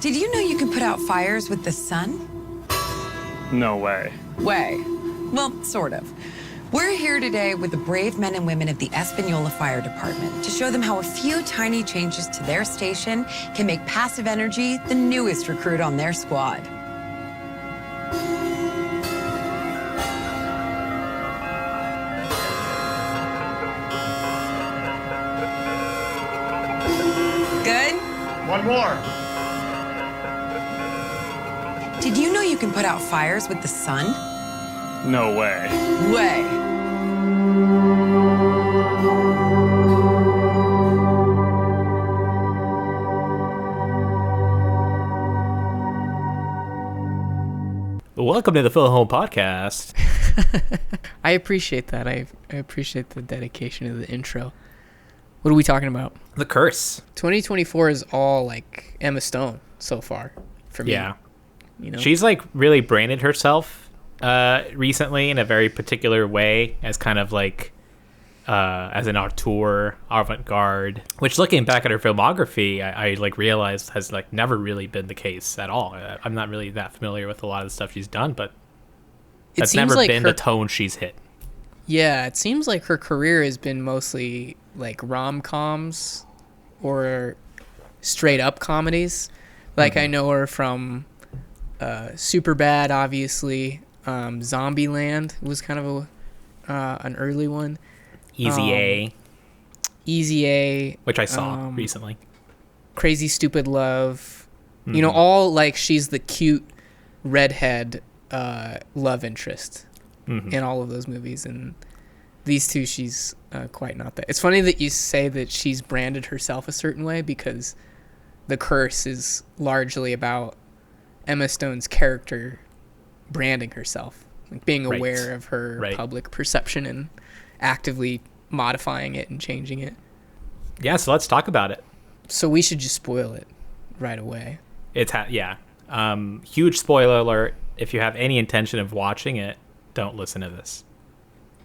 Did you know you can put out fires with the sun? No way. Well, sort of. We're here today with the brave men and women of the Espanola Fire Department to show them how a few tiny changes to their station can make passive energy the newest recruit on their squad. Good? One more. Did you know you can put out fires with the sun? No way. Welcome to the Phil Home Podcast. I appreciate that. I appreciate the dedication of the intro. What are we talking about? The Curse. 2024 is all like Emma Stone so far for me. Yeah. You know? She's like really branded herself recently in a very particular way as kind of like as an auteur, avant-garde, which looking back at her filmography, I like realized has like never really been the case at all. I'm not really that familiar with a lot of the stuff she's done, but that's never like been the tone she's hit. Yeah, it seems like her career has been mostly like rom-coms or straight up comedies. Like I know her from Superbad, obviously. Zombieland was kind of an early one. Easy A, which I saw recently. Crazy Stupid Love. You know, all like she's the cute redhead love interest in all of those movies, and these two she's quite not that. It's funny that you say that she's branded herself a certain way, because The Curse is largely about Emma Stone's character branding herself, like being aware of her public perception and actively modifying it and changing it. Yeah, so let's talk about it. So we should just spoil it right away. Huge spoiler alert. If you have any intention of watching it, don't listen to this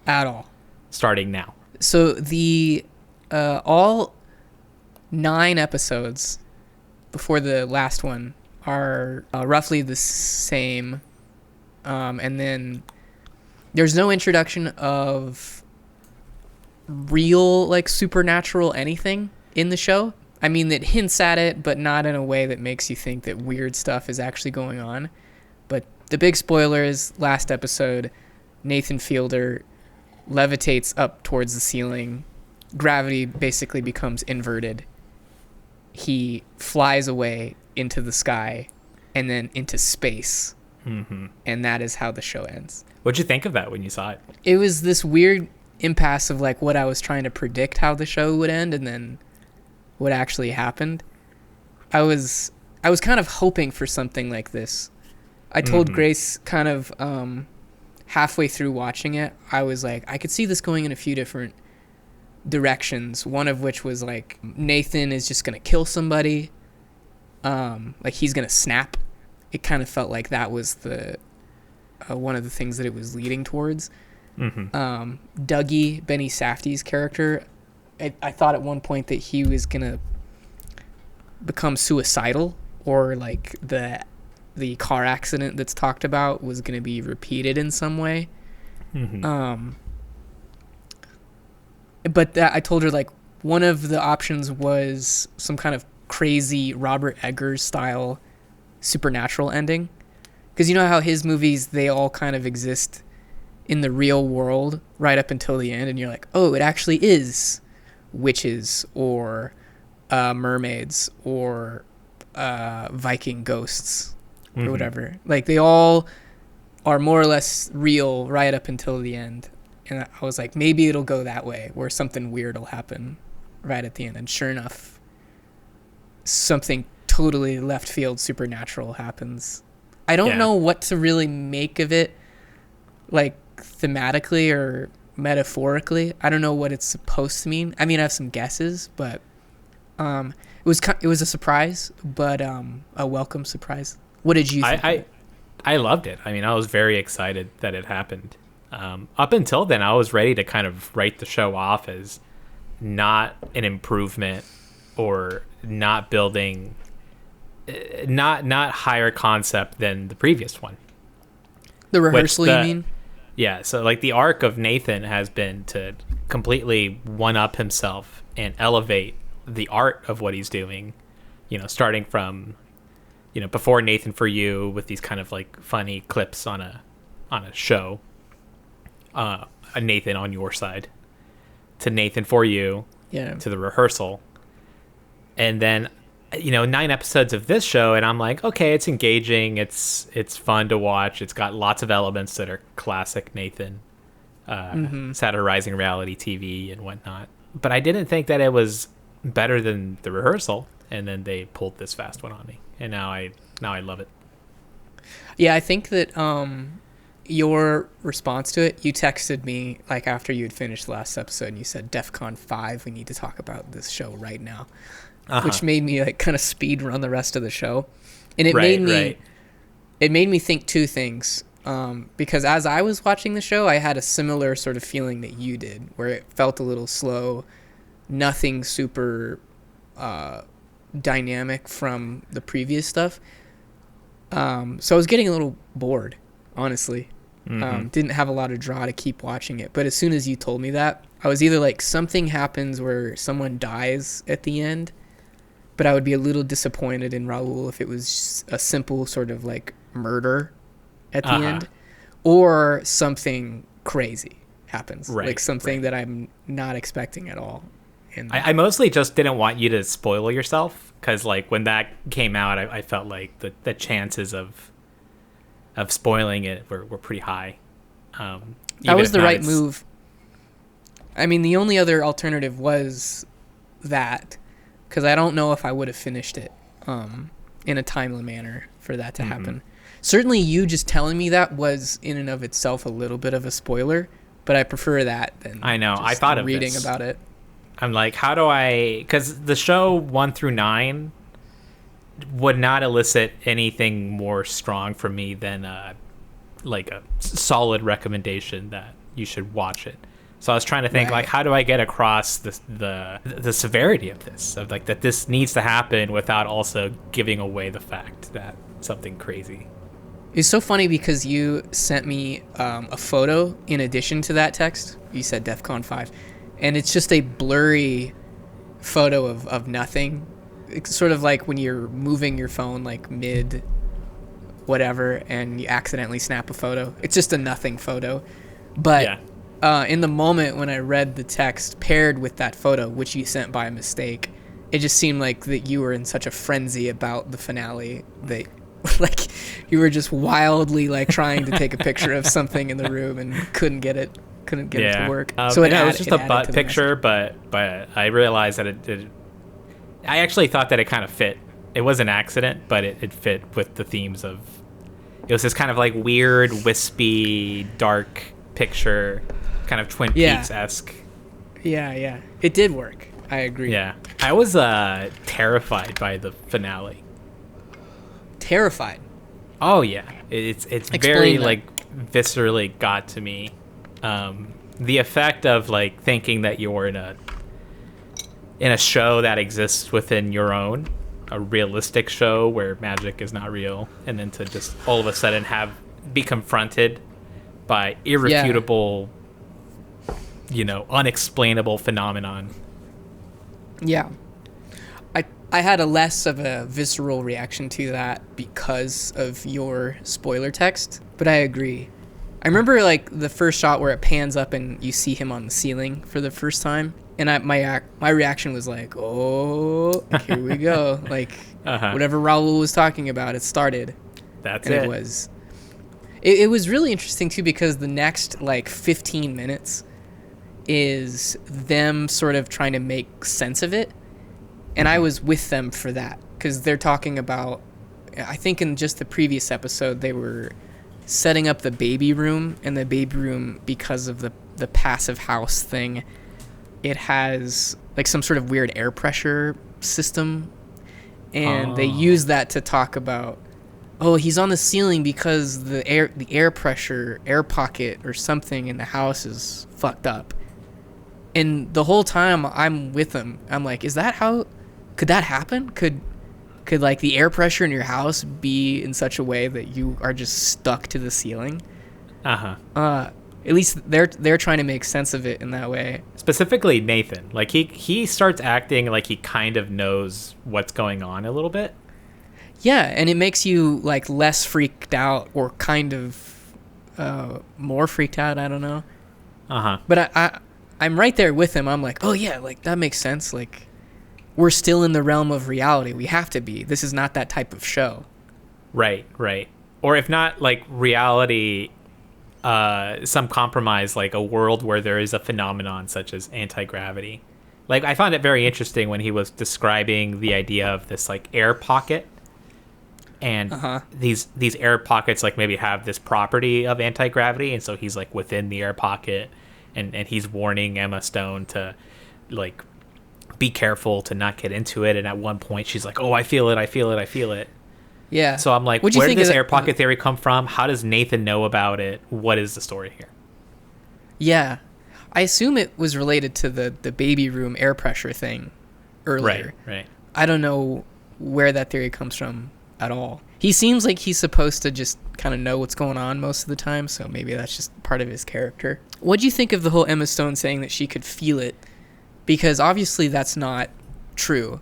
at all. Starting now. So the all 9 episodes before the last one are roughly the same, and then there's no introduction of real like supernatural anything in the show. I mean, it hints at it, but not in a way that makes you think that weird stuff is actually going on. But the big spoiler is last episode, Nathan Fielder levitates up towards the ceiling. Gravity basically becomes inverted. He flies away into the sky and then into space. And that is how the show ends. What'd you think of that when you saw it? It was this weird impasse of like what I was trying to predict how the show would end and then what actually happened. I was kind of hoping for something like this. I told Grace kind of halfway through watching it, I was like, I could see this going in a few different directions. One of which was like Nathan is just gonna kill somebody, like he's gonna snap. It kind of felt like that was the one of the things that it was leading towards. Dougie, Benny Safdie's character, I thought at one point that he was gonna become suicidal, or like the car accident that's talked about was gonna be repeated in some way. But I told her like one of the options was some kind of crazy Robert Eggers style supernatural ending, because you know how his movies, they all kind of exist in the real world right up until the end, and you're like, oh, it actually is witches or mermaids or Viking ghosts or whatever. Like they all are more or less real right up until the end. And I was like, maybe it'll go that way, where something weird will happen right at the end. And sure enough, something totally left field supernatural happens. I don't know what to really make of it, like thematically or metaphorically. I don't know what it's supposed to mean. I mean, I have some guesses, but it was a surprise, but a welcome surprise. What did you think? I loved it. I mean, I was very excited that it happened. Up until then, I was ready to kind of write the show off as not an improvement or not building not higher concept than the previous one. The rehearsal, Which you mean? Yeah, so like the arc of Nathan has been to completely one up himself and elevate the art of what he's doing, starting from before Nathan For You, with these kind of like funny clips on a show, a Nathan on Your Side, to Nathan For You, to the rehearsal, and then 9 episodes of this show, and I'm like, okay, it's engaging, it's fun to watch, it's got lots of elements that are classic Nathan, satirizing reality TV and whatnot, but I didn't think that it was better than the rehearsal, and then they pulled this fast one on me, and now I love it. Yeah, I think that your response to it, you texted me like after you had finished the last episode, and you said, DEFCON 5, we need to talk about this show right now. Which made me like kind of speed run the rest of the show, and it made me think two things. Because as I was watching the show, I had a similar sort of feeling that you did, where it felt a little slow, nothing super dynamic from the previous stuff. So I was getting a little bored, honestly. Didn't have a lot of draw to keep watching it. But as soon as you told me that, I was either like, something happens where someone dies at the end, but I would be a little disappointed in Raul if it was a simple sort of like murder at the end, or something crazy happens, like something that I'm not expecting at all. And I mostly just didn't want you to spoil yourself, because like when that came out, I felt like the chances of spoiling it were pretty high. That was the right move. I mean, the only other alternative was that, because I don't know if I would have finished it in a timely manner for that to happen. Certainly you just telling me that was in and of itself a little bit of a spoiler, but I prefer that than I know. I thought of reading this. about it. I'm like, how do I... Because the show 1 through 9 would not elicit anything more strong from me than like a solid recommendation that you should watch it. So I was trying to think, like, how do I get across the severity of this? Of like that this needs to happen without also giving away the fact that something crazy. It's so funny because you sent me a photo in addition to that text. You said DEFCON 5. And it's just a blurry photo of nothing. It's sort of like when you're moving your phone like mid whatever and you accidentally snap a photo. It's just a nothing photo. But in the moment when I read the text paired with that photo, which you sent by mistake, it just seemed like that you were in such a frenzy about the finale that like you were just wildly like trying to take a picture of something in the room and couldn't get it to work. So it was just a butt picture, but I realized that I actually thought that it kind of fit. It was an accident, but it fit with the themes of... It was this kind of like weird, wispy, dark picture, kind of Twin Peaks-esque. Yeah. It did work. I agree. Yeah. I was terrified by the finale. Terrified? Oh, yeah. It's very, like, viscerally got to me. The effect of, like, thinking that you're in a show that exists within your own, a realistic show where magic is not real, and then to just all of a sudden be confronted by irrefutable, unexplainable phenomenon. Yeah. I had a less of a visceral reaction to that because of your spoiler text, but I agree. I remember like the first shot where it pans up and you see him on the ceiling for the first time, and my reaction was like, oh, here we go. Like whatever Raul was talking about, it started. That's and it. It was really interesting too, because the next like 15 minutes is them sort of trying to make sense of it. And I was with them for that, because they're talking about, I think in just the previous episode, they were setting up the baby room, and the baby room, because of the passive house thing, it has like some sort of weird air pressure system. And they use that to talk about, oh, he's on the ceiling because the air pressure, air pocket or something in the house is fucked up. And the whole time I'm with them, I'm like, is that how... Could that happen? Could Could like the air pressure in your house be in such a way that you are just stuck to the ceiling? At least they're trying to make sense of it in that way. Specifically Nathan. Like he starts acting like he kind of knows what's going on a little bit. Yeah, and it makes you like less freaked out or kind of more freaked out, I don't know. But I'm right there with him. I'm like, "Oh yeah, like that makes sense. Like we're still in the realm of reality. We have to be. This is not that type of show." Right. Or if not like reality, some compromise, like a world where there is a phenomenon such as anti-gravity. Like I found it very interesting when he was describing the idea of this like air pocket, and these air pockets like maybe have this property of anti-gravity, and so he's like within the air pocket, and he's warning Emma Stone to like be careful to not get into it. And at one point she's like, "Oh, I feel it." Yeah. So I'm like, What'd you where think did this of air pocket theory come from? How does Nathan know about it? What is the story here? Yeah. I assume it was related to the baby room air pressure thing earlier. Right. I don't know where that theory comes from at all. He seems like he's supposed to just kind of know what's going on most of the time, so maybe that's just part of his character. What'd you think of the whole Emma Stone saying that she could feel it? Because obviously that's not true.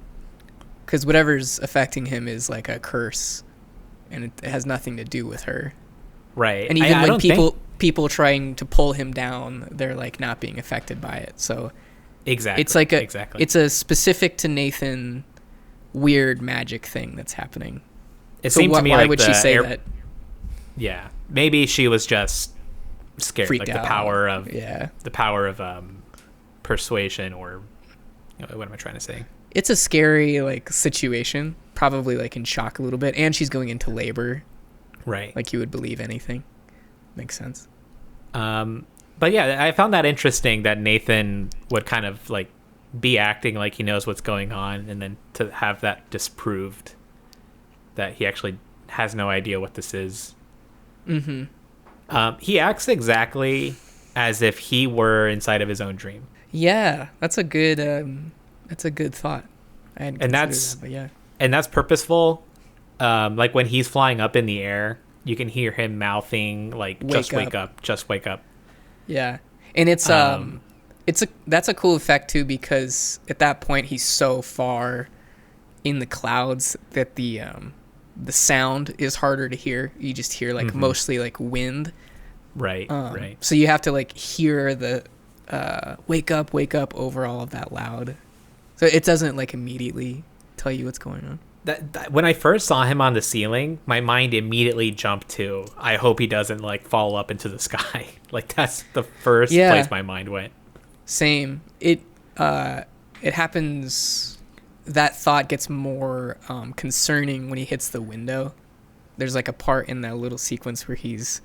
Because whatever's affecting him is like a curse, and it has nothing to do with her. Right. And even when people trying to pull him down, they're like not being affected by it. So exactly, it's like it's a specific to Nathan weird magic thing that's happening. It seemed to me like why would she say that? Yeah, maybe she was just scared, Freaked like out. the power of persuasion, or what am I trying to say? It's a scary like situation, probably like in shock a little bit, and she's going into labor. Right. Like you would believe anything. Makes sense. But yeah, I found that interesting that Nathan would kind of like be acting like he knows what's going on, and then to have that disproved that he actually has no idea what this is. He acts exactly as if he were inside of his own dream. Yeah, that's a good thought. I hadn't And considered that's that, but yeah. And that's purposeful. Like when he's flying up in the air, you can hear him mouthing like, "Just wake up, just wake up." Yeah, and that's a cool effect too, because at that point he's so far in the clouds that the sound is harder to hear. You just hear like mostly like wind. Right. So you have to like hear the wake up over all of that loud. So it doesn't like immediately tell you what's going on. That when I first saw him on the ceiling, my mind immediately jumped to, I hope he doesn't like fall up into the sky. Like that's the first place my mind went. Same. It happens. That thought gets more concerning when he hits the window. There's like a part in that little sequence where he's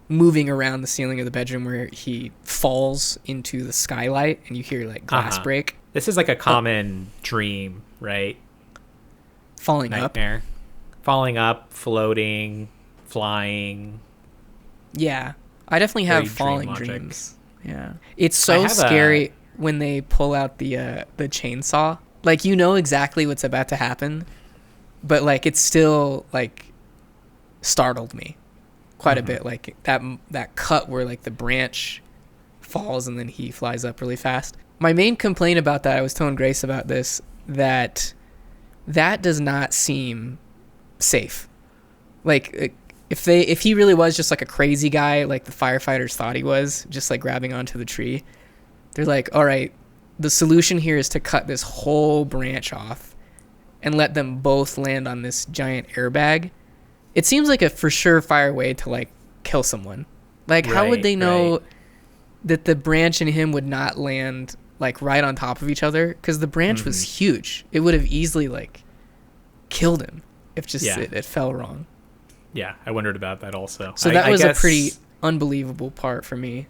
moving around the ceiling of the bedroom where he falls into the skylight, and you hear like glass break. This is like a common dream, right? Falling Nightmare. Falling up, floating, flying. Yeah. I definitely have Very falling dream logic. dreams. Yeah. It's so scary when they pull out the chainsaw. Like you know exactly what's about to happen, but like it still like startled me quite a bit. Like that cut where like the branch falls and then he flies up really fast. My main complaint about that, I was telling Grace about this, that does not seem safe. Like if he really was just like a crazy guy, like the firefighters thought he was, just like grabbing onto the tree, they're like, all right, the solution here is to cut this whole branch off and let them both land on this giant airbag. It seems like a for sure fire way to like kill someone. Like how would they know that the branch and him would not land like right on top of each other? Because the branch was huge. It would have easily like killed him if just it fell wrong. Yeah, I wondered about that also. So that was a pretty unbelievable part for me.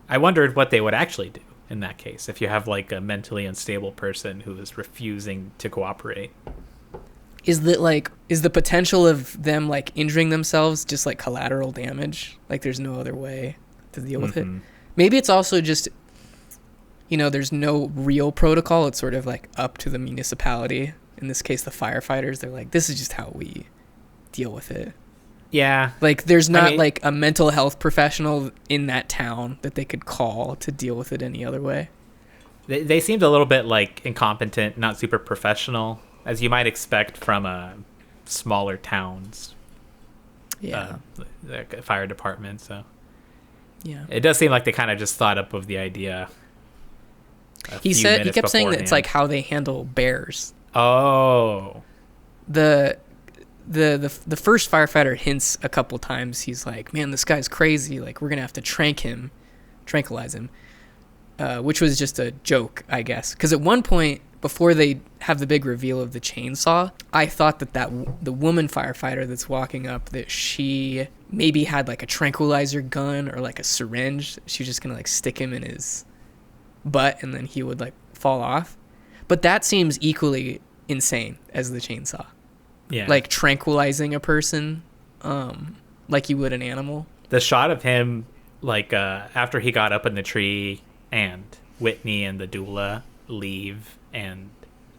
I wondered what they would actually do in that case, if you have like a mentally unstable person who is refusing to cooperate. Is the potential of them like injuring themselves just like collateral damage? Like there's no other way to deal with it. Maybe it's also just, there's no real protocol. It's sort of like up to the municipality in this case the firefighters, they're like, this is just how we deal with it. Yeah. Like there's not I mean, like a mental health professional in that town that they could call to deal with it any other way. They seemed a little bit like incompetent, not super professional, as you might expect from smaller towns. Yeah. Like fire department. So Yeah. it does seem like they kind of just thought up of the idea. He kept saying that it's like how they handle bears. Oh. The first firefighter hints a couple times. He's like, man, this guy's crazy. Like, we're going to have to tranquilize him. Which was just a joke, I guess. Because at one point, before they have the big reveal of the chainsaw, I thought that the woman firefighter that's walking up, that she maybe had like a tranquilizer gun or like a syringe. She was just going to like stick him in his butt and then he would like fall off. But that seems equally insane as the chainsaw. Yeah. Like tranquilizing a person like you would an animal. The shot of him, like, after he got up in the tree and Whitney and the doula leave and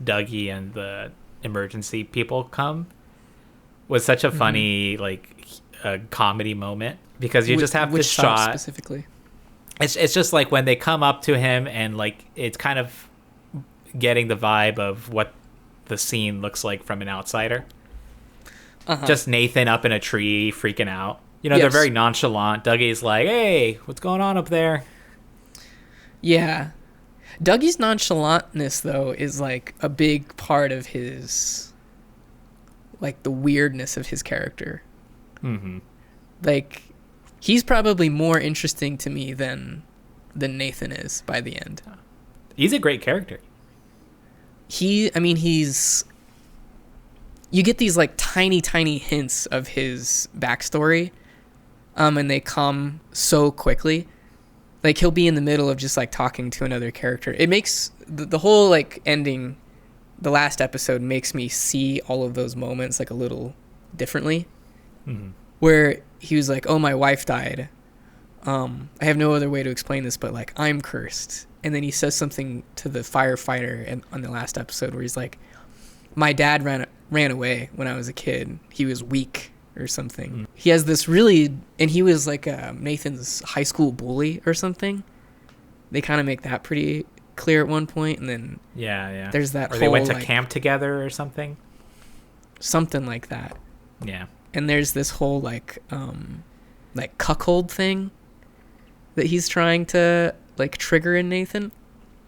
Dougie and the emergency people come was such a funny, like, comedy moment. Because you just have this shot. Specifically? It's just like when they come up to him and, like, it's kind of getting the vibe of what the scene looks like from an outsider. Just Nathan up in a tree freaking out. You know, Yes. they're very nonchalant. Dougie's like, hey, what's going on up there? Yeah. Dougie's nonchalantness, though, is like a big part of his, like, the weirdness of his character. Mm-hmm. Like, he's probably more interesting to me than Nathan is by the end. He's a great character. He's... You get these, like, tiny hints of his backstory, and they come so quickly. Like, he'll be in the middle of just, like, talking to another character. It makes... The whole, like, ending, the last episode makes me see all of those moments, like, a little differently. Mm-hmm. Where he was like, oh, my wife died. I have no other way to explain this, but, like, I'm cursed. And then he says something to the firefighter on the last episode where he's like, my dad ran away when I was a kid. He was weak or something. Mm. He has this really... And he was like Nathan's high school bully or something. They kind of make that pretty clear at one point, and then... Yeah. There's that or whole... they went to like, camp together or something. Something like that. Yeah. And there's this whole, like cuckold thing that he's trying to, like, trigger in Nathan.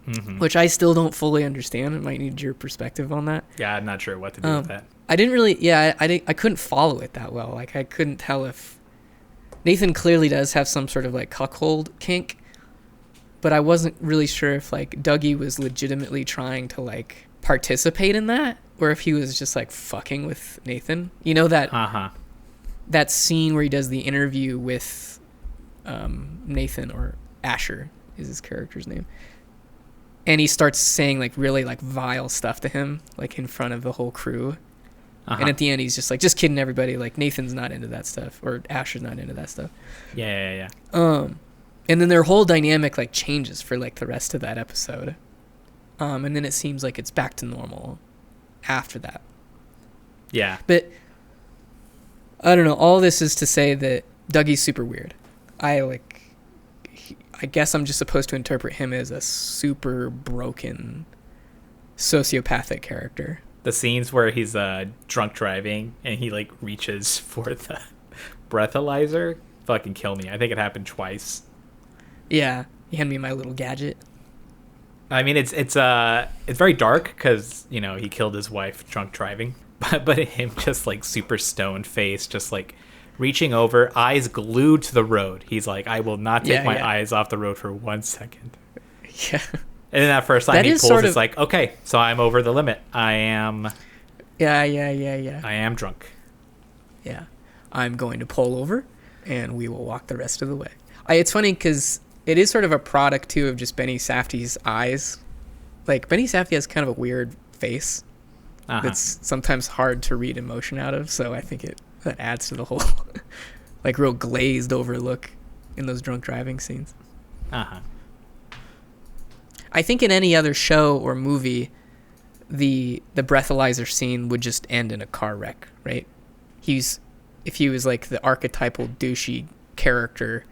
Mm-hmm. Which I still don't fully understand. I might need your perspective on that. Yeah, I'm not sure what to do with that. I didn't really... Yeah, I couldn't follow it that well. Like, I couldn't tell if... Nathan clearly does have some sort of, like, cuckold kink. But I wasn't really sure if, like, Dougie was legitimately trying to, like, participate in that. Or if he was just, like, fucking with Nathan. You know that... That scene where he does the interview with Nathan, or Asher is his character's name. And he starts saying, like, really, like, vile stuff to him, like, in front of the whole crew. And at the end, he's just like, just kidding everybody. Like, Nathan's not into that stuff, or Asher's not into that stuff. Yeah. And then their whole dynamic, like, changes for, like, the rest of that episode. And then it seems like it's back to normal after that. Yeah. But I don't know. All this is to say that Dougie's super weird. I guess I'm just supposed to interpret him as a super broken, sociopathic character. The scenes where he's drunk driving and he, like, reaches for the breathalyzer fucking kill me. I think it happened twice. Yeah, he handed me my little gadget. I mean, it's very dark because, you know, he killed his wife drunk driving, but him just, like, super stoned face, just, like, reaching over, eyes glued to the road. He's like, I will not take my eyes off the road for 1 second. Yeah. And then that first time he pulls, it's like, okay, so I'm over the limit. I am... Yeah. I am drunk. Yeah. I'm going to pull over, and we will walk the rest of the way. It's funny because it is sort of a product, too, of just Benny Safdie's eyes. Like, Benny Safdie has kind of a weird face that's sometimes hard to read emotion out of, so I think that adds to the whole, like, real glazed over look in those drunk driving scenes. I think in any other show or movie, the breathalyzer scene would just end in a car wreck, right? If he was like the archetypal douchey character,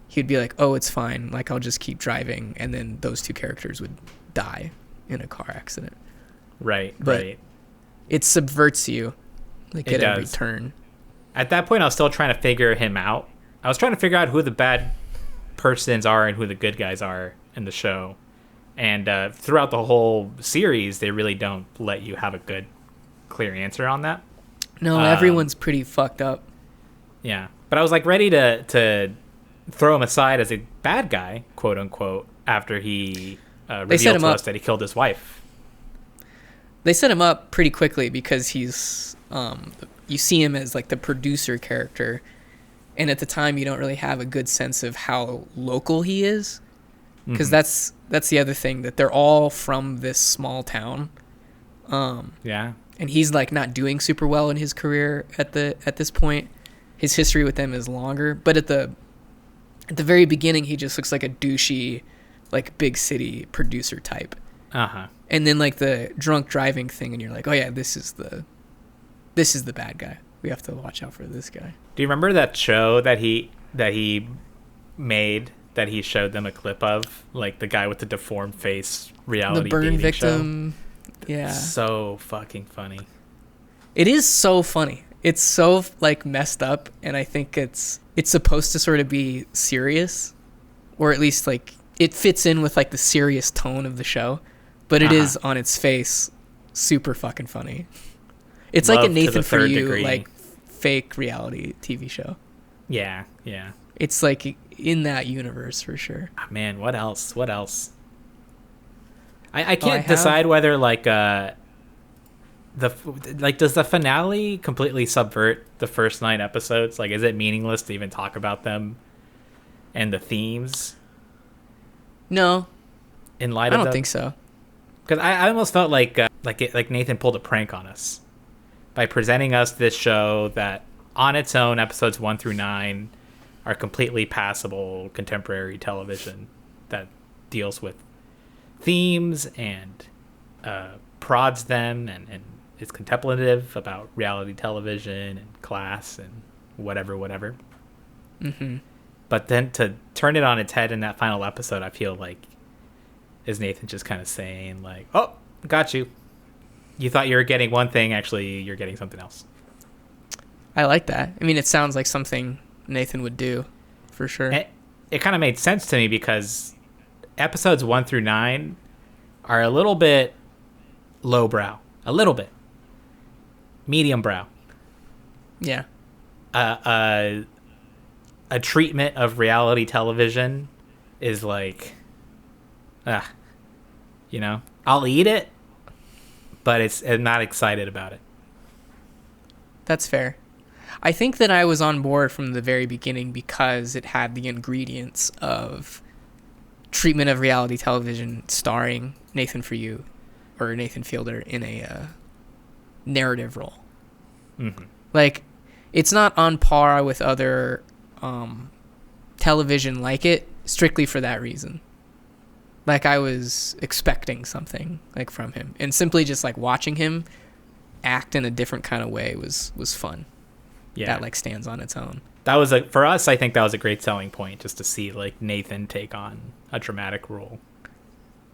he'd be like, oh, it's fine, like I'll just keep driving, and then those two characters would die in a car accident. Right, But right. it subverts you, like, It at every does. turn. At that point, I was still trying to figure him out. I was trying to figure out who the bad persons are and who the good guys are in the show. And throughout the whole series, they really don't let you have a good, clear answer on that. No, everyone's pretty fucked up. Yeah. But I was like ready to throw him aside as a bad guy, quote unquote, after he set revealed him to up. us that he killed his wife. They set him up pretty quickly because he's you see him as like the producer character, and at the time you don't really have a good sense of how local he is, because that's the other thing, that they're all from this small town. Yeah. And he's like not doing super well in his career at this point. His history with them is longer, but at the very beginning he just looks like a douchey, like big city producer type. Uh-huh. And then like the drunk driving thing, and you're like, oh yeah, this is the bad guy. We have to watch out for this guy. Do you remember that show that he made, that he showed them a clip of, like the guy with the deformed face reality The burn dating victim. Yeah. show? So fucking funny. It is so funny. It's so like messed up, and I think it's supposed to sort of be serious, or at least like it fits in with like the serious tone of the show, but it is on its face super fucking funny. It's Love like a to Nathan the For third You degree. like fake reality TV show. Yeah, yeah. It's like in that universe for sure. Ah, man, what else? What else? I I can't have- decide whether like does the finale completely subvert the first 9 episodes? Like, is it meaningless to even talk about them and the themes No, in I light of don't them? think so. Because I almost felt like Nathan pulled a prank on us by presenting us this show that on its own, episodes 1 through 9 are completely passable contemporary television that deals with themes and prods them and is contemplative about reality television and class and whatever. Mm-hmm. But then to turn it on its head in that final episode, I feel like is Nathan just kind of saying like, oh, got you. You thought you were getting one thing, actually you're getting something else. I like that. I mean, it sounds like something Nathan would do, for sure. It kind of made sense to me because episodes 1 through 9 are a little bit lowbrow, a little bit medium brow. Yeah. A treatment of reality television is like, I'll eat it, but I'm not excited about it. That's fair. I think that I was on board from the very beginning because it had the ingredients of treatment of reality television starring Nathan For You or Nathan Fielder in a narrative role. Mm-hmm. Like, it's not on par with other television like it, strictly for that reason. Like, I was expecting something like from him, and simply just like watching him act in a different kind of way was fun. Yeah, That like stands on its own. that was for us. I think that was a great selling point, just to see like Nathan take on a dramatic role.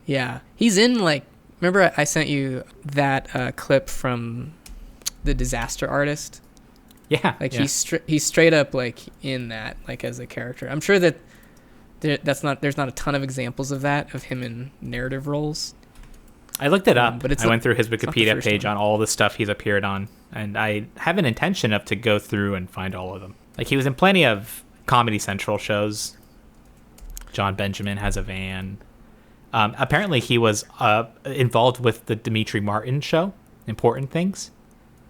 Yeah, he's in like. Remember, I sent you that clip from The Disaster Artist. Yeah, Like yeah. he's straight up like in that, like as a character. I'm sure that there's not a ton of examples of that, of him in narrative roles. I looked it up, but it's I not- went through his not the Wikipedia first page one. on all the stuff he's appeared on, and I have an intention of to go through and find all of them. Like, he was in plenty of Comedy Central shows. John Benjamin Has a Van. Apparently, he was involved with the Dimitri Martin show, Important Things.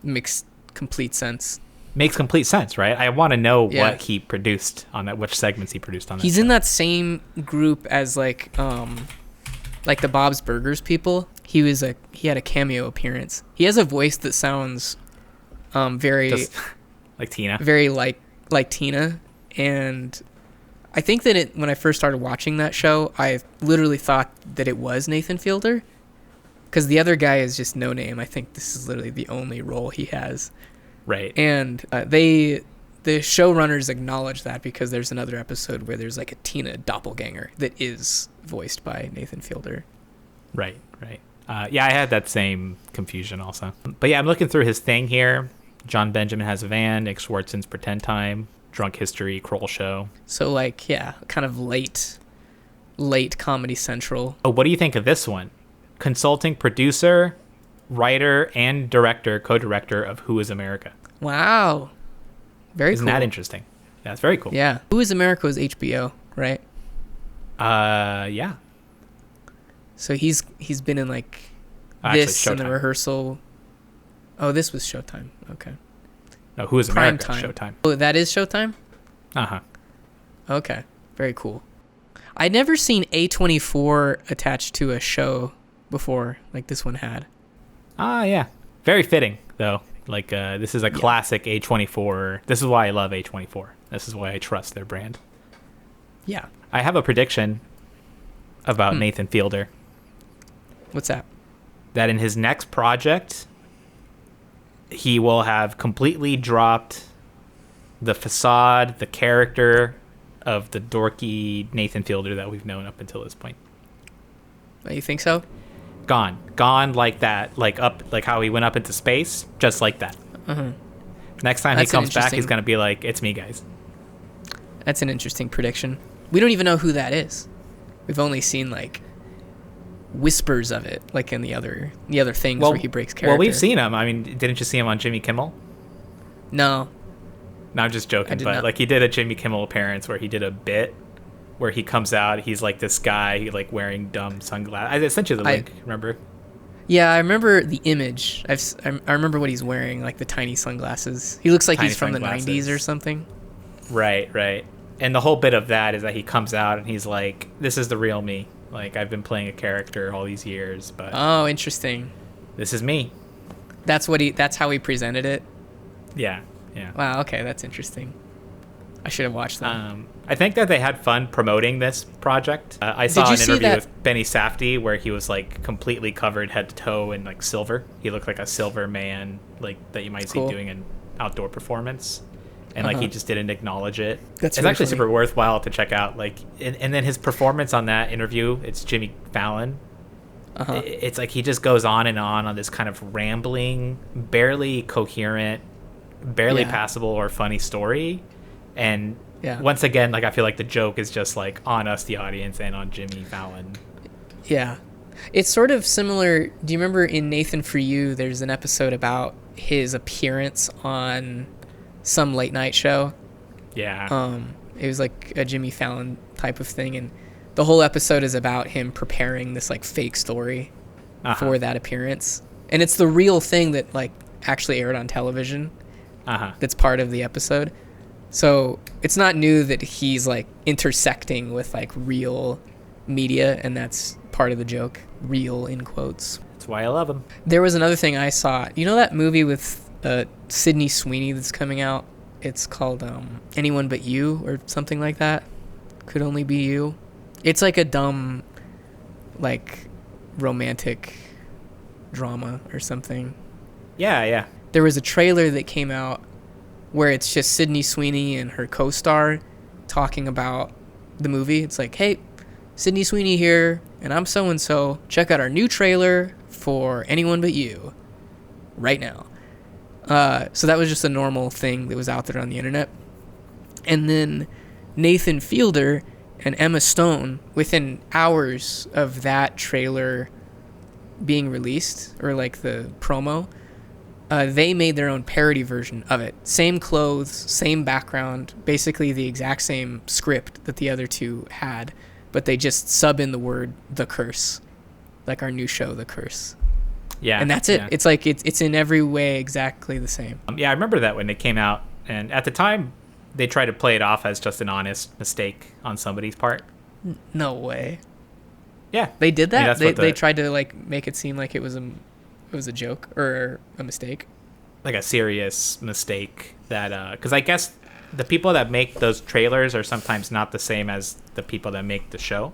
Makes complete sense. Makes complete sense, right? I want to know Yeah. what he produced on that, which segments he produced on that. He's show. in that same group as like the Bob's Burgers people. He had a cameo appearance. He has a voice that sounds very Just like Tina. very like Tina, and I think that when I first started watching that show, I literally thought that it was Nathan Fielder, because the other guy is just no name. I think this is literally the only role he has. Right. And the showrunners acknowledge that because there's another episode where there's like a Tina doppelganger that is voiced by Nathan Fielder. Right. Yeah, I had that same confusion also. But yeah, I'm looking through his thing here. John Benjamin Has a Van, Nick Swartzen's Pretend Time, Drunk History, Kroll Show. So like, yeah, kind of late Comedy Central. Oh, what do you think of this one? Consulting producer, writer, and director, co-director of Who is America. Wow. Very Isn't cool. that interesting? Yeah, it's very cool. Yeah. Who is America was HBO, right? Yeah. So he's been in like Actually, this and the Showtime. rehearsal. Oh, this was Showtime. Okay. No, Who is Prime America? time. Showtime. Oh, that is Showtime? Uh-huh. Okay. Very cool. I'd never seen A24 attached to a show before, like this one had. Yeah. Very fitting, though. Like, this is a classic A24. This is why I love A24. This is why I trust their brand. Yeah. I have a prediction about Nathan Fielder. What's that? That in his next project, he will have completely dropped the facade, the character of the dorky Nathan Fielder that we've known up until this point. Oh, you think so? Gone like that, like how he went up into space, just like that. Uh-huh. Next time That's he an comes back, he's interesting- gonna be like, "It's me, guys." That's an interesting prediction. We don't even know who that is. We've only seen like whispers of it, like in the other things where he breaks character. Well, we've seen him. I mean, didn't you see him on Jimmy Kimmel? No. No, I'm just I joking, did but not. like he did a Jimmy Kimmel appearance where he did a bit where he comes out, he's like this guy, like wearing dumb sunglasses. I sent you the link, remember? Yeah, I remember the image. I remember what he's wearing, like the tiny sunglasses. He looks like Tiny he's from sunglasses. the 90s or something. Right. And the whole bit of that is that he comes out and he's like, "This is the real me. Like, I've been playing a character all these years, but Oh, interesting. this is me." That's how he presented it. Yeah. Wow, okay, that's interesting. I should have watched that. I think that they had fun promoting this project. I saw you an see interview that- with Benny Safdie where he was like completely covered head to toe in like silver. He looked like a silver man, like that you might Cool. see doing an outdoor performance, and like he Uh-huh. just didn't acknowledge it. That's it's really actually funny. super worthwhile to check out. Like, and then his performance on that interview, it's Jimmy Fallon. Uh-huh. It's like he just goes on this kind of rambling, barely coherent, barely Yeah. passable or funny story, and Yeah. once again, like I feel like the joke is just like on us, the audience, and on Jimmy Fallon. Yeah. It's sort of similar. Do you remember in Nathan For You, there's an episode about his appearance on some late night show? Yeah, It was like a Jimmy Fallon type of thing, and the whole episode is about him preparing this like fake story for that appearance, and it's the real thing that like actually aired on television. That's part of the episode. So it's not new that he's like intersecting with like real media, and that's part of the joke. Real in quotes. that's why I love him. There was another thing I saw. You know that movie with Sydney Sweeney that's coming out? It's called Anyone But You or something like that. Could Only Be You. It's like a dumb, like, romantic drama or something. Yeah. There was a trailer that came out where it's just Sydney Sweeney and her co-star talking about the movie. It's like, hey, Sydney Sweeney here, and I'm so-and-so. Check out our new trailer for Anyone But You right now. So that was just a normal thing that was out there on the internet. And then Nathan Fielder and Emma Stone, within hours of that trailer being released, or like the promo, they made their own parody version of it. Same clothes, same background, basically the exact same script that the other two had, but they just sub in the word "The Curse," like our new show, The Curse. Yeah. And that's it. Yeah. It's like it's in every way exactly the same. Yeah, I remember that when it came out, and at the time, they tried to play it off as just an honest mistake on somebody's part. No way. Yeah, They did I mean, that? that's They what they tried to like make it seem like it was a joke or a mistake. like a serious mistake that because I guess the people that make those trailers are sometimes not the same as the people that make the show.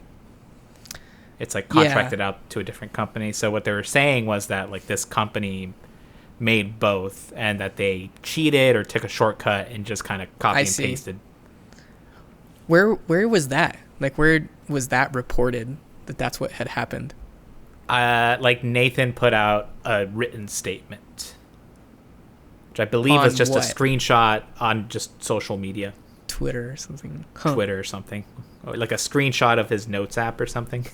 It's like contracted out to a different company. So what they were saying was that like this company made both, and that they cheated or took a shortcut and just kind of copy and pasted. Where was that? Like, where was that reported that that's what had happened? Like Nathan put out a written statement, which I believe is just a screenshot on just social media. Twitter or something. Twitter or something. Or like a screenshot of his notes app or something.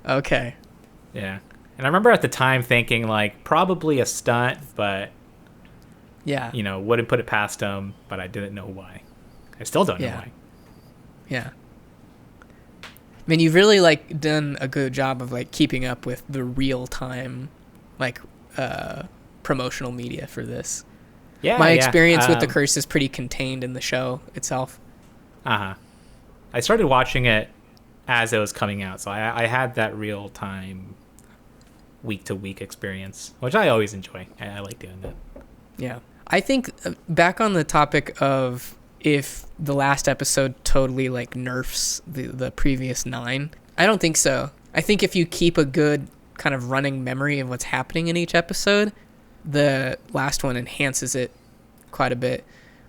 Okay. Yeah. And I remember at the time thinking, like, probably a stunt, but, yeah, you know, wouldn't put it past him, but I didn't know why. I still don't know why. Yeah. I mean, you've really, like, done a good job of, like, keeping up with the real-time, like, promotional media for this. Yeah, my experience with The Curse is pretty contained in the show itself. Uh-huh. I started watching it as it was coming out, so I had that real-time week-to-week experience, which I always enjoy. I like doing that. Yeah. I think, back on the topic of if the last episode totally, like, nerfs the previous 9, I don't think so. I think if you keep a good kind of running memory of what's happening in each episode, the last one enhances it quite a bit,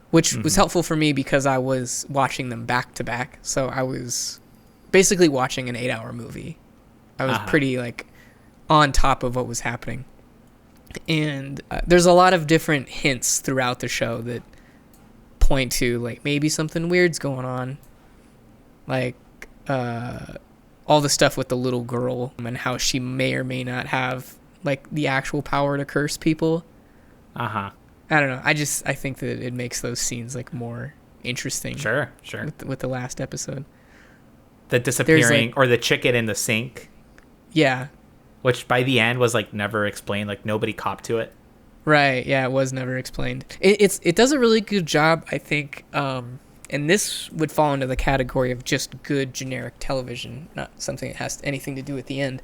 which was helpful for me because I was watching them back to back. So I was basically watching an 8-hour movie. I was pretty, like, on top of what was happening. And there's a lot of different hints throughout the show that point to, like, maybe something weird's going on. Like, all the stuff with the little girl and how she may or may not have, like, the actual power to curse people. I don't know. I think that it makes those scenes, like, more interesting. Sure. With the last episode. The disappearing, like, or the chicken in the sink. Yeah. Which by the end was, like, never explained. Like, nobody copped to it. Right. Yeah, it was never explained. It does a really good job, I think. And this would fall into the category of just good generic television, not something that has anything to do with the end.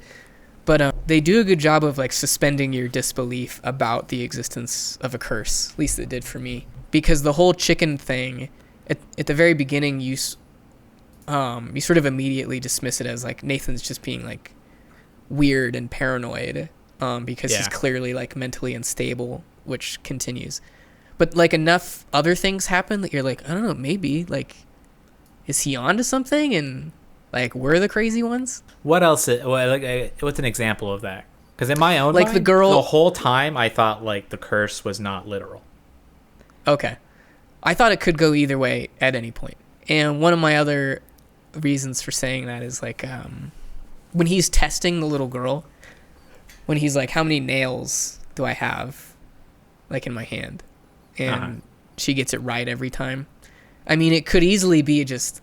But they do a good job of, like, suspending your disbelief about the existence of a curse. At least it did for me. Because the whole chicken thing, at the very beginning, you sort of immediately dismiss it as, like, Nathan's just being, like, weird and paranoid because he's clearly, like, mentally unstable, which continues. But, like, enough other things happen that you're like, I don't know, maybe, like, is he onto something? And, like, we're the crazy ones? What else? What's an example of that? Because in my own like, mind, the girl, the whole time I thought, like, the curse was not literal. Okay. I thought it could go either way at any point. And one of my other reasons for saying that is, like, when he's testing the little girl, when he's like, how many nails do I have, like, in my hand? And she gets it right every time. I mean, it could easily be just,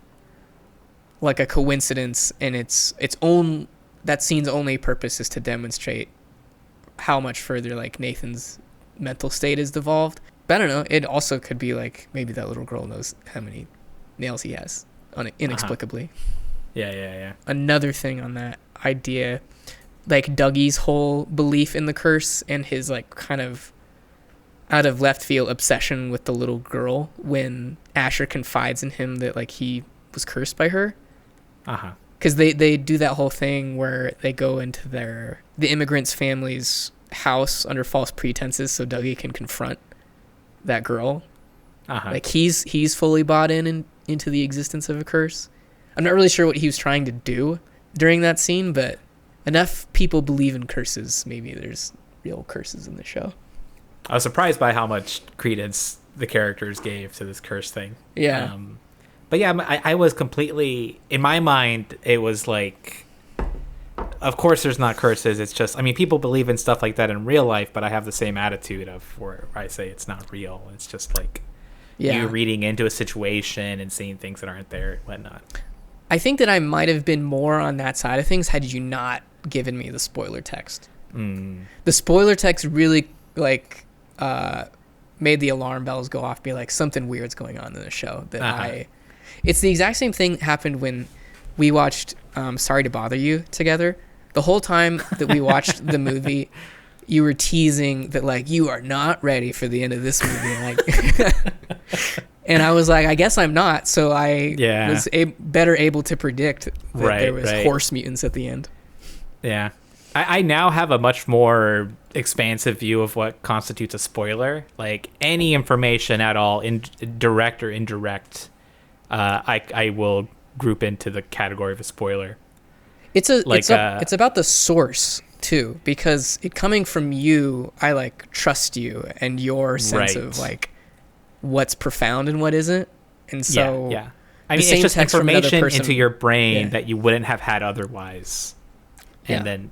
like, a coincidence, and that scene's only purpose is to demonstrate how much further, like, Nathan's mental state is devolved. But I don't know. It also could be, like, maybe that little girl knows how many nails he has inexplicably. Yeah. Another thing on that idea, like, Dougie's whole belief in the curse and his, like, kind of out of left field obsession with the little girl when Asher confides in him that, like, he was cursed by her. Because they do that whole thing where they go into the immigrant's family's house under false pretenses so Dougie can confront that girl. Like, he's fully bought into the existence of a curse. I'm not really sure what he was trying to do during that scene, but enough people believe in curses. Maybe there's real curses in the show. I was surprised by how much credence the characters gave to this curse thing. Yeah. But yeah, I was completely, in my mind, it was like, of course there's not curses. It's just, I mean, people believe in stuff like that in real life, but I have the same attitude of where I say it's not real. It's just like you reading into a situation and seeing things that aren't there and whatnot. I think that I might have been more on that side of things had you not given me the spoiler text. The spoiler text really, like, made the alarm bells go off, be like, something weird's going on in the show. It's the exact same thing that happened when we watched Sorry to Bother You together. The whole time that we watched the movie, you were teasing that, like, you are not ready for the end of this movie. Like, and I was like, I guess I'm not. So I was better able to predict that there was horse mutants at the end. Yeah. I now have a much more expansive view of what constitutes a spoiler. Like any information at all, direct or indirect, I will group into the category of a spoiler. It's about the source too, because it coming from you, I like trust you and your sense of like what's profound and what isn't. And so yeah. I mean, it's just information into your brain that you wouldn't have had otherwise. And then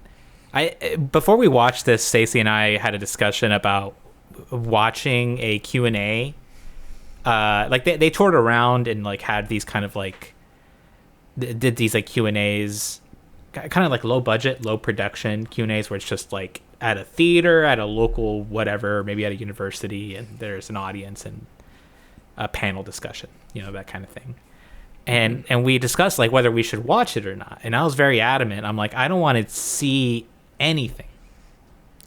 before we watched this, Stacey and I had a discussion about watching a Q&A. Like they toured around and like had these kind of like did these like Q&As, kind of like low budget, low production Q&As where it's just like at a theater, at a local whatever, maybe at a university, and there's an audience and a panel discussion, that kind of thing. And we discussed like whether we should watch it or not. And I was very adamant. I'm like, I don't want to see anything.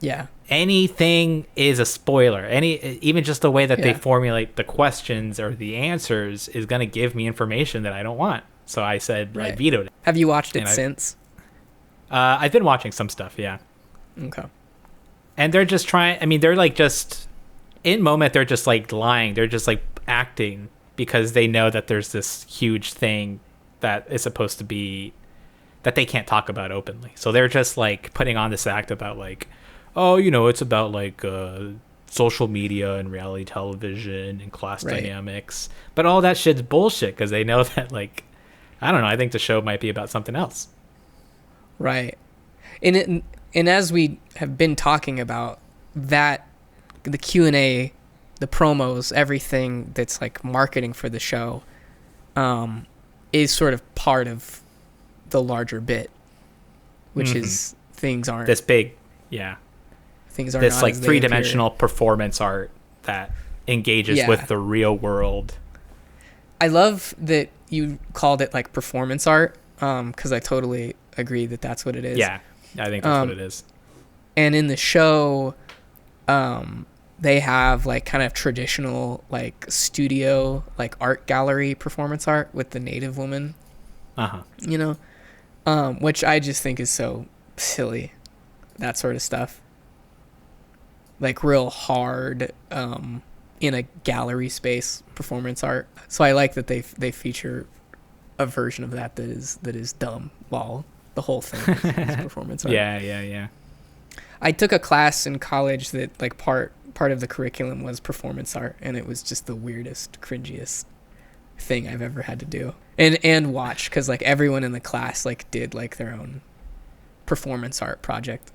Yeah. Anything is a spoiler. Even just the way that they formulate the questions or the answers is going to give me information that I don't want. So I said I vetoed it. Have you watched it since? I've been watching some stuff, yeah. Okay. And they're just trying, they're like just, in moment, they're just like lying. They're just like acting because they know that there's this huge thing that is supposed to be, that they can't talk about openly. So they're just like putting on this act about like, oh, it's about like social media and reality television and class dynamics. But all that shit's bullshit because they know that like, I don't know, I think the show might be about something else. Right. And as we have been talking about that, the Q&A, the promos, everything that's like marketing for the show is sort of part of the larger bit, which is things aren't this big. Yeah. Things are this not like as they three-dimensional appear. Performance art that engages with the real world. I love that you called it like performance art, because I totally agree that that's what it is. Yeah, I think that's what it is. And in the show, they have like kind of traditional like studio like art gallery performance art with the native woman. Which I just think is so silly, that sort of stuff. Like real hard in a gallery space performance art. So I like that they feature a version of that is dumb while the whole thing is performance art. Yeah. I took a class in college that like part of the curriculum was performance art, and it was just the weirdest, cringiest thing I've ever had to do and watch, because like everyone in the class like did like their own performance art project.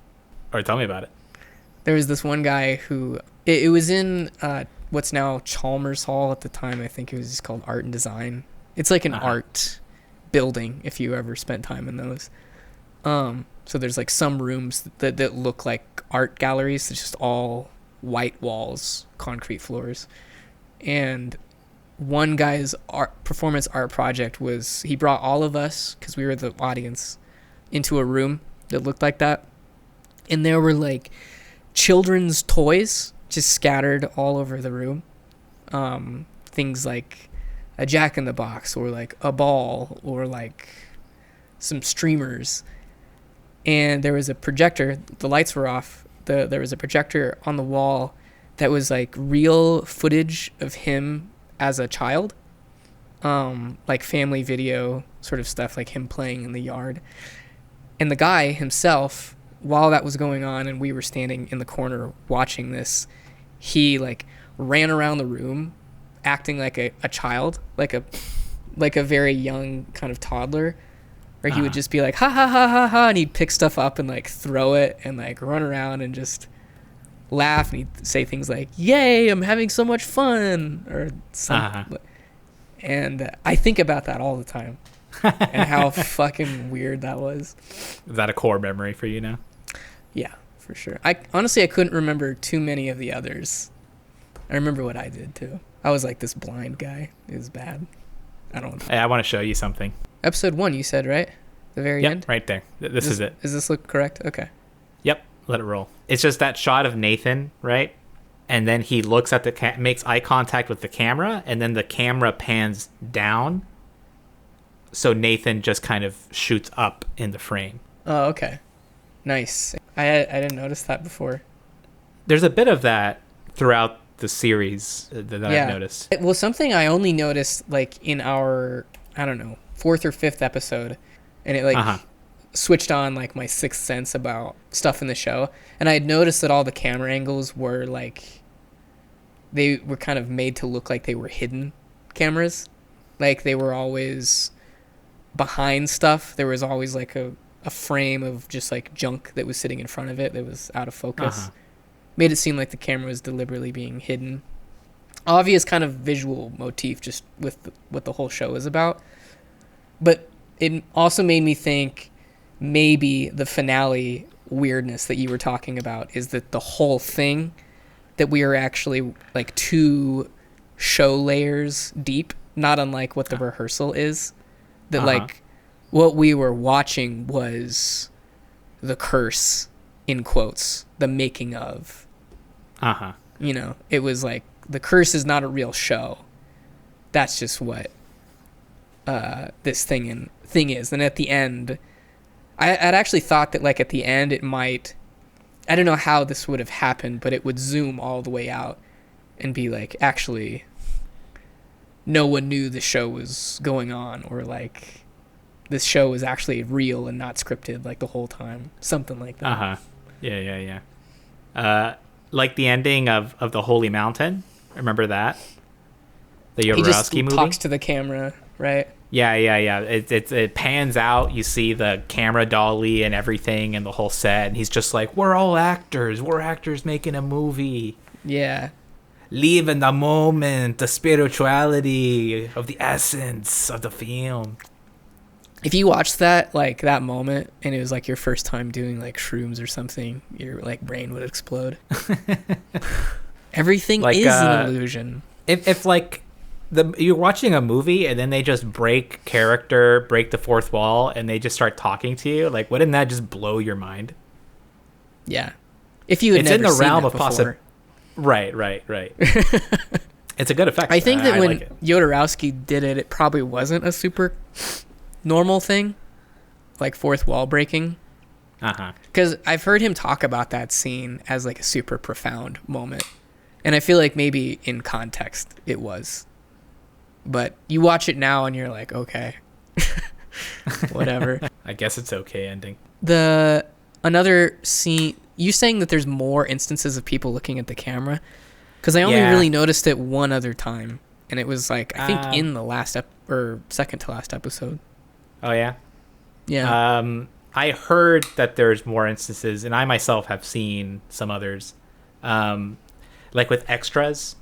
Or tell me about it. There was this one guy who it was in what's now Chalmers Hall. At the time I think it was just called Art and Design. It's like an art building if you ever spent time in those. So there's like some rooms that look like art galleries. It's just all white walls, concrete floors. And one guy's performance art project was he brought all of us, because we were the audience, into a room that looked like that. And there were like children's toys just scattered all over the room. Things like a Jack-in-the-Box or like a ball or like some streamers. And there was a projector. The lights were off. There was a projector on the wall that was like real footage of him as a child, like family video sort of stuff, like him playing in the yard. And the guy himself, while that was going on and we were standing in the corner watching this, he like ran around the room acting like a child, like a very young kind of toddler, where he would just be like, ha ha ha ha ha, and he'd pick stuff up and like throw it and like run around and just laugh, and he'd say things like, yay, I'm having so much fun, or something. And I think about that all the time and how fucking weird that was. Is that a core memory for you now? Yeah, for sure. I couldn't remember too many of the others. I remember what I did too. I was like this blind guy. It was bad. Hey, I want to show you something. Episode 1, you said, right? The very end? Right there. This is it. Does this look correct? Okay. Yep. Let it roll. It's just that shot of Nathan, right? And then he looks at makes eye contact with the camera, and then the camera pans down. So Nathan just kind of shoots up in the frame. Oh, okay. Nice. I didn't notice that before. There's a bit of that throughout the series that I've noticed. Well, something I only noticed like in our, I don't know, 4th or 5th episode, and it like switched on like my sixth sense about stuff in the show, and I had noticed that all the camera angles were like, they were kind of made to look like they were hidden cameras, like they were always behind stuff. There was always like a frame of just like junk that was sitting in front of it that was out of focus. Made it seem like the camera was deliberately being hidden. Obvious kind of visual motif just with what the whole show is about. But it also made me think maybe the finale weirdness that you were talking about is that the whole thing, that we are actually like 2 show layers deep, not unlike what the rehearsal is. That like what we were watching was the curse, in quotes, the making of. You know, it was like the curse is not a real show. That's just what this thing is. And at the end, I'd actually thought that like at the end it might, I don't know how this would have happened, but it would zoom all the way out and be like, actually, no one knew the show was going on, or like this show was actually real and not scripted like the whole time. Something like that. Yeah. Like the ending of The Holy Mountain. Remember that? The Jodorowsky movie? He just talks to the camera, right? Yeah. It pans out. You see the camera dolly and everything and the whole set. And he's just like, we're all actors. We're actors making a movie. Yeah. Live in the moment, the spirituality of the essence of the film. If you watched that, like that moment, and it was like your first time doing like shrooms or something, your like brain would explode. Everything like, is an illusion. If like you're watching a movie and then they just break character, break the fourth wall, and they just start talking to you, like wouldn't that just blow your mind? Yeah. If you had it's never in the seen realm that of possibility. Right. It's a good effect. I think that when like Jodorowsky did it, it probably wasn't a super normal thing, like fourth wall breaking. Because I've heard him talk about that scene as like a super profound moment, and I feel like maybe in context it was, but you watch it now and you're like, okay, whatever. I guess it's okay ending. Another scene, you saying that there's more instances of people looking at the camera, because I only really noticed it one other time, and it was like I think in the last or second to last episode. Oh yeah. I heard that there's more instances, and I myself have seen some others, like with extras.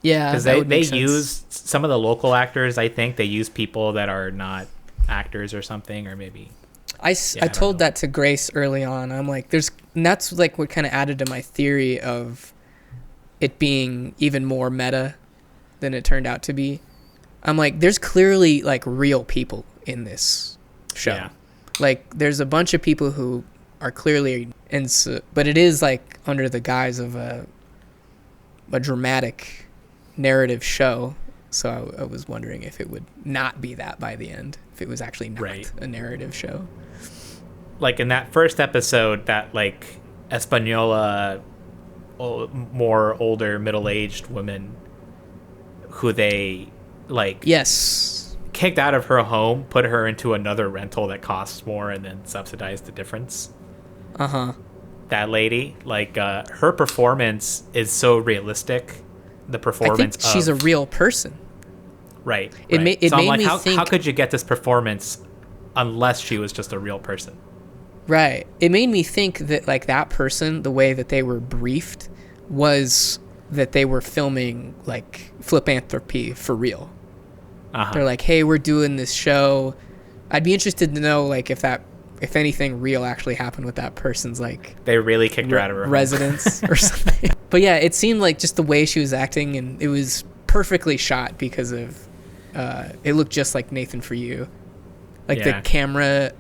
Yeah, because they use some of the local actors. I think they use people that are not actors or something, or maybe. I told that to Grace early on. I'm like, and that's like what kind of added to my theory of it being even more meta than it turned out to be. I'm like, there's clearly like real people in this show. Yeah. Like there's a bunch of people who are clearly but it is like under the guise of a dramatic narrative show. So I was wondering if it would not be that by the end, if it was actually not a narrative show. Like in that first episode, that like Española, more older middle-aged woman who they like kicked out of her home, put her into another rental that costs more, and then subsidized the difference. That lady, like her performance is so realistic. The performance, I think she's a real person. Right. It made me think, how could you get this performance unless she was just a real person? Right. It made me think that like that person, the way that they were briefed was that they were filming like Flipanthropy for real. They're like, hey, we're doing this show. I'd be interested to know like if anything real actually happened with that person's like they really kicked her out of her residence or something. But yeah, it seemed like just the way she was acting, and it was perfectly shot because of it looked just like Nathan For You. Like the camera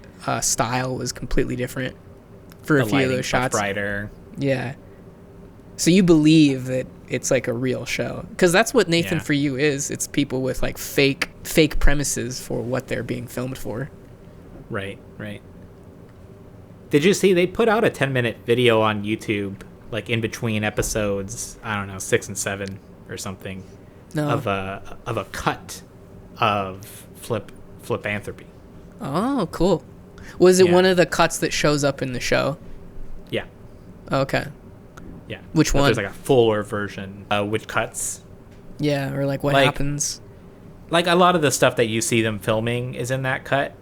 style was completely different for a few of those shots. Brighter. Yeah. So you believe that it's like a real show, because that's what Nathan For You is. It's people with like fake premises for what they're being filmed for. Right. Did you see they put out a 10-minute video on YouTube, like in between episodes, I don't know, 6 and 7 or something, No. of a cut of Flipanthropy. Oh, cool. Was it Yeah. one of the cuts that shows up in the show? Yeah. Okay. Yeah. Which But one? There's like a fuller version, which cuts. Yeah, or like what Like- happens? Like a lot of the stuff that you see them filming is in that cut.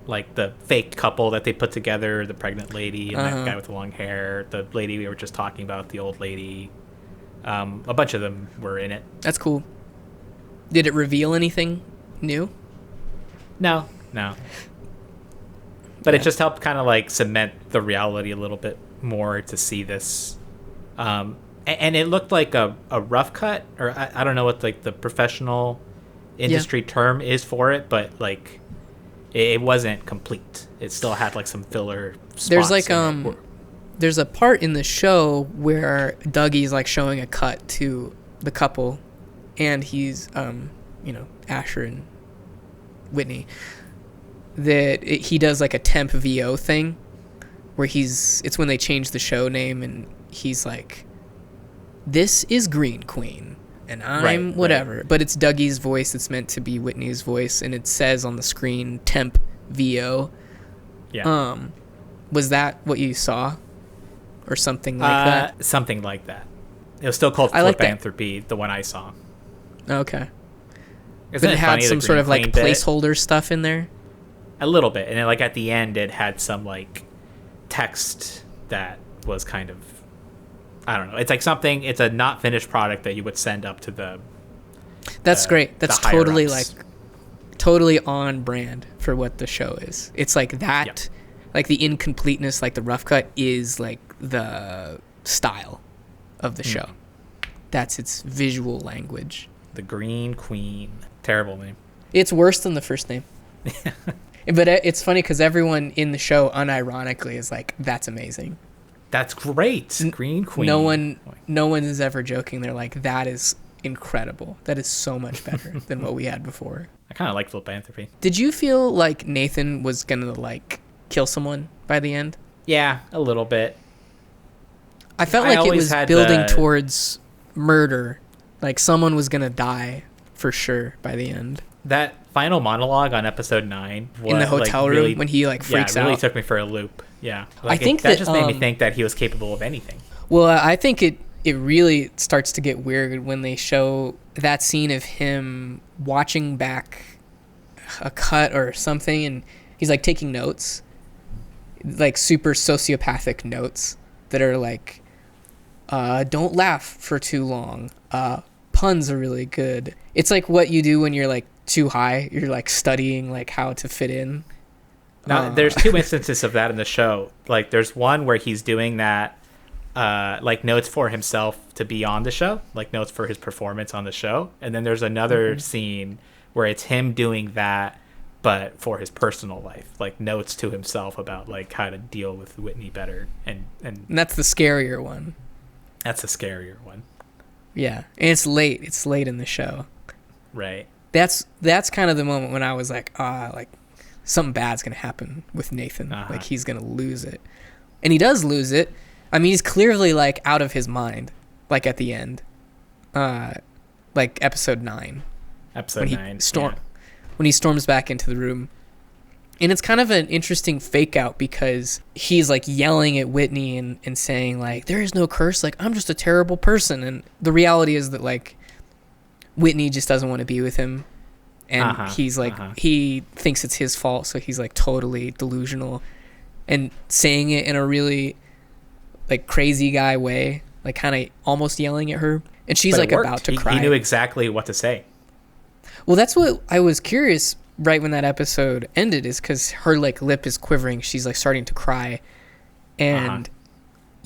Like the fake couple that they put together, the pregnant lady and that guy with the long hair, the lady we were just talking about, the old lady. A bunch of them were in it. That's cool. Did it reveal anything new? No. But Yeah. it just helped kind of like cement the reality a little bit more to see this. And it looked like a rough cut, or I don't know what like the professional industry term is for it, but like it wasn't complete. It still had like some filler spots. There's like in it. there's a part in the show where Dougie's like showing a cut to the couple, and he's Asher and Whitney, he does like a temp VO thing where it's when they change the show name, and he's like, this is Green Queen and I'm Right, whatever, right. but it's Dougie's voice. It's meant to be Whitney's voice, and it says on the screen temp VO. Yeah. Was that what you saw, or something like that? Something like that. It was still called I like that. Flipanthropy, the one I saw. Okay. Isn't But it had funny, the some sort Green of like Queen bit? placeholder stuff in there. A little bit, and then like at the end, it had some like text that was kind of, I don't know. It's like something. It's a not finished product that you would send up to the. That's great. That's the higher totally ups. like totally on brand for what the show is. It's like that, Yep. like the incompleteness, like the rough cut is like the style of the show. That's its visual language. The Green Queen. Terrible name. It's worse than the first name. But it's funny because everyone in the show unironically is like, that's amazing. That's great. Green Queen. No one is ever joking. They're like, that is incredible. That is so much better than what we had before. I kind of like Flipanthropy. Did you feel like Nathan was gonna like kill someone by the end? Yeah, a little bit. I felt I like it always was had building the- towards murder. Like someone was gonna die for sure by the end. That final monologue on episode 9 In the hotel room really, when he like freaks yeah, it really out. took me for a loop. Yeah, like, think that that, just made me think that he was capable of anything. Well, I think it really starts to get weird when they show that scene of him watching back a cut or something, and he's like taking notes, like super sociopathic notes that are like, don't laugh for too long. Puns are really good. It's like what you do when you're like too high. You're like studying like how to fit in. Now, there's two instances of that in the show. Like, there's one where he's doing that, like notes for himself to be on the show, like notes for his performance on the show. And then there's another scene where it's him doing that, but for his personal life, like notes to himself about like how to deal with Whitney better. And And that's the scarier one. that's the scarier one, Yeah, and it's late. It's late in the show. right? That's kind of the moment when I was like, like something bad's gonna happen with Nathan. Uh-huh. Like he's gonna lose it, and he does lose it. I mean, he's clearly like out of his mind. Like at the end, like episode 9, Episode when he 9. when he storms back into the room. And it's kind of an interesting fake out because he's like yelling at Whitney and saying like, there is no curse. Like, I'm just a terrible person. And the reality is that like Whitney just doesn't want to be with him. And he's like, he thinks it's his fault. So he's like totally delusional and saying it in a really like crazy guy way, like kind of almost yelling at her. And she's But like it worked. about to He cry. knew exactly what to say. Well, that's what I was curious right when that episode ended, is because her like lip is quivering. She's like starting to cry. And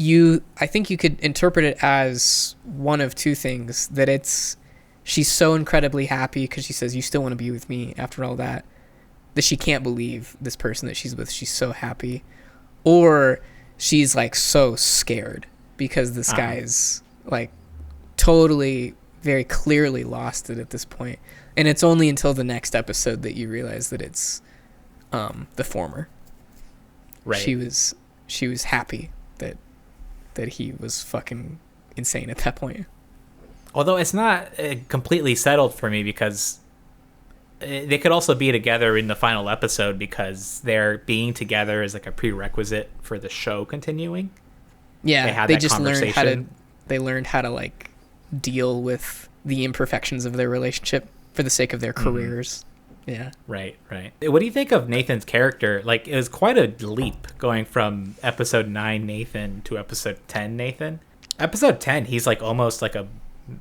I think you could interpret it as one of two things, that she's so incredibly happy because she says, you still want to be with me after all that she can't believe this person that she's with. She's so happy. Or she's like so scared because this guy is like totally very clearly lost it at this point. And it's only until the next episode that you realize that it's the former. Right. She was she was happy that he was fucking insane at that point. Although it's not completely settled for me, because they could also be together in the final episode, because their being together is like a prerequisite for the show continuing. Yeah, they just learned how to like deal with the imperfections of their relationship for the sake of their careers. Yeah. Right. What do you think of Nathan's character? Like, it was quite a leap going from episode 9 Nathan to episode 10 Nathan. Episode 10, he's like almost like a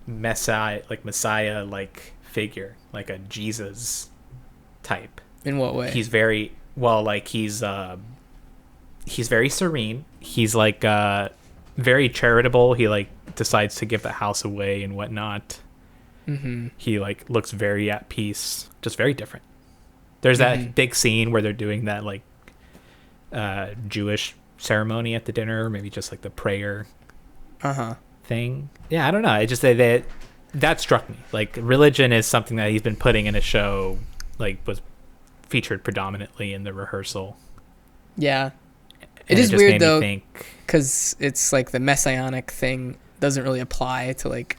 messiah like figure, like a Jesus type. In what way? He's very he's very serene. He's like very charitable. He like decides to give the house away and whatnot. Mm-hmm. He like looks very at peace, just very different. There's that big scene where they're doing that like Jewish ceremony at the dinner, maybe just like the prayer thing. Yeah, I don't know. It just that struck me. Like, religion is something that he's been putting in a show, like was featured predominantly in the rehearsal. Yeah. And it is weird though, think, because it's like the messianic thing doesn't really apply to like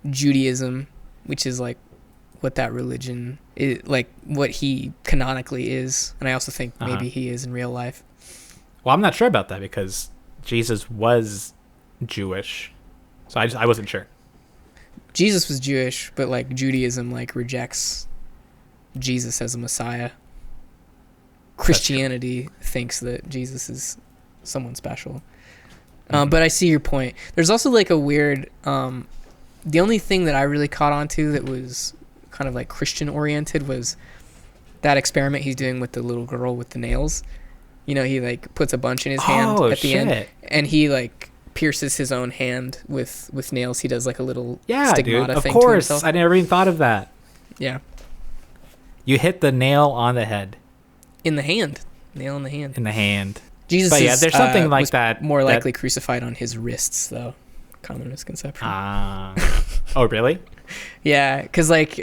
Judaism, which is like what that religion is, like what he canonically is, and I also think maybe he is in real life. Well, I'm not sure about that, because Jesus was Jewish, so I wasn't sure. Jesus was Jewish, but like Judaism like rejects Jesus as a Messiah. Christianity thinks that Jesus is someone special. But I see your point. There's also like a weird the only thing that I really caught on to that was kind of like Christian oriented was that experiment he's doing with the little girl with the nails. You know, he like puts a bunch in his hand at the end, and he like pierces his own hand with nails. He does like a little stigmata dude, thing of course. to himself. I never even thought of that. Yeah. You hit the nail on the head. In the hand. Nail in the hand. In the hand. Jesus but yeah, there's something like was that. More likely crucified on his wrists, though. Common misconception. Oh, really? Yeah, because like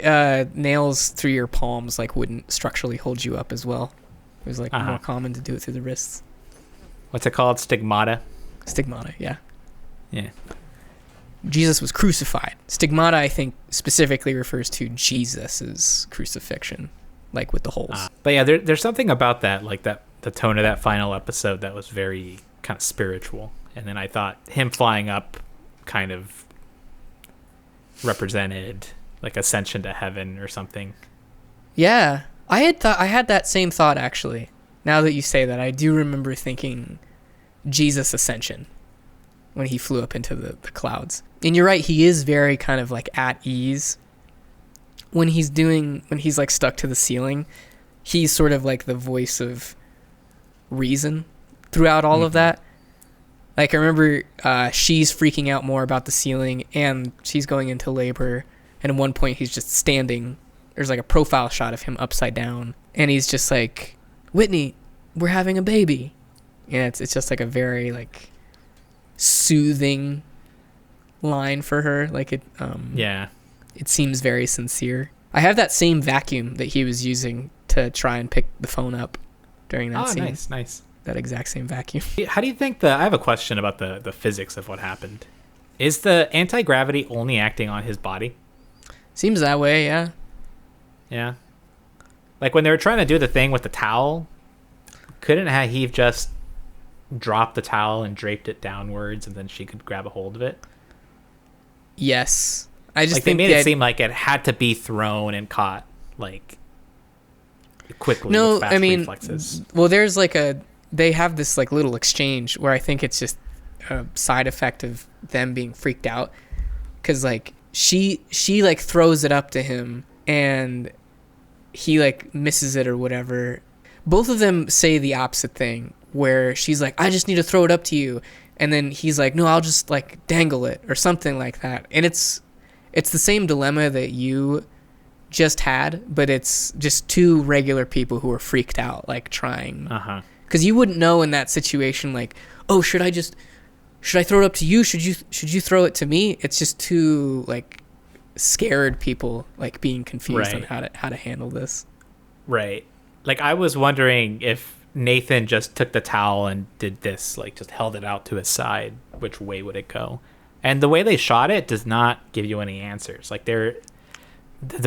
nails through your palms like wouldn't structurally hold you up as well. It was like more common to do it through the wrists. What's it called? Stigmata? Stigmata, yeah. Yeah. Jesus was crucified. Stigmata, I think, specifically refers to Jesus's crucifixion, like with the holes. But yeah, there's something about that, like that the tone of that final episode that was very kind of spiritual. And then I thought him flying up kind of represented like ascension to heaven or something. Yeah. I had that same thought, actually. Now that you say that, I do remember thinking Jesus ascension when he flew up into the clouds. And you're right, he is very kind of like at ease. When he's like stuck to the ceiling, he's sort of like the voice of reason throughout all of that. Like, I remember she's freaking out more about the ceiling, and she's going into labor, and at one point he's just standing. There's like a profile shot of him upside down, and he's just like, Whitney, we're having a baby. And it's just like a very like soothing line for her. Like it it seems very sincere. I have that same vacuum that he was using to try and pick the phone up during that scene. Nice. That exact same vacuum. How do you think I have a question about the physics of what happened. Is the anti-gravity only acting on his body? Seems that way, yeah. Yeah. Like when they were trying to do the thing with the towel, couldn't he just dropped the towel and draped it downwards, and then she could grab a hold of it? Yes. I just like think they made it seem like it had to be thrown and caught like quickly with fast reflexes. Well, there's like they have this like little exchange where I think it's just a side effect of them being freaked out, because like she like throws it up to him and he like misses it or whatever. Both of them say the opposite thing, where she's like, I just need to throw it up to you, and then he's like, no, I'll just like dangle it or something like that. And it's the same dilemma that you just had, but it's just two regular people who are freaked out, like trying. Because you wouldn't know in that situation, like, oh, should I throw it up to you? Should you throw it to me? It's just two like scared people, like being confused on how to handle this. Right. Like I was wondering if Nathan just took the towel and did this, like just held it out to his side, which way would it go? And the way they shot it does not give you any answers. Like the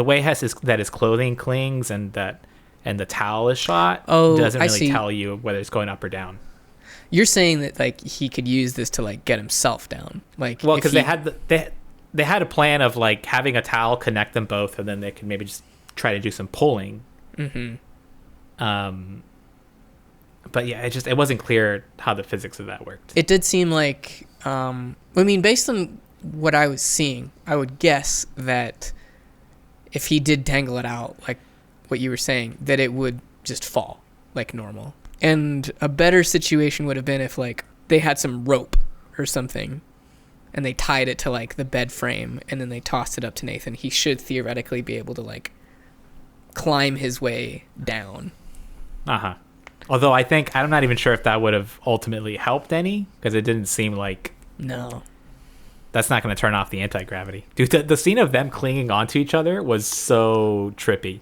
way that his clothing clings and the towel is shot doesn't really tell you whether it's going up or down. You're saying that like he could use this to like get himself down, like well, because they had a plan of like having a towel connect them both, and then they could maybe just try to do some pulling. Mm-hmm. But yeah, it wasn't clear how the physics of that worked. It did seem like, based on what I was seeing, I would guess that if he did tangle it out, like what you were saying, that it would just fall like normal. And a better situation would have been if like they had some rope or something and they tied it to like the bed frame and then they tossed it up to Nathan. He should theoretically be able to like climb his way down. Uh-huh. Although I'm not even sure if that would have ultimately helped any, because it didn't seem like... No. That's not going to turn off the anti-gravity. Dude, the scene of them clinging onto each other was so trippy.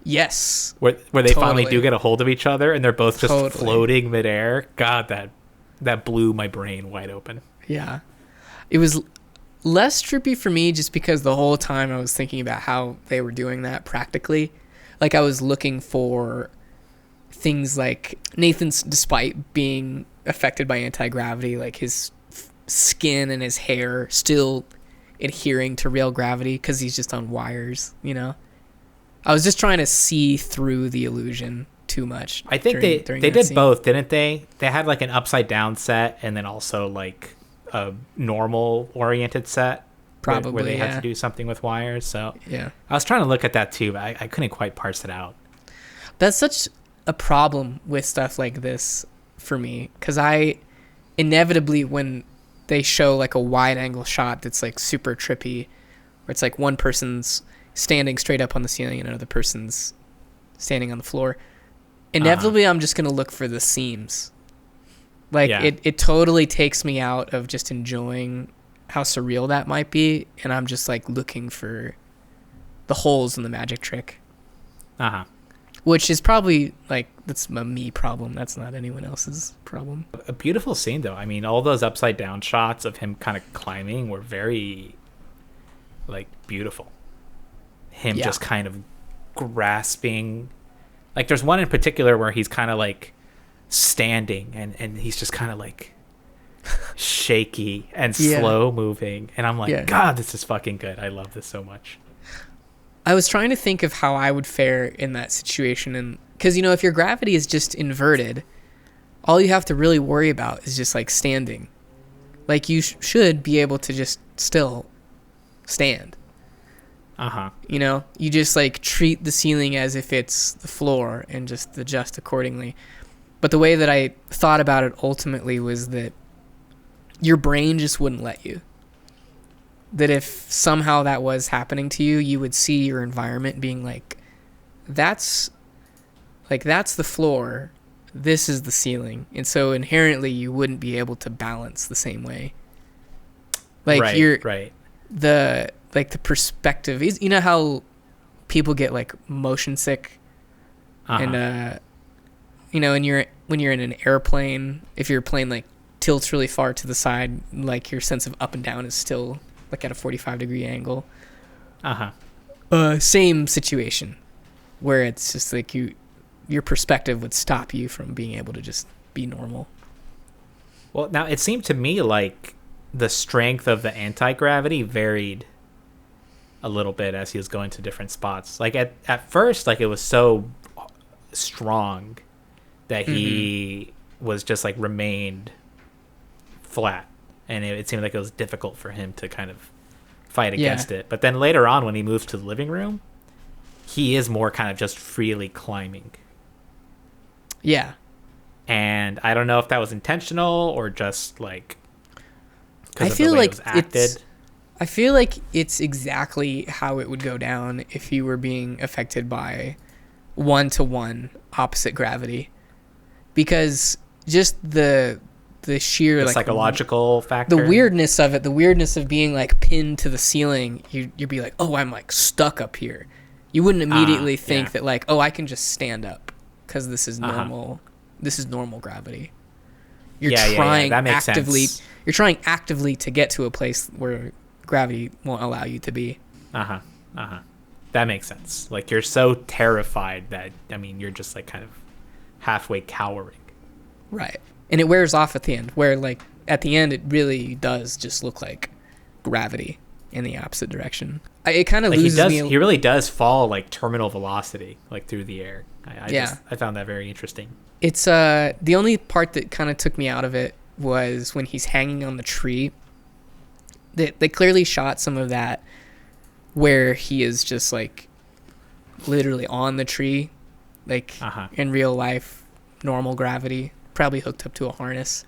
Yes. Where they finally do get a hold of each other and they're both just floating midair. God, that blew my brain wide open. Yeah. It was less trippy for me just because the whole time I was thinking about how they were doing that practically. Like I was looking for things like Nathan's, despite being affected by anti-gravity, like his skin and his hair still adhering to real gravity because he's just on wires, you know? I was just trying to see through the illusion too much. I think they did scene. Both, didn't they? They had like an upside down set and then also like a normal oriented set. Probably, where they had to do something with wires. So yeah, I was trying to look at that too, but I couldn't quite parse it out. That's such a problem with stuff like this for me, because I inevitably, when they show like a wide angle shot that's like super trippy, where it's like one person's standing straight up on the ceiling and another person's standing on the floor, inevitably I'm just gonna look for the seams. Like it totally takes me out of just enjoying how surreal that might be, and I'm just like looking for the holes in the magic trick. Which is probably like, that's a me problem. That's not anyone else's problem. A beautiful scene though. I mean, all those upside down shots of him kind of climbing were very like beautiful. Him just kind of grasping, like there's one in particular where he's kind of like standing and he's just kind of like shaky and slow moving, and I'm like, God, this is fucking good. I love this so much. I was trying to think of how I would fare in that situation, and because if your gravity is just inverted, all you have to really worry about is just like standing. Like you should be able to just still stand. You just like treat the ceiling as if it's the floor and just adjust accordingly. But the way that I thought about it ultimately was that your brain just wouldn't let you. That if somehow that was happening to you, you would see your environment being like, that's the floor, this is the ceiling. And so inherently you wouldn't be able to balance the same way. Like the perspective is, how people get like motion sick and when you're in an airplane, if your plane like tilts really far to the side, like your sense of up and down is still like at a 45-degree angle. Same situation where it's just like your perspective would stop you from being able to just be normal. Well, now it seemed to me like the strength of the anti-gravity varied a little bit as he was going to different spots. Like at first, like it was so strong that he was just like remained flat, and it seemed like it was difficult for him to kind of fight against it. But then later on, when he moves to the living room, he is more kind of just freely climbing. Yeah. And I don't know if that was intentional or just like I feel like it was acted. I feel like it's exactly how it would go down if you were being affected by one-to-one opposite gravity, because just the sheer like psychological factor, the weirdness of it, the weirdness of being like pinned to the ceiling, you'd be like, oh, I'm like stuck up here. You wouldn't immediately think that like, oh, I can just stand up because this is normal this is normal gravity. You're Yeah, trying that makes actively. sense. You're trying actively to get to a place where gravity won't allow you to be. That makes sense. Like, you're so terrified that, I mean, you're just like kind of halfway cowering. Right. And it wears off at the end, where like at the end it really does just look like gravity in the opposite direction. It kind of Like, loses me. he really does fall like terminal velocity, like through the air. I found that very interesting. It's the only part that kind of took me out of it was when he's hanging on the tree. They clearly shot some of that where he is just like literally on the tree, like in real life, normal gravity, probably hooked up to a harness.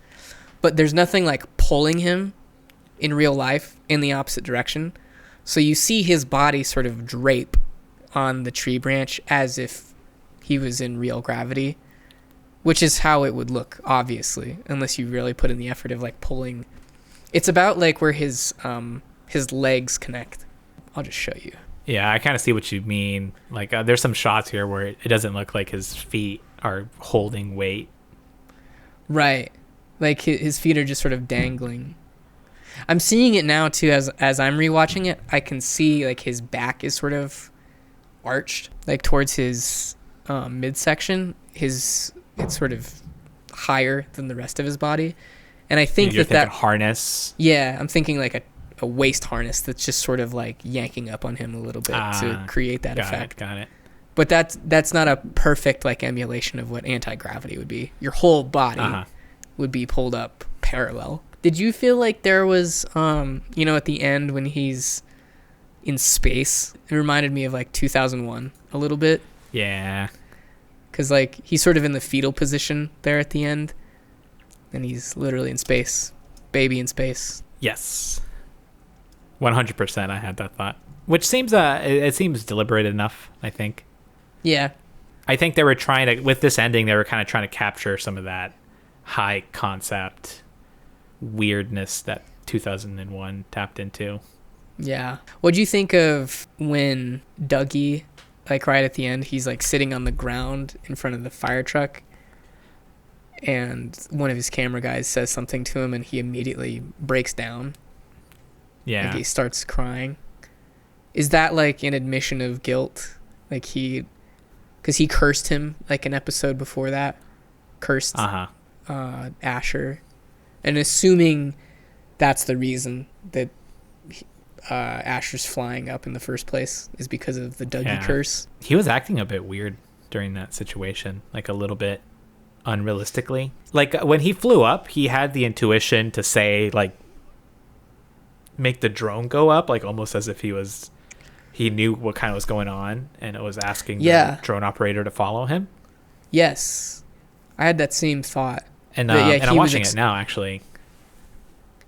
But there's nothing like pulling him in real life in the opposite direction. So you see his body sort of drape on the tree branch as if he was in real gravity, which is how it would look, obviously, unless you really put in the effort of like pulling. It's about like where his legs connect. I'll just show you. Yeah, I kind of see what you mean. Like, there's some shots here where it doesn't look like his feet are holding weight. Right. Like his feet are just sort of dangling. I'm seeing it now too as I'm rewatching it. I can see like his back is sort of arched like towards his midsection. It's sort of higher than the rest of his body. And I think You're that thinking harness. Yeah, I'm thinking like a waist harness that's just sort of like yanking up on him a little bit to create that effect. Got it. But that's not a perfect like emulation of what anti-gravity would be. Your whole body would be pulled up parallel. Did you feel like there was at the end when he's in space, it reminded me of like 2001 a little bit? Yeah. Cuz like he's sort of in the fetal position there at the end and he's literally in space, baby in space. Yes. 100% I had that thought. Which seems it seems deliberate enough, I think. Yeah. I think they were trying to, with this ending, they were kind of trying to capture some of that high concept weirdness that 2001 tapped into. Yeah. What'd you think of when Dougie, like right at the end, he's like sitting on the ground in front of the fire truck and one of his camera guys says something to him and he immediately breaks down? Yeah. Like he starts crying. Is that like an admission of guilt? Like because he cursed him like an episode before that. Cursed Asher. And assuming that's the reason that Asher's flying up in the first place is because of the Dougie curse. He was acting a bit weird during that situation, like a little bit unrealistically. Like when he flew up, he had the intuition to say like make the drone go up, like almost as if he knew what kind of was going on and it was asking the drone operator to follow him. Yes. I had that same thought. And I'm watching it now, actually.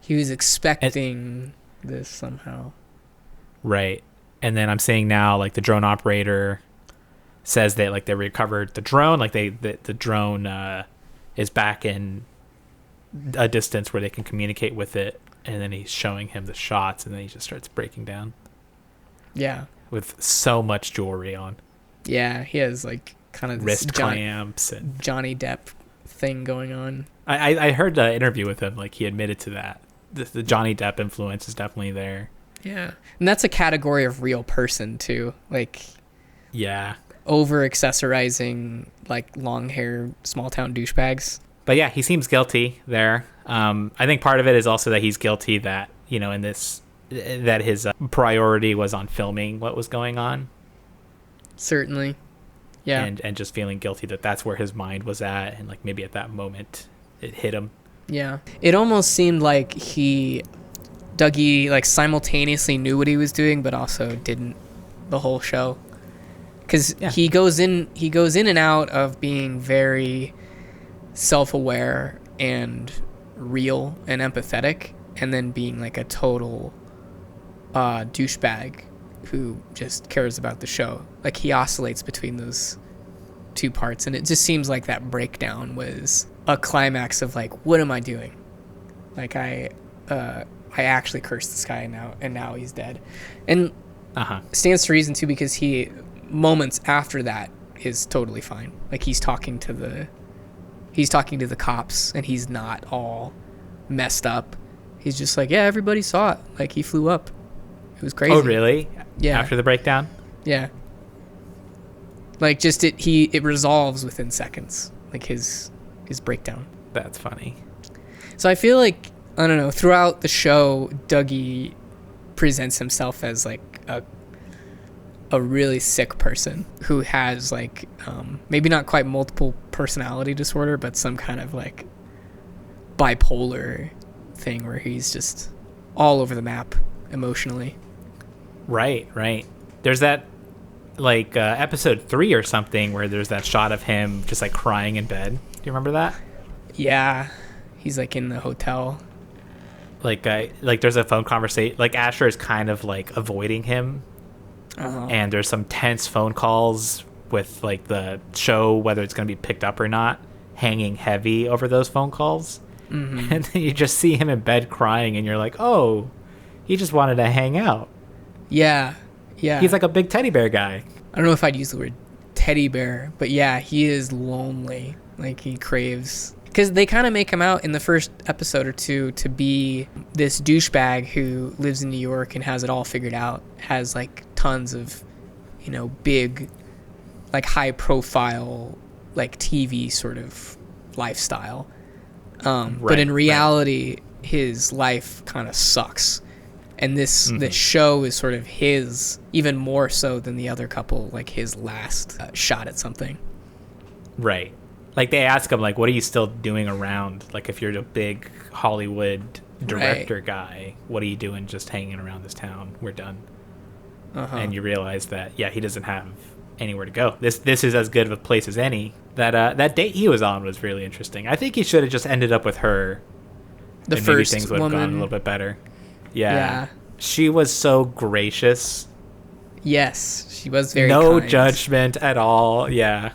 He was expecting this somehow. Right. And then I'm seeing now, like, the drone operator says that, like, they recovered the drone. Like, the drone is back in a distance where they can communicate with it. And then he's showing him the shots, and then he just starts breaking down. Yeah. With so much jewelry on. Yeah, he has, like, kind of this wrist clamps and Johnny Depp thing going on. I heard the interview with him, like he admitted to that. The Johnny Depp influence is definitely there. Yeah. And that's a category of real person too. Like over accessorizing like long hair small town douchebags. But yeah, he seems guilty there. I think part of it is also that he's guilty that, in this, that his priority was on filming what was going on. Certainly. Yeah. And just feeling guilty that that's where his mind was at. And like maybe at that moment it hit him. Yeah. It almost seemed like Dougie like simultaneously knew what he was doing, but also didn't the whole show. Because he goes in and out of being very self-aware and real and empathetic, and then being like a total douchebag who just cares about the show. Like he oscillates between those two parts, and it just seems like that breakdown was a climax of like, what am I doing? Like I actually cursed this guy and now he's dead. And stands to reason too, because he moments after that is totally fine. Like he's talking to he's talking to the cops and he's not all messed up. He's just like, yeah, everybody saw it. Like, he flew up. It was crazy. Oh, really? Yeah. After the breakdown? Yeah. Like, just it resolves within seconds. Like, his breakdown. That's funny. So I feel like, I don't know, throughout the show, Dougie presents himself as like a really sick person who has like maybe not quite multiple personality disorder, but some kind of like bipolar thing where he's just all over the map emotionally. Right. There's that like episode 3 or something where there's that shot of him just like crying in bed. Do you remember that? Yeah, he's like in the hotel. Like there's a phone conversation. Like Asher is kind of like avoiding him, and there's some tense phone calls with like the show, whether it's going to be picked up or not, hanging heavy over those phone calls. Mm-hmm. And then you just see him in bed crying, and you're like, oh, he just wanted to hang out. Yeah. He's like a big teddy bear guy. I don't know if I'd use the word teddy bear, but yeah, he is lonely. Like, he craves... Because they kind of make him out in the first episode or two to be this douchebag who lives in New York and has it all figured out, has like tons of, big, like high profile, like TV sort of lifestyle. But in reality, his life kind of sucks. And this show is sort of his, even more so than the other couple, like his last shot at something. Right. Like, they ask him, like, what are you still doing around? Like, if you're a big Hollywood director guy, what are you doing just hanging around this town? We're done. And you realize that, yeah, he doesn't have anywhere to go. This is as good of a place as any. That date he was on was really interesting. I think he should have just ended up with her. The and first maybe things would have woman. gone a little bit better. Yeah. She was so gracious. Yes, she was very No kind. judgment at all. Yeah.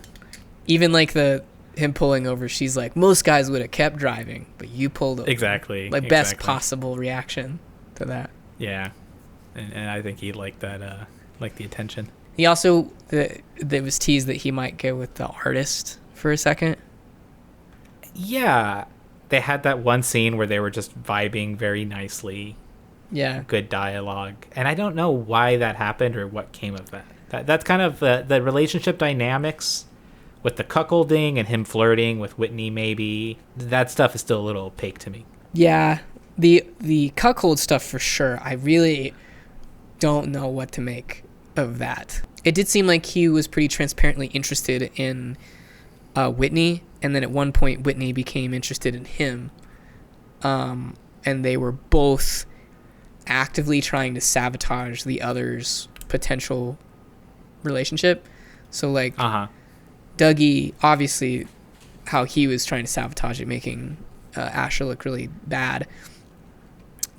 Even like him pulling over, she's like, most guys would have kept driving, but you pulled over. Exactly. Like, best possible reaction to that. Yeah. And I think he liked that, the attention. He also, there was teased that he might go with the artist for a second. Yeah. They had that one scene where they were just vibing very nicely. Yeah. Good dialogue. And I don't know why that happened or what came of that. That's kind of the relationship dynamics with the cuckolding and him flirting with Whitney, maybe. That stuff is still a little opaque to me. Yeah. The cuckold stuff for sure. I really don't know what to make of that. It did seem like he was pretty transparently interested in Whitney, and then at one point Whitney became interested in him. And they were both actively trying to sabotage the other's potential relationship. So like Dougie, obviously how he was trying to sabotage it, making Asher look really bad.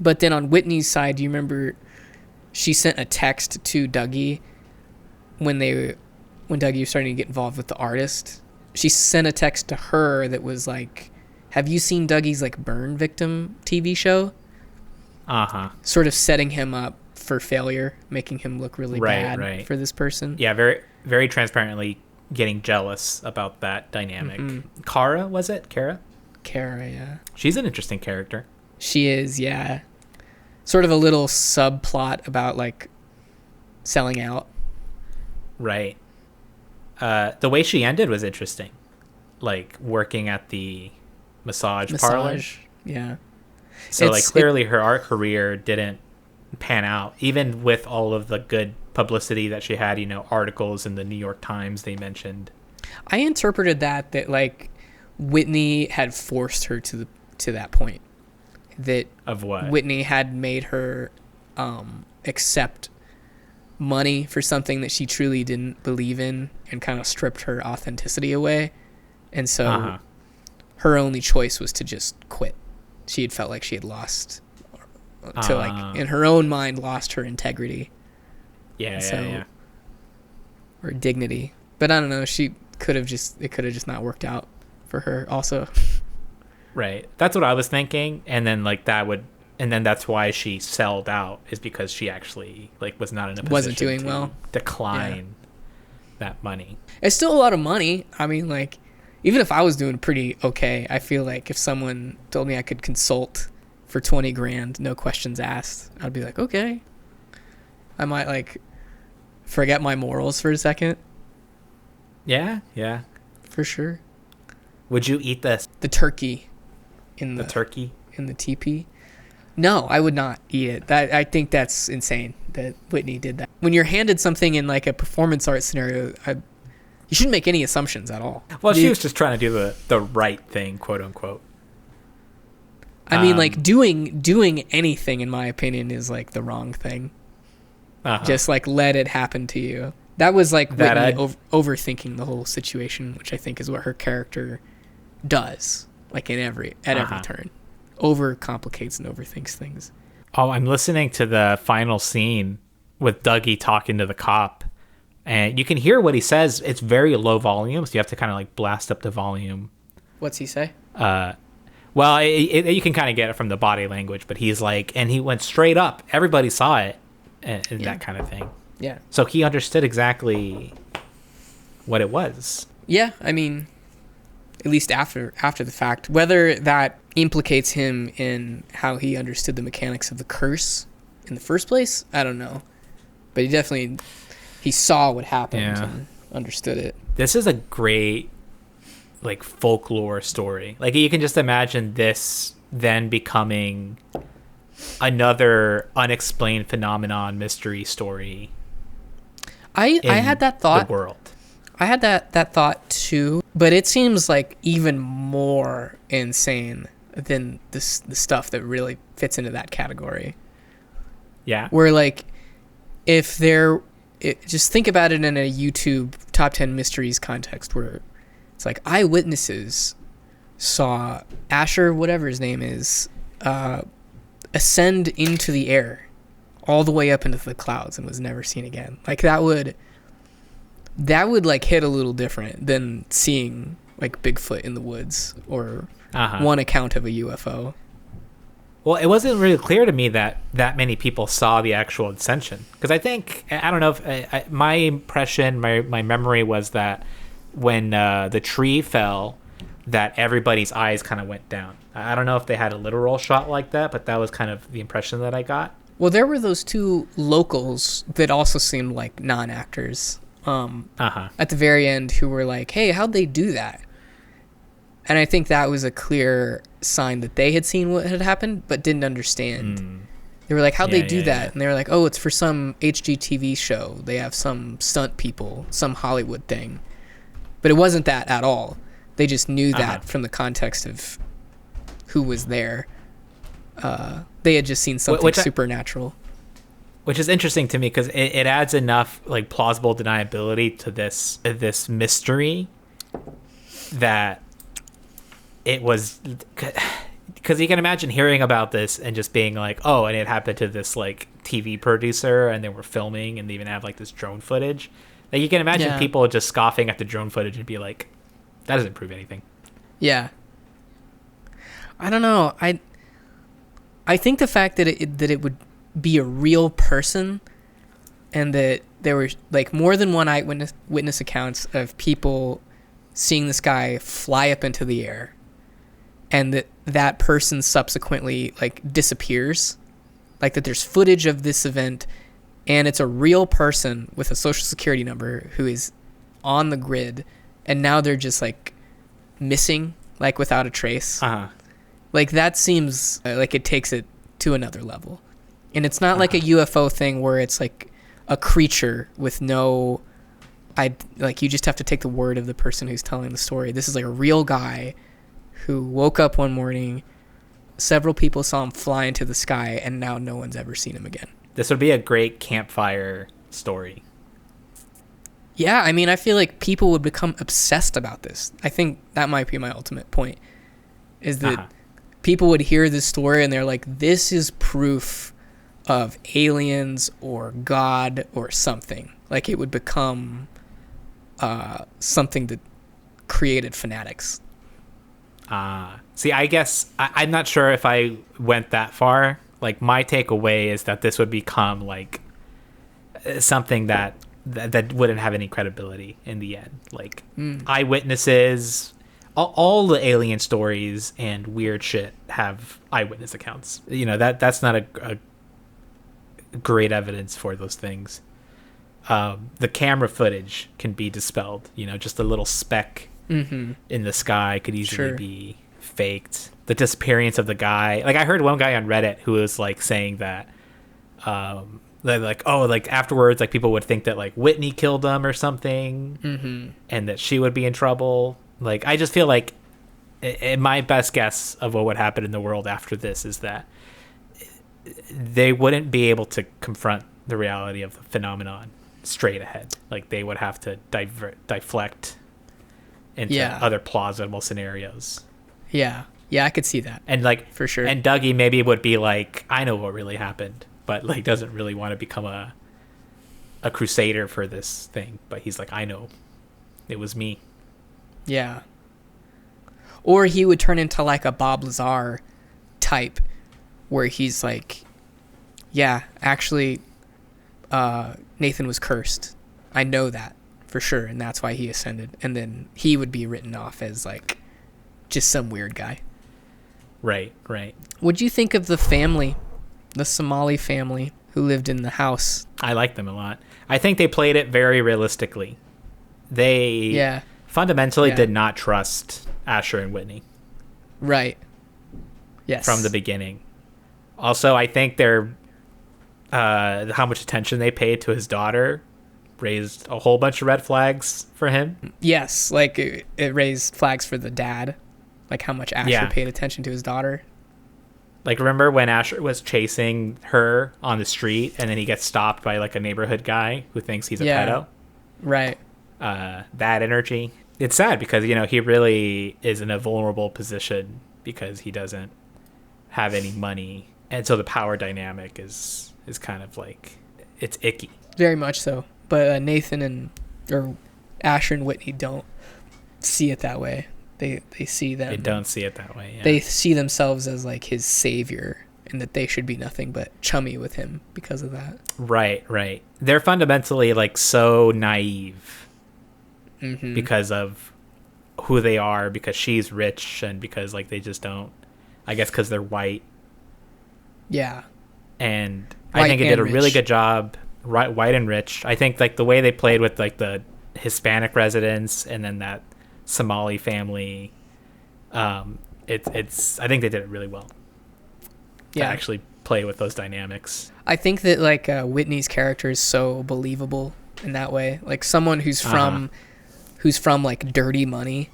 But then on Whitney's side, do you remember she sent a text to Dougie when Dougie was starting to get involved with the artist? She sent a text to her that was like, have you seen Dougie's like burn victim TV show? Sort of setting him up for failure, making him look really bad for this person. Yeah, very, very transparently getting jealous about that dynamic. Kara, was it? Kara, yeah. She's an interesting character. She is, yeah. Sort of a little subplot about like selling out. Right. The way she ended was interesting. Like working at the massage parlor. Yeah. So clearly her art career didn't pan out, even with all of the good publicity that she had, articles in the New York Times they mentioned. I interpreted that like Whitney had forced her to that point. That of what? Whitney had made her accept money for something that she truly didn't believe in and kind of stripped her authenticity away. And so her only choice was to just quit. She had felt like she had lost in her own mind, lost her integrity. Yeah. Or dignity. But I don't know, it could have just not worked out for her also. Right. That's what I was thinking. And then that's why she sold out, is because she actually was not in a position wasn't doing well. Decline that money. It's still a lot of money. I mean, even if I was doing pretty okay, I feel like if someone told me I could consult for 20 grand, no questions asked, I'd be like, okay. I might like forget my morals for a second. Yeah. For sure. Would you eat the turkey in the turkey in the teepee? No, I would not eat it. I think that's insane that Whitney did that. When you're handed something in like a performance art scenario, you shouldn't make any assumptions at all. Well, she was just trying to do the right thing, quote unquote. I mean, like doing anything, in my opinion, is like the wrong thing. Just like let it happen to you. That was like Whitney overthinking the whole situation, which I think is what her character does. Like at every turn, overcomplicates and overthinks things. Oh, I'm listening to the final scene with Dougie talking to the cop, and you can hear what he says. It's very low volume, so you have to kind of like blast up the volume. What's he say? Well, you can kind of get it from the body language, but he's like, and he went straight up. Everybody saw it, and that kind of thing. Yeah. So he understood exactly what it was. Yeah, I mean, at least after the fact. Whether that implicates him in how he understood the mechanics of the curse in the first place, I don't know. But he saw what happened and understood it. This is a great like folklore story. Like you can just imagine this then becoming another unexplained phenomenon mystery story. I had that thought. The world. I had that thought too, but it seems like even more insane than the stuff that really fits into that category. Yeah. Where like just think about it in a YouTube top 10 mysteries context where it's like eyewitnesses saw Asher, whatever his name is, ascend into the air all the way up into the clouds and was never seen again. Like that would like hit a little different than seeing like Bigfoot in the woods or one account of a UFO. Well, it wasn't really clear to me that many people saw the actual ascension, because I don't know if my impression, my memory was that when the tree fell, that everybody's eyes kind of went down. I don't know if they had a literal shot like that, but that was kind of the impression that I got. Well, there were those two locals that also seemed like non-actors at the very end who were like, hey, how'd they do that? And I think that was a clear sign that they had seen what had happened but didn't understand. They were like, how'd they do that? And they were like, oh, it's for some HGTV show. They have some stunt people, some Hollywood thing. But it wasn't that at all. They just knew that from the context of who was there. They had just seen something supernatural. Which is interesting to me because it adds enough like plausible deniability to this mystery that it was, because you can imagine hearing about this and just being like, oh, and it happened to this like TV producer and they were filming and they even have like this drone footage. Like you can imagine people just scoffing at the drone footage and be like, that doesn't prove anything. Yeah. I don't know. I think the fact that it would be a real person and that there were like more than one eyewitness accounts of people seeing this guy fly up into the air and that person subsequently like disappears, like that there's footage of this event and it's a real person with a social security number who is on the grid and now they're just like missing, like without a trace. Like that seems like it takes it to another level. And it's not like a UFO thing where it's like a creature with no, like you just have to take the word of the person who's telling the story. This is like a real guy who woke up one morning, several people saw him fly into the sky, and now no one's ever seen him again. This would be a great campfire story. Yeah, I mean, I feel like people would become obsessed about this. I think that might be my ultimate point, is that people would hear this story and they're like, this is proof of aliens or God or something. Like it would become something that created fanatics. See, I guess I'm not sure if I went that far. Like my takeaway is that this would become like something that wouldn't have any credibility in the end. Like eyewitnesses all the alien stories and weird shit have eyewitness accounts. You know, that's not a great evidence for those things. The camera footage can be dispelled. You know, just a little speck in the sky could easily be faked. The disappearance of the guy, like I heard one guy on Reddit who was like saying that like, oh, like afterwards, like people would think that like Whitney killed him or something, and that she would be in trouble. Like, I just feel like my best guess of what would happen in the world after this is that they wouldn't be able to confront the reality of the phenomenon straight ahead. Like, they would have to deflect into other plausible scenarios. Yeah, I could see that. And like, for sure. And Dougie maybe would be like, I know what really happened, but like doesn't really want to become a crusader for this thing. But he's like, I know, it was me. Yeah. Or he would turn into like a Bob Lazar type, where he's like, yeah, actually, Nathan was cursed. I know that for sure, and that's why he ascended. And then he would be written off as like just some weird guy. Right. What'd you think of the family, the Somali family who lived in the house? I like them a lot. I think they played it very realistically. They fundamentally did not trust Asher and Whitney. Right. Yes. From the beginning. Also, I think their how much attention they paid to his daughter raised a whole bunch of red flags for him. Yes, like it raised flags for the dad. Like how much Asher paid attention to his daughter. Like, remember when Asher was chasing her on the street and then he gets stopped by like a neighborhood guy who thinks he's a pedo? Right. That energy. It's sad because, you know, he really is in a vulnerable position because he doesn't have any money. And so the power dynamic is kind of like, it's icky. Very much so. But Nathan or Asher and Whitney don't see it that way. They see them. They don't see it that way. Yeah. They see themselves as like his savior, and that they should be nothing but chummy with him because of that. Right. They're fundamentally like so naive because of who they are, because she's rich, and because like they just don't. I guess because they're white. Yeah. And I think it did a really good job. Right, white and rich. I think like the way they played with like the Hispanic residents and then that Somali family, it's I think they did it really well to actually play with those dynamics. I think that like Whitney's character is so believable in that way, like someone who's from like dirty money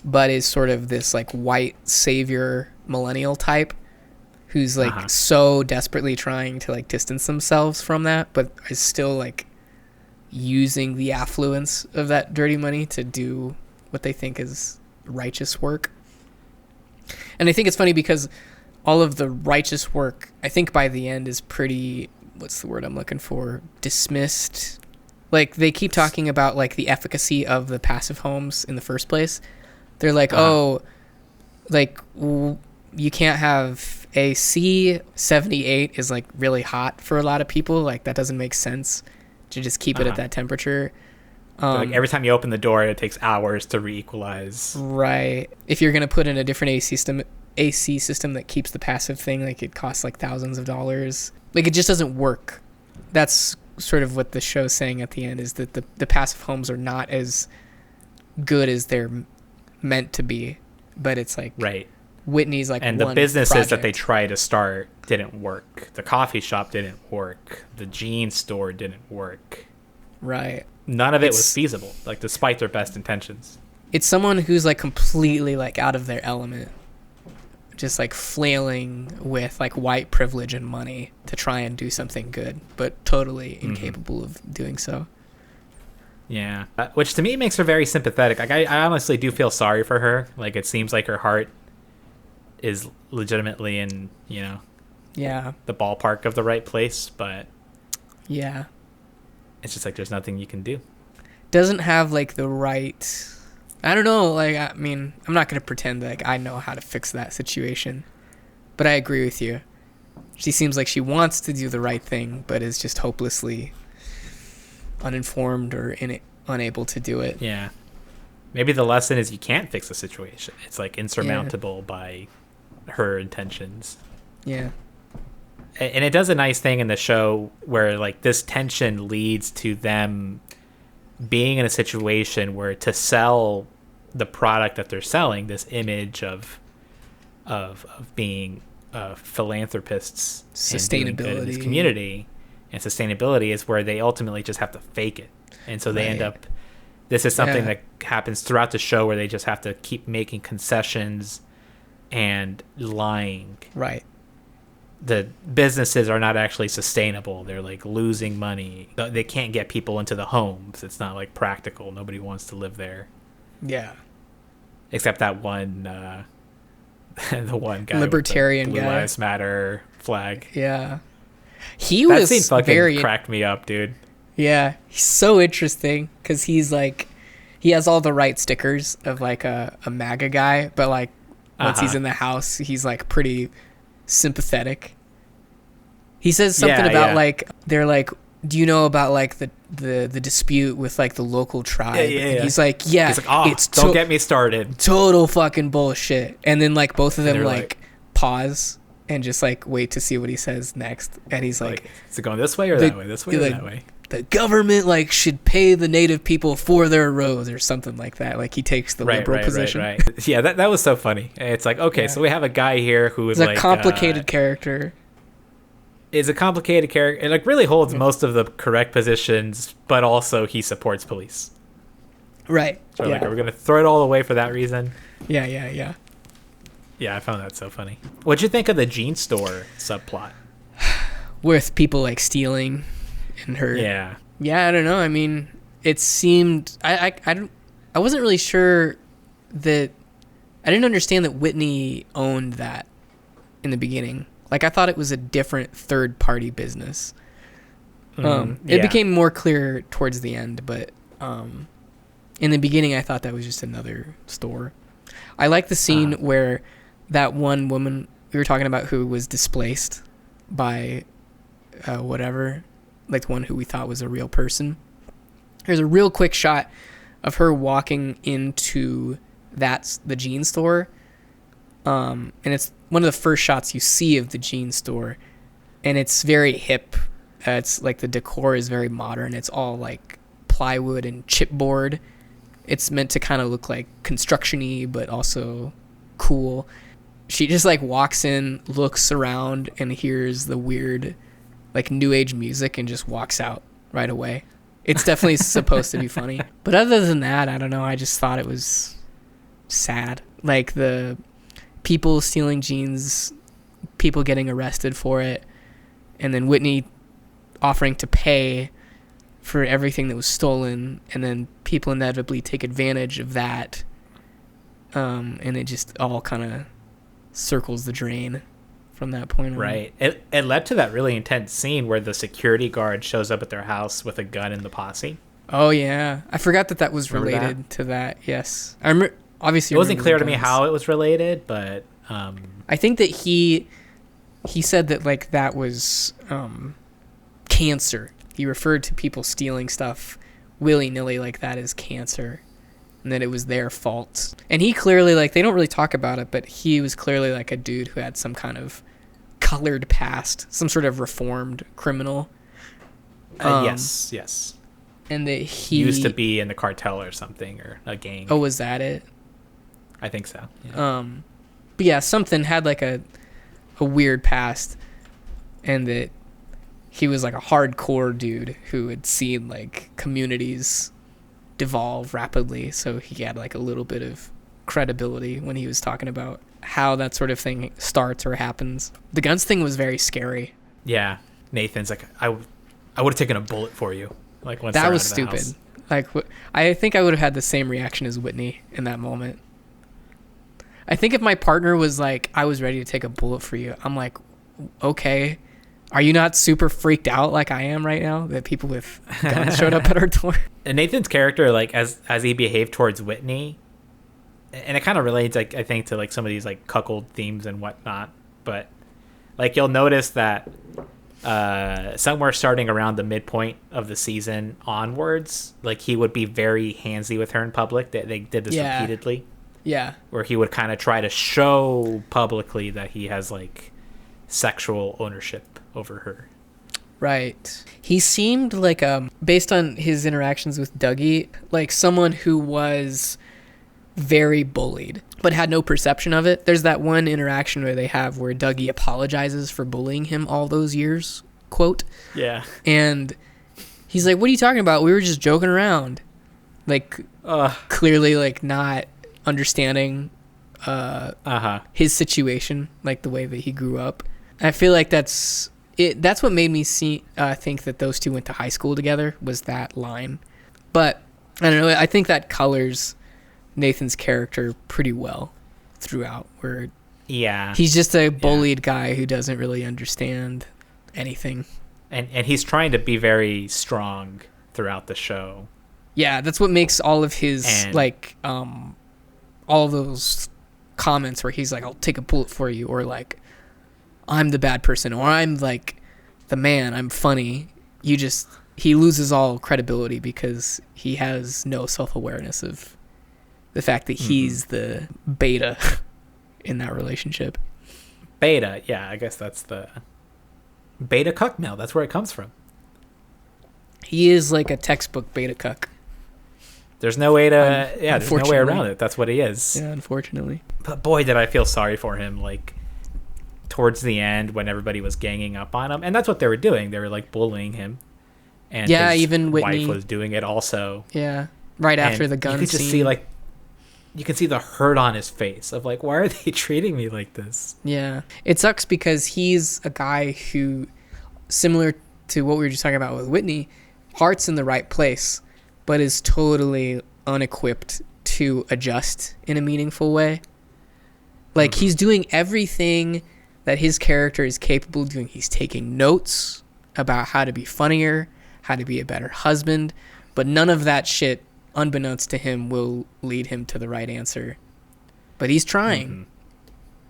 but is sort of this like white savior millennial type who's like so desperately trying to like distance themselves from that, but is still like using the affluence of that dirty money to do what they think is righteous work. And I think it's funny because all of the righteous work, I think by the end is pretty, what's the word I'm looking for? Dismissed. Like they keep talking about like the efficacy of the passive homes in the first place. They're like, you can't have a C78 is like really hot for a lot of people. Like that doesn't make sense to just keep it at that temperature. Like every time you open the door, it takes hours to re-equalize. Right. If you're gonna put in a different AC system that keeps the passive thing, like it costs like thousands of dollars. Like it just doesn't work. That's sort of what the show's saying at the end, is that the passive homes are not as good as they're meant to be. But it's like Whitney's like, and the businesses that they try to start didn't work. The coffee shop didn't work. The jean store didn't work. Right. None of it was feasible, like despite their best intentions. It's someone who's like completely like out of their element, just like flailing with like white privilege and money to try and do something good, but totally incapable of doing so. Yeah, which to me makes her very sympathetic. Like I honestly do feel sorry for her. Like it seems like her heart is legitimately in, you know, the ballpark of the right place, but it's just like there's nothing you can do. Doesn't have like the right, I don't know, like I mean, I'm not going to pretend like I know how to fix that situation, but I agree with you. She seems like she wants to do the right thing, but is just hopelessly uninformed or unable to do it. Yeah. maybe the lesson is you can't fix the situation. It's like insurmountable by her intentions. Yeah. And it does a nice thing in the show where like this tension leads to them being in a situation where to sell the product that they're selling, this image of being philanthropists and doing good in this community, and sustainability is where they ultimately just have to fake it. And so they end up, this is something that happens throughout the show where they just have to keep making concessions and lying. Right. The businesses are not actually sustainable. They're like losing money. They can't get people into the homes. It's not like practical. Nobody wants to live there. Yeah. Except that one, the one guy, libertarian with the guy, Blue Lives Matter flag. Yeah. He that was scene fucking very cracked me up, dude. Yeah, he's so interesting because he's like, he has all the right stickers of like a MAGA guy, but like once he's in the house, he's like pretty sympathetic. He says something about like, they're like, do you know about like the dispute with like the local tribe? And he's like, he's like, oh, it's don't get me started. Total fucking bullshit. And then like both of them like pause and just like wait to see what he says next. And he's like, is it going this way or that way? This way or that way? The government like should pay the native people for their roads or something like that. Like he takes the liberal position. Right. Yeah, that was so funny. It's like, okay, so we have a guy here who is like a complicated character. Is a complicated character and like really holds most of the correct positions, but also he supports police. Right. So like, are we gonna throw it all away for that reason? Yeah. Yeah, I found that so funny. What'd you think of the jean store subplot? With people like stealing and her. Yeah, I don't know. I mean, it seemed I wasn't really sure that I didn't understand that Whitney owned that in the beginning. Like I thought it was a different third party business. It became more clear towards the end, but in the beginning I thought that was just another store. I like the scene where that one woman we were talking about who was displaced by whatever, like the one who we thought was a real person. There's a real quick shot of her walking into the jean store, and it's one of the first shots you see of the jean store, and it's very hip. It's like the decor is very modern. It's all like plywood and chipboard. It's meant to kind of look like construction-y, but also cool. She just like walks in, looks around, and hears the weird like new age music and just walks out right away. It's definitely supposed to be funny. But other than that, I don't know. I just thought it was sad. Like the people stealing jeans, people getting arrested for it, and then Whitney offering to pay for everything that was stolen, and then people inevitably take advantage of that. And it just all kind of circles the drain from that point on. Right. It led to that really intense scene where the security guard shows up at their house with a gun in the posse. Oh yeah, I forgot that was related to that. Yes, I remember. Obviously, it wasn't clear to me how it was related, but I think that he said that like that was cancer. He referred to people stealing stuff willy-nilly like that as cancer, and that it was their fault. And he clearly, like, they don't really talk about it, but he was clearly like a dude who had some kind of colored past, some sort of reformed criminal. Yes. And that he used to be in the cartel or something, or a gang. Oh, was that it? I think so. Yeah. But yeah, something had like a weird past, and that he was like a hardcore dude who had seen like communities devolve rapidly, so he had like a little bit of credibility when he was talking about how that sort of thing starts or happens. The guns thing was very scary. Yeah, Nathan's like, I would have taken a bullet for you. Like once that was stupid. Like I think I would have had the same reaction as Whitney in that moment. I think if my partner was like, I was ready to take a bullet for you, I'm like, okay, are you not super freaked out like I am right now that people with guns showed up at our door? And Nathan's character, like as he behaved towards Whitney, and it kind of relates, like, I think, to like some of these like cuckold themes and whatnot. But like you'll notice that somewhere starting around the midpoint of the season onwards, like he would be very handsy with her in public. They did this repeatedly. Yeah. Where he would kind of try to show publicly that he has like sexual ownership over her. Right. He seemed like, based on his interactions with Dougie, like someone who was very bullied, but had no perception of it. There's that one interaction where they have where Dougie apologizes for bullying him all those years, quote. Yeah. And he's like, what are you talking about? We were just joking around. Like, clearly, like, not understanding his situation, like the way that he grew up. I feel like that's what made me think that those two went to high school together, was that line. But I don't know, I think that colors Nathan's character pretty well throughout, where he's just a bullied guy who doesn't really understand anything, and he's trying to be very strong throughout the show. Yeah, that's what makes all of his all those comments where he's like, I'll take a bullet for you, or like, I'm the bad person, or I'm like the man, I'm funny. He loses all credibility because he has no self-awareness of the fact that he's the beta in that relationship. Beta, yeah, I guess that's the beta cuck now. That's where it comes from. He is like a textbook beta cuck. There's no way there's no way around it. That's what he is. Yeah, unfortunately. But boy, did I feel sorry for him, like, towards the end when everybody was ganging up on him. And that's what they were doing. They were, like, bullying him. And his even Whitney wife was doing it also. Yeah, right after the gun scene. You could just see, like, you can see the hurt on his face of, like, why are they treating me like this? Yeah. It sucks because he's a guy who, similar to what we were just talking about with Whitney, heart's in the right place, but is totally unequipped to adjust in a meaningful way. Like, he's doing everything that his character is capable of doing. He's taking notes about how to be funnier, how to be a better husband, but none of that shit, unbeknownst to him, will lead him to the right answer. But he's trying.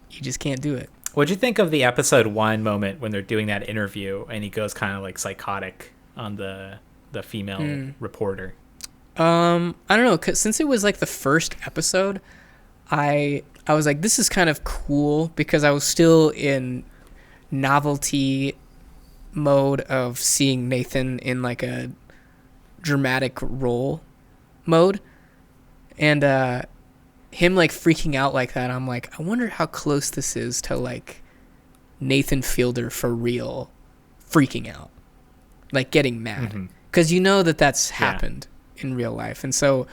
He just can't do it. What'd you think of the episode 1 moment when they're doing that interview and he goes kind of like psychotic on the female reporter? I don't know, 'cause since it was like the first episode, I was like, this is kind of cool, because I was still in novelty mode of seeing Nathan in like a dramatic role mode, and him like freaking out like that, I'm like, I wonder how close this is to like Nathan Fielder for real freaking out, like getting mad, because you know that's happened in real life. And so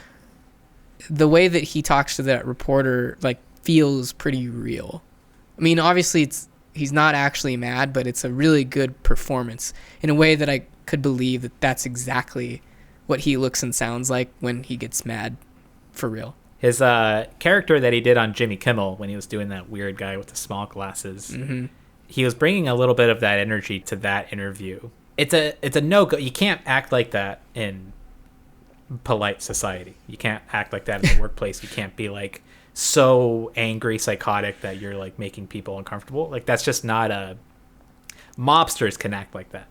the way that he talks to that reporter like feels pretty real. I mean, obviously he's not actually mad, but it's a really good performance in a way that I could believe that that's exactly what he looks and sounds like when he gets mad for real. His character that he did on Jimmy Kimmel when he was doing that weird guy with the small glasses, he was bringing a little bit of that energy to that interview. It's a no-go. You can't act like that in polite society. You can't act like that in the workplace. You can't be like so angry, psychotic that you're like making people uncomfortable. Like, that's just not mobsters can act like that.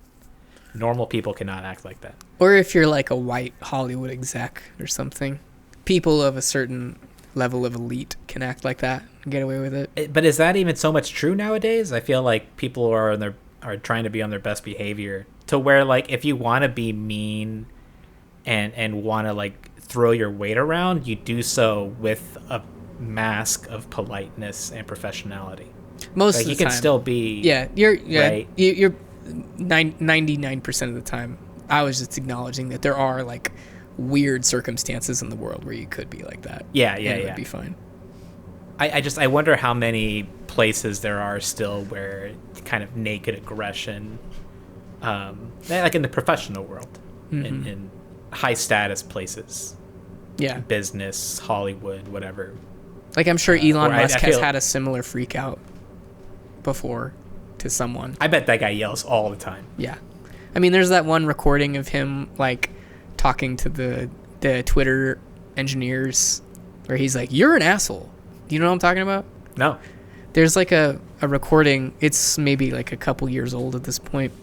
Normal people cannot act like that. Or if you're like a white Hollywood exec or something, people of a certain level of elite can act like that and get away with it. But is that even so much true nowadays? I feel like people are trying to be on their best behavior, to where like if you want to be mean and want to like throw your weight around, you do so with a mask of politeness and professionality. Most like, of the you time. can still be you're right? you're 99% of the time. I was just acknowledging that there are like weird circumstances in the world where you could be like that. It would be fine. I wonder how many places there are still where kind of naked aggression, like in the professional world, in high status places, business, Hollywood, whatever. Like, I'm sure Elon Musk has had a similar freak out before to someone. I bet that guy yells all the time. Yeah. I mean, there's that one recording of him like talking to the Twitter engineers where he's like, "You're an asshole." Do you know what I'm talking about? No. There's like a recording. It's maybe like a couple years old at this point,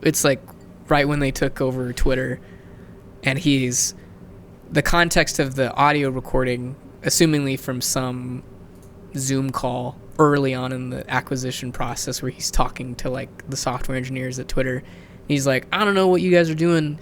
It's like right when they took over Twitter, and the context of the audio recording, assumingly from some Zoom call early on in the acquisition process where he's talking to like the software engineers at Twitter. He's like, I don't know what you guys are doing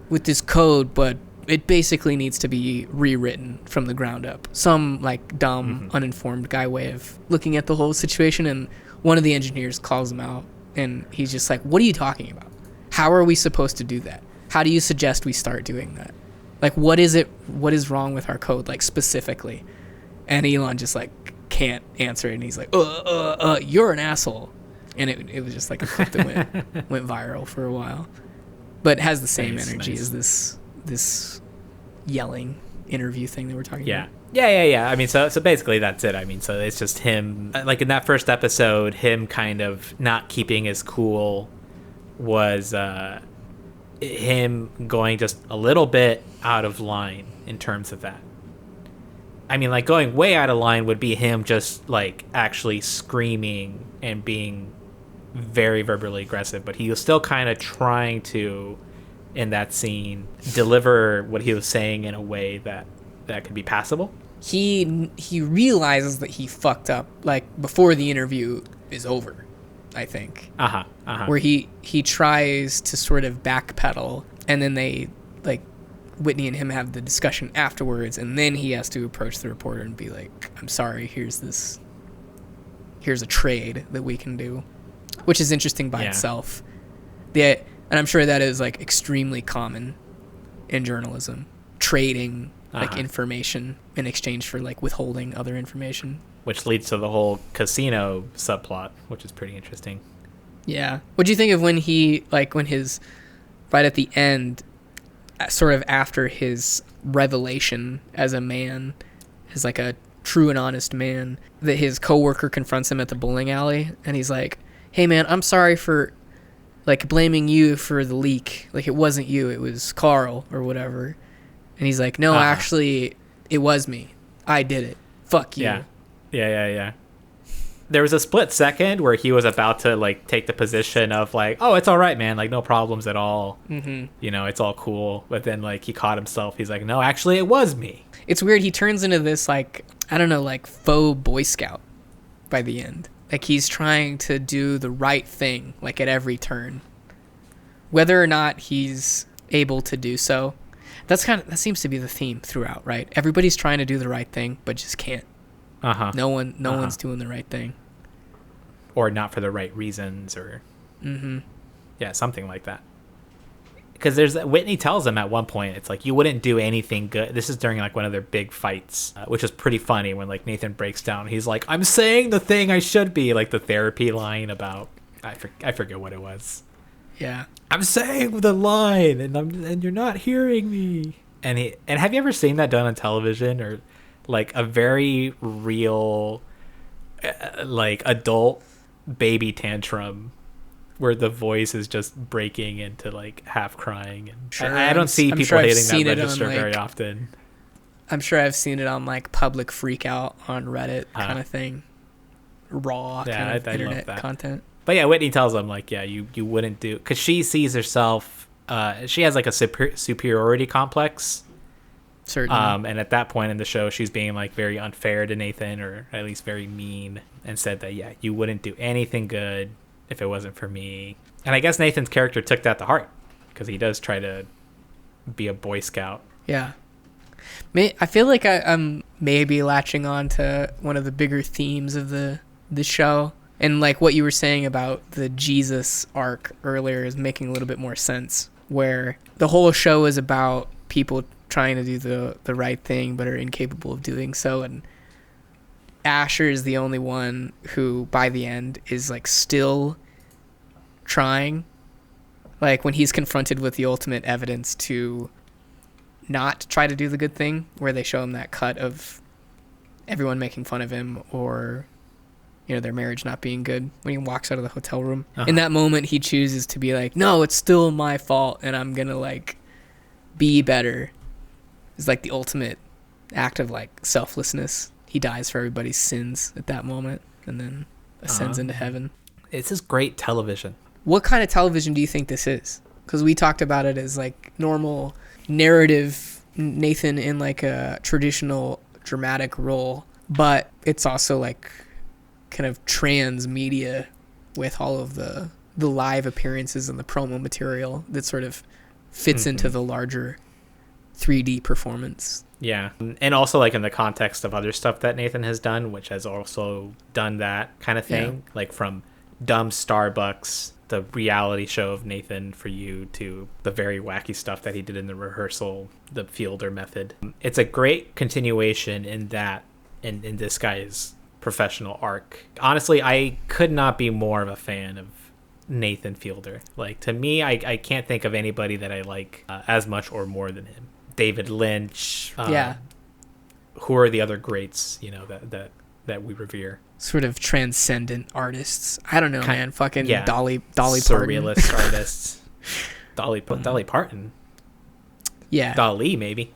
with this code, but it basically needs to be rewritten from the ground up. Some like dumb, uninformed guy way of looking at the whole situation, and one of the engineers calls him out, and he's just like, what are you talking about? How are we supposed to do that? How do you suggest we start doing that? Like, what is wrong with our code, like, specifically? And Elon just, like, can't answer it, and he's like, you're an asshole. And it was just like a clip that went viral for a while. But it has the same energy as this yelling interview thing that we're talking about. Yeah. I mean, so basically that's it. I mean, so it's just him, like in that first episode, him kind of not keeping his cool was him going just a little bit out of line in terms of that. I mean, like going way out of line would be him just like actually screaming and being very verbally aggressive, but he was still kind of trying to, in that scene, deliver what he was saying in a way that could be passable. He realizes that he fucked up like before the interview is over, I think. Where he tries to sort of backpedal, and then they like Whitney and him have the discussion afterwards, and then he has to approach the reporter and be like, I'm sorry, here's a trade that we can do, which is interesting by itself. And I'm sure that is like extremely common in journalism, trading like information in exchange for like withholding other information, which leads to the whole casino subplot, which is pretty interesting. Yeah. What do you think of when his right at the end, sort of after his revelation as a man, as like a true and honest man, that his coworker confronts him at the bowling alley, and he's like, hey man, I'm sorry for like blaming you for the leak. Like it wasn't you, it was Carl or whatever. And he's like, no, actually it was me. I did it. Fuck you. Yeah. There was a split second where he was about to like take the position of like, oh, it's all right, man, like no problems at all. You know, it's all cool. But then like he caught himself. He's like, no, actually it was me. It's weird. He turns into this like, I don't know, like faux Boy Scout by the end. Like he's trying to do the right thing like at every turn. Whether or not he's able to do so, that seems to be the theme throughout, right? Everybody's trying to do the right thing but just can't. No one's doing the right thing, or not for the right reasons, or something like that. Because Whitney tells him at one point, it's like, you wouldn't do anything good. This is during like one of their big fights, which is pretty funny when like Nathan breaks down. He's like, I'm saying the thing I should be, like the therapy line about I forget what it was. Yeah, I'm saying the line and you're not hearing me. And have you ever seen that done on television, or like a very real like adult baby tantrum where the voice is just breaking into like half crying? And sure, I don't see people hitting that register on, very often. I'm sure I've seen it on like public freak out on Reddit kind of thing, raw kind of internet content. But yeah, Whitney tells him like, yeah, you wouldn't do, because she sees herself, she has like a superiority complex. Certainly. And at that point in the show, she's being like very unfair to Nathan, or at least very mean, and said that, yeah, you wouldn't do anything good if it wasn't for me. And I guess Nathan's character took that to heart, because he does try to be a Boy Scout. Yeah. I feel like I'm maybe latching on to one of the bigger themes of the show. And like what you were saying about the Jesus arc earlier is making a little bit more sense, where the whole show is about people trying to do the right thing but are incapable of doing so, and Asher is the only one who by the end is like still trying, like when he's confronted with the ultimate evidence to not try to do the good thing, where they show him that cut of everyone making fun of him, or you know, their marriage not being good, when he walks out of the hotel room. In that moment he chooses to be like, no, it's still my fault and I'm gonna like be better. It's like the ultimate act of like selflessness. He dies for everybody's sins at that moment and then ascends into heaven. It's just great television. What kind of television do you think this is? Because we talked about it as like normal narrative Nathan in like a traditional dramatic role, but it's also like kind of transmedia with all of the live appearances and the promo material that sort of fits into the larger 3D performance. Yeah. And also like in the context of other stuff that Nathan has done, which has also done that kind of thing, like from Dumb Starbucks, the reality show of Nathan For You, to the very wacky stuff that he did in The Rehearsal, the Fielder Method. It's a great continuation in that, in this guy's professional arc. Honestly, I could not be more of a fan of Nathan Fielder. Like, to me, I can't think of anybody that I like as much or more than him. David Lynch. Who are the other greats, you know, that we revere? Sort of transcendent artists. I don't know, man. Fucking Dolly surrealist Parton. artists. Dolly Parton. Yeah. Dali, maybe.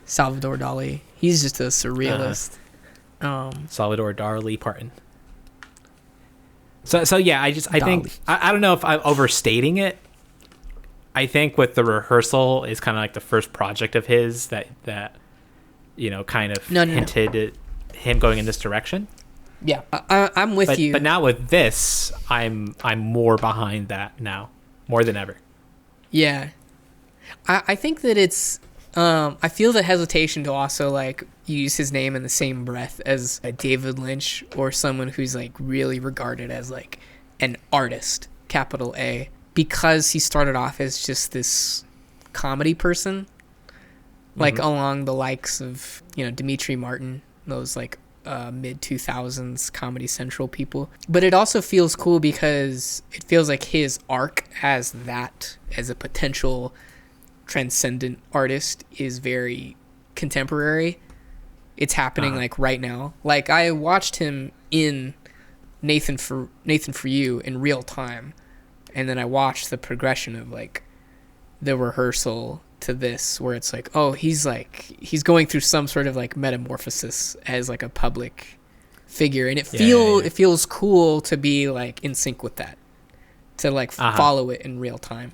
Salvador Dali. He's just a surrealist. Salvador Dali Parton. So yeah, I think I don't know if I'm overstating it. I think with The Rehearsal is kind of like the first project of his that you know kind of hinted at him going in this direction. Yeah, I'm with you. But now with this, I'm more behind that now, more than ever. Yeah, I think that it's. I feel the hesitation to also like use his name in the same breath as a David Lynch or someone who's like really regarded as like an artist, capital A, because he started off as just this comedy person, like along the likes of, you know, Dimitri Martin, those like mid 2000s Comedy Central people. But it also feels cool because it feels like his arc as a potential transcendent artist is very contemporary. It's happening like right now. Like I watched him in Nathan for You in real time, and then I watched the progression of like The Rehearsal to this, where it's like, oh, he's going through some sort of like metamorphosis as like a public figure, and it feels cool to be like in sync with that, to like follow it in real time.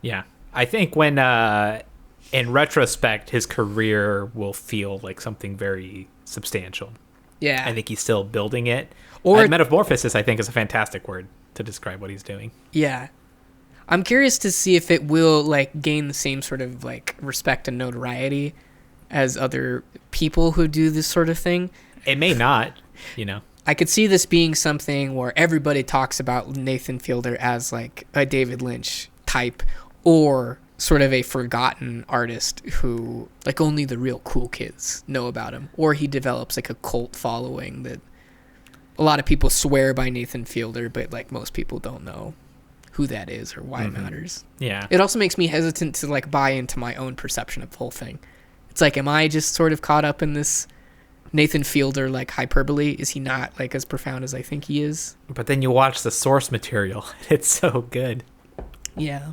Yeah. I think when, in retrospect, his career will feel like something very substantial. Yeah. I think he's still building it. Or metamorphosis, I think, is a fantastic word to describe what he's doing. Yeah. I'm curious to see if it will like gain the same sort of like respect and notoriety as other people who do this sort of thing. It may not, you know. I could see this being something where everybody talks about Nathan Fielder as like a David Lynch type, or sort of a forgotten artist who like only the real cool kids know about him, or he develops like a cult following that a lot of people swear by Nathan Fielder, but like most people don't know who that is or why it matters. Yeah. It also makes me hesitant to like buy into my own perception of the whole thing. It's like, am I just sort of caught up in this Nathan Fielder like hyperbole? Is he not like as profound as I think he is? But then you watch the source material. It's so good. Yeah.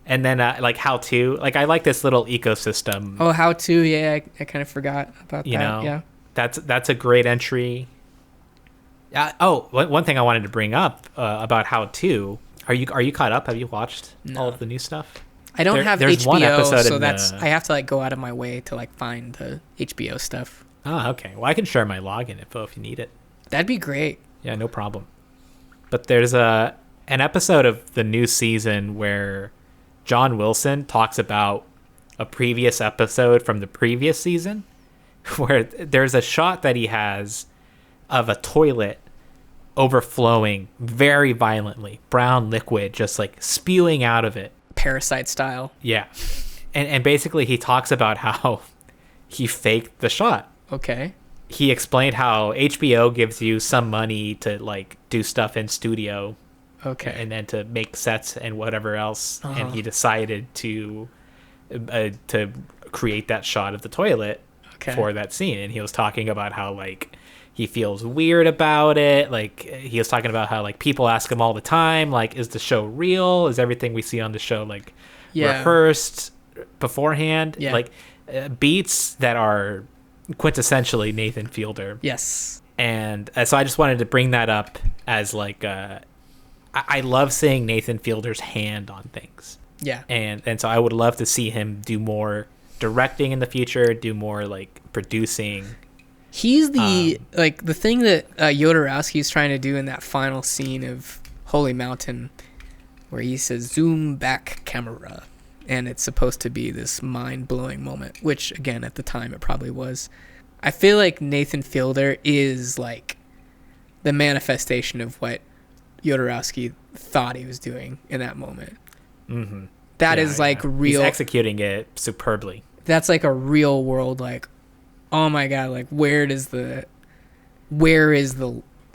And then like How To, like I like this little ecosystem. Oh, How To, yeah, I kind of forgot about that. You know, yeah, that's a great entry. One thing I wanted to bring up about How To. Are you caught up? Have you watched all of the new stuff? I don't have there's HBO, one episode so I have to like go out of my way to like find the HBO stuff. Oh, okay. Well, I can share my login info if you need it. That'd be great. Yeah, no problem. But there's an episode of the new season where John Wilson talks about a previous episode from the previous season, where there's a shot that he has of a toilet overflowing very violently, brown liquid just like spewing out of it. Parasite style. Yeah. And basically he talks about how he faked the shot. Okay. He explained how HBO gives you some money to like do stuff in studio. Okay. And then to make sets and whatever else. And he decided to create that shot of the toilet for that scene. And he was talking about how like he feels weird about it. Like he was talking about how like people ask him all the time, like, is the show real? Is everything we see on the show like rehearsed beforehand? Yeah. Like beats that are quintessentially Nathan Fielder. Yes. And so I just wanted to bring that up as like I love seeing Nathan Fielder's hand on things. Yeah. And so I would love to see him do more directing in the future, do more like producing. He's the like the thing that Jodorowsky is trying to do in that final scene of Holy Mountain, where he says "zoom back camera," and it's supposed to be this mind-blowing moment, which again at the time it probably was. I feel like Nathan Fielder is like the manifestation of what Jodorowsky thought he was doing in that moment. Mm-hmm. That is like real. He's executing it superbly. That's like a real world, like, oh my god, like where is the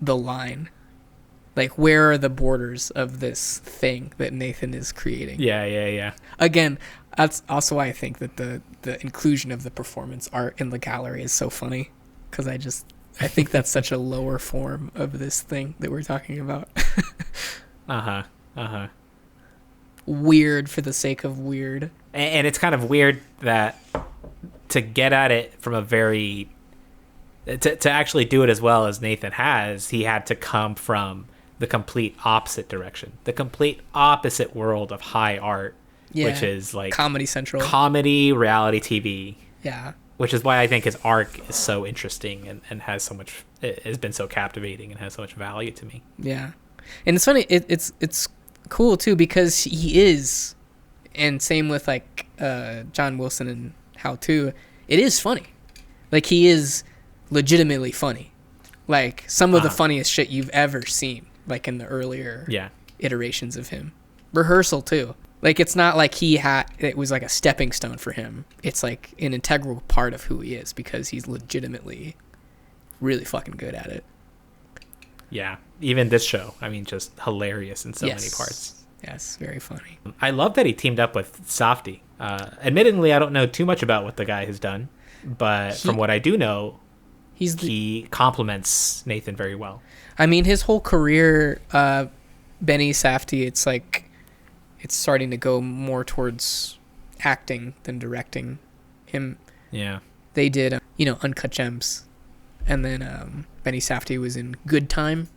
line? Like where are the borders of this thing that Nathan is creating? Yeah. Again, that's also why I think that the inclusion of the performance art in the gallery is so funny, because I think that's such a lower form of this thing that we're talking about. Weird for the sake of weird. And it's kind of weird that to get at it from a very to actually do it as well as Nathan has, he had to come from the complete opposite direction, the complete opposite world of high art, which is like Comedy Central, comedy, reality TV. Yeah. Which is why I think his arc is so interesting and has so much, it has been so captivating and has so much value to me. Yeah. And it's funny, it's cool too, because he is, and same with like John Wilson and How To, it is funny. Like he is legitimately funny. Like some of the funniest shit you've ever seen, like in the earlier iterations of him. Rehearsal too. Like it's not like it was like a stepping stone for him. It's like an integral part of who he is, because he's legitimately really fucking good at it. Yeah. Even this show, I mean, just hilarious in so many parts. Yes, very funny. I love that he teamed up with Safdie. Admittedly, I don't know too much about what the guy has done, but from what I do know, he complements Nathan very well. I mean, his whole career, Benny Safdie, it's like it's starting to go more towards acting than directing. Him. Yeah. They did, Uncut Gems, and then Benny Safdie was in Good Time,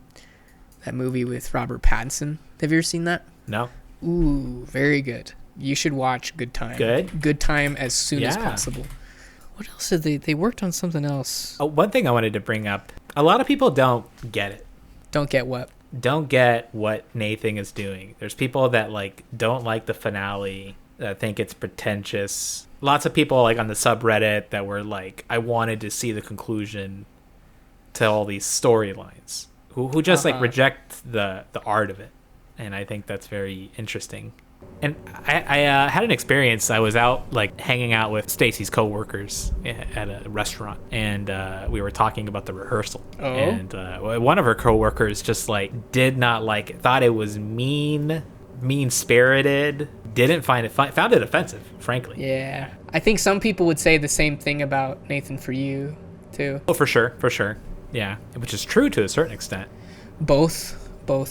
that movie with Robert Pattinson. Have you ever seen that? No. Ooh, very good. You should watch Good Time. Good Time as soon as possible. What else did they worked on something else. Oh, one thing I wanted to bring up. A lot of people don't get it. Don't get what? Don't get what Nathan is doing. There's people that like don't like the finale, that think it's pretentious. Lots of people like on the subreddit that were like, I wanted to see the conclusion to all these storylines, who just like reject the art of it. And I think that's very interesting. And I had an experience. I was out like hanging out with Stacy's coworkers at a restaurant, and we were talking about the rehearsal. Oh. And one of her coworkers just like did not like it, thought it was mean-spirited, didn't find it fun, found it offensive, frankly. Yeah, I think some people would say the same thing about Nathan For You too. Oh, for sure. Yeah, which is true to a certain extent. Both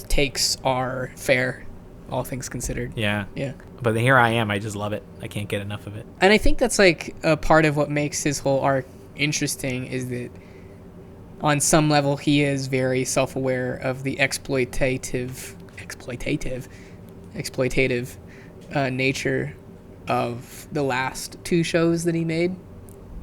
takes are fair, all things considered. Yeah. Yeah. But here I am. I just love it. I can't get enough of it. And I think that's like a part of what makes his whole arc interesting, is that on some level he is very self-aware of the exploitative nature of the last two shows that he made.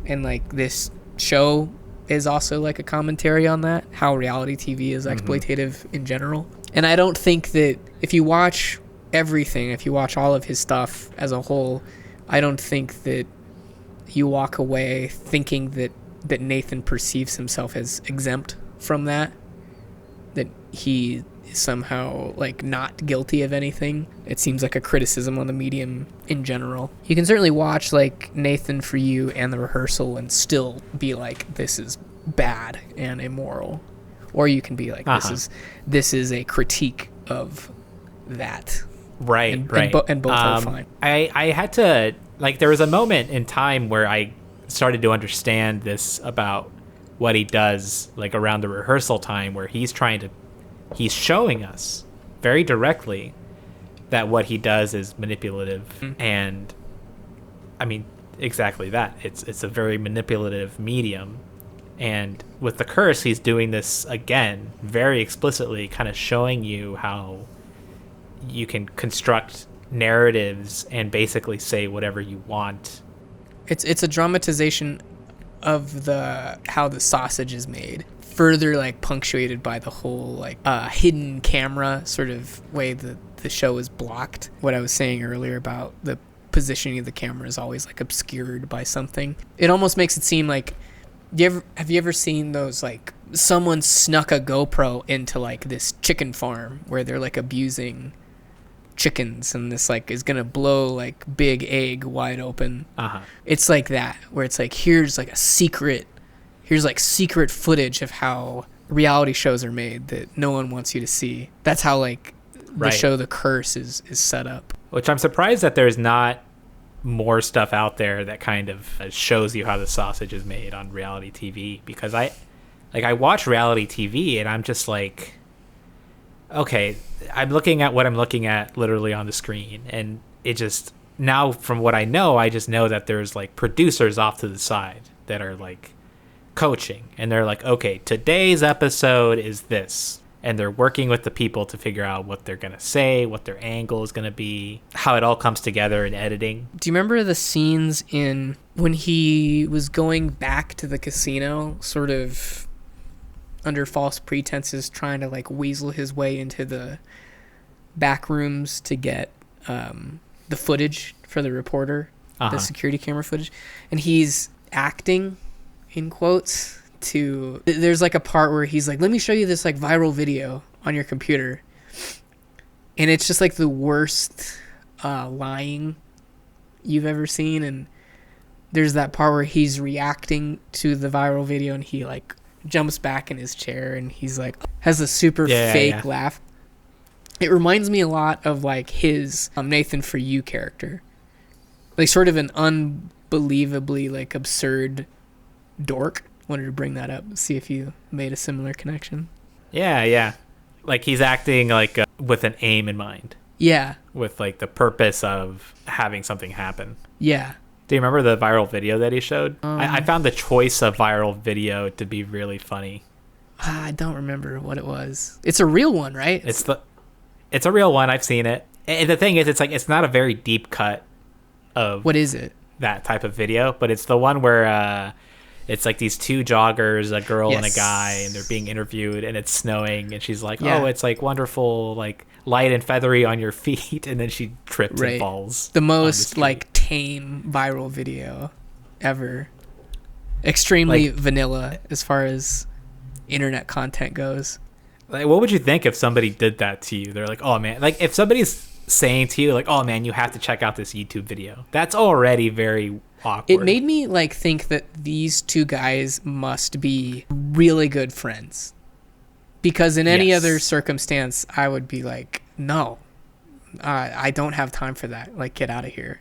And like this show is also like a commentary on that, how reality TV is exploitative in general. And I don't think that if you watch everything, if you watch all of his stuff as a whole, I don't think that you walk away thinking that Nathan perceives himself as exempt from that he is somehow like not guilty of anything. It seems like a criticism on the medium in general. You can certainly watch like Nathan For You and The Rehearsal and still be like, this is bad and immoral, or you can be like, this is a critique of that. Right. And both are fine. I had to, like, there was a moment in time where I started to understand this about what he does, like around the rehearsal time, where he's showing us very directly that what he does is manipulative. And I mean, exactly that. It's a very manipulative medium. And with The Curse, he's doing this again very explicitly, kind of showing you how you can construct narratives and basically say whatever you want. It's a dramatization of the how the sausage is made, further like punctuated by the whole like hidden camera sort of way that the show is blocked. What I was saying earlier about the positioning of the camera is always like obscured by something. It almost makes it seem like, have you ever seen those, like someone snuck a GoPro into like this chicken farm where they're like abusing chickens and this like is gonna blow like big egg wide open. It's like that, where it's like here's like secret footage of how reality shows are made that no one wants you to see. That's how like the show The Curse is set up. Which I'm surprised that there's not more stuff out there that kind of shows you how the sausage is made on reality TV, because I watch reality TV and I'm just like, okay, I'm looking at what I'm looking at literally on the screen, and it just, now from what I just know that there's like producers off to the side that are like coaching, and they're like, okay, today's episode is this, and they're working with the people to figure out what they're gonna say, what their angle is gonna be, how it all comes together in editing. Do you remember the scenes in when he was going back to the casino, sort of under false pretenses, trying to like weasel his way into the back rooms to get the footage for the reporter, the security camera footage, and he's acting in quotes to, there's like a part where he's like, let me show you this like viral video on your computer, and it's just like the worst lying you've ever seen. And there's that part where he's reacting to the viral video and he like jumps back in his chair and he's like has a super fake laugh. It reminds me a lot of like his Nathan For You character, like sort of an unbelievably like absurd dork. Wanted to bring that up, see if you made a similar connection. Yeah, like he's acting like with an aim in mind, with like the purpose of having something happen. Do you remember the viral video that he showed? I found the choice of viral video to be really funny. I don't remember what it was. It's a real one, right? It's a real one. I've seen it. And the thing is, it's like, it's not a very deep cut of what is it? That type of video, but it's the one where it's like these two joggers, a girl and a guy, and they're being interviewed, and it's snowing, and she's like, oh, it's like wonderful, like light and feathery on your feet, and then she trips and falls. The most like tame viral video ever. Extremely like, vanilla as far as internet content goes. Like, what would you think if somebody did that to you? They're like, oh man, like if somebody's saying to you like, oh man, you have to check out this YouTube video, that's already very awkward. It made me like think that these two guys must be really good friends, because in any other circumstance I would be like, no, I don't have time for that, like get out of here.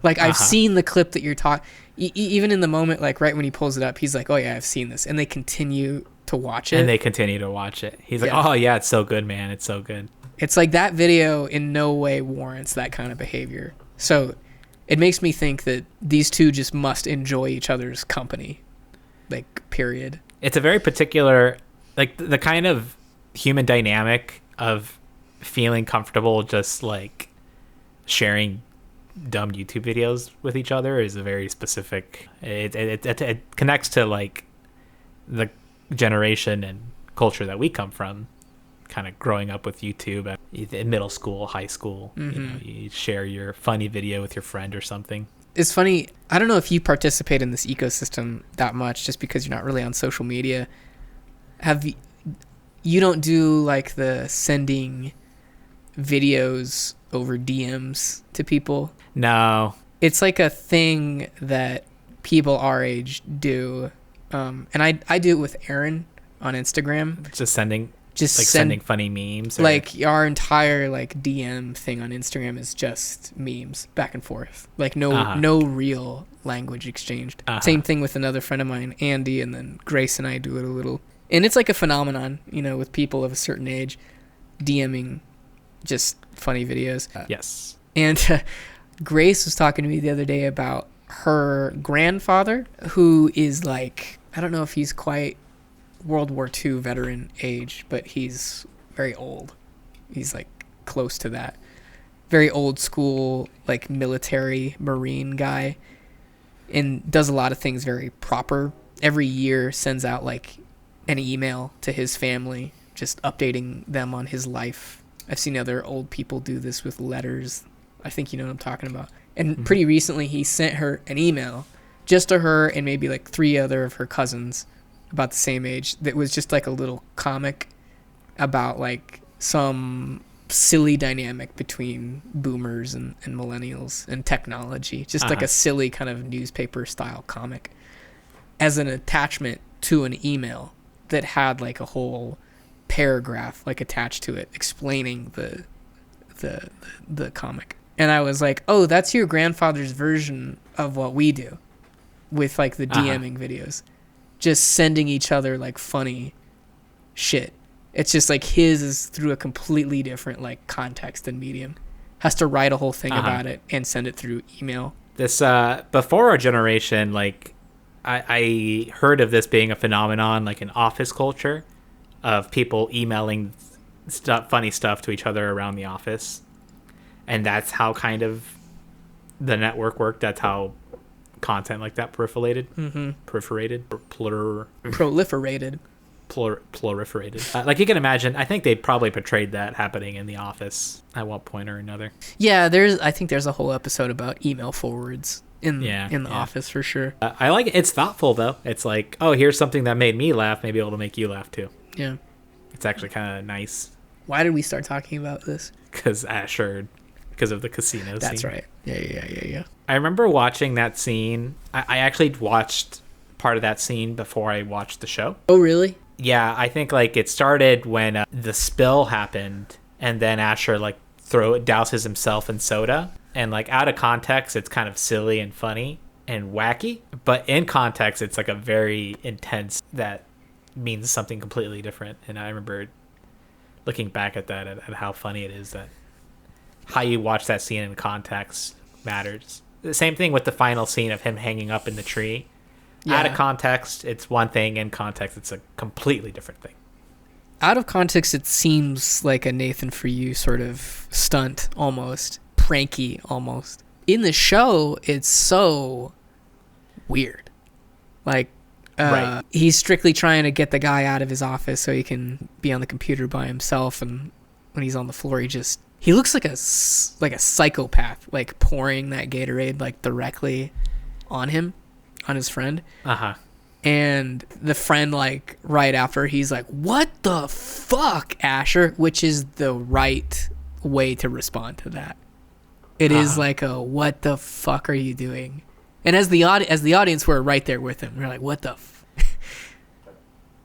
Like I've seen the clip that you're talking, even in the moment, like right when he pulls it up, he's like, oh yeah, I've seen this, and they continue to watch it. He's like, oh yeah, it's so good, man, it's so good. It's like that video in no way warrants that kind of behavior. So it makes me think that these two just must enjoy each other's company, like period. It's a very particular, like the kind of human dynamic of feeling comfortable just like sharing dumb YouTube videos with each other is a very specific, it connects to like the generation and culture that we come from, kind of growing up with YouTube in middle school, high school. You share your funny video with your friend or something. It's funny, I don't know if you participate in this ecosystem that much just because you're not really on social media. You don't do like the sending videos over DMs to people? No. It's like a thing that people our age do. And I do it with Aaron on Instagram. Sending funny memes. Like our entire like DM thing on Instagram is just memes back and forth. Like no real language exchanged. Same thing with another friend of mine, Andy, and then Grace and I do it a little. And it's like a phenomenon, with people of a certain age DMing just funny videos. Yes. And Grace was talking to me the other day about her grandfather, who is like, I don't know if he's quite World War II veteran age, but he's very old. He's like close to that. Very old school, like military Marine guy, and does a lot of things very proper. Every year sends out like an email to his family, just updating them on his life. I've seen other old people do this with letters. I think you know what I'm talking about. And pretty recently he sent her an email, just to her and maybe like 3 other of her cousins about the same age, that was just like a little comic about like some silly dynamic between boomers and millennials and technology. Just like a silly kind of newspaper style comic as an attachment to an email that had like a whole paragraph like attached to it explaining the comic. And I was like, oh, that's your grandfather's version of what we do with like the DMing videos, just sending each other like funny shit. It's just like his is through a completely different like context and medium. Has to write a whole thing about it and send it through email. This before our generation, like I heard of this being a phenomenon, like an office culture of people emailing funny stuff to each other around the office, and that's how kind of the network worked. That's how content like that proliferated. Like you can imagine, I think they probably portrayed that happening in the office at one point or another. Yeah, I think there's a whole episode about email forwards in the office for sure. I like it. It's thoughtful though. It's like, oh, here's something that made me laugh. Maybe it'll make you laugh too. Yeah, it's actually kind of nice. Why did we start talking about this? Because of the casino That's scene. right. Yeah. I remember watching that scene. I actually watched part of that scene before I watched the show. Oh, really? Yeah, I think like it started when the spill happened, and then Asher like douses himself in soda, and like out of context, it's kind of silly and funny and wacky, but in context, it's like a very intense that means something completely different. And I remember looking back at that, at how funny it is that how you watch that scene in context matters. The same thing with the final scene of him hanging up in the tree. Yeah. Out of context, it's one thing. In context, it's a completely different thing. Out of context, it seems like a Nathan For You sort of stunt, almost. Pranky, almost. In the show, it's so weird. Like, right. He's strictly trying to get the guy out of his office so he can be on the computer by himself, and when he's on the floor, he looks like a psychopath, like pouring that Gatorade like directly on his friend. And the friend, like right after, he's like, "What the fuck, Asher?" Which is the right way to respond to that. It is like a "What the fuck are you doing?" And as the audience, we're right there with him. We're like, "What the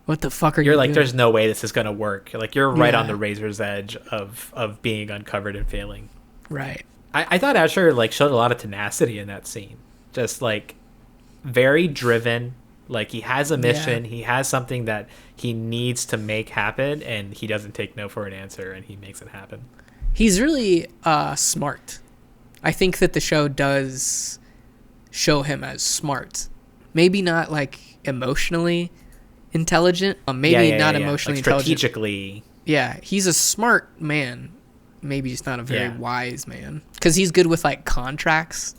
what the fuck are you?" You're like, doing? "There's no way this is gonna work." Like you're right on the razor's edge of being uncovered and failing. Right. I thought Asher like showed a lot of tenacity in that scene. Just like very driven. Like he has a mission. Yeah. He has something that he needs to make happen, and he doesn't take no for an answer, and he makes it happen. He's really smart. I think that the show does show him as smart. Maybe not like emotionally intelligent. Maybe not emotionally like intelligent. Strategically. Yeah, he's a smart man. Maybe just not a very wise man. Because he's good with like contracts.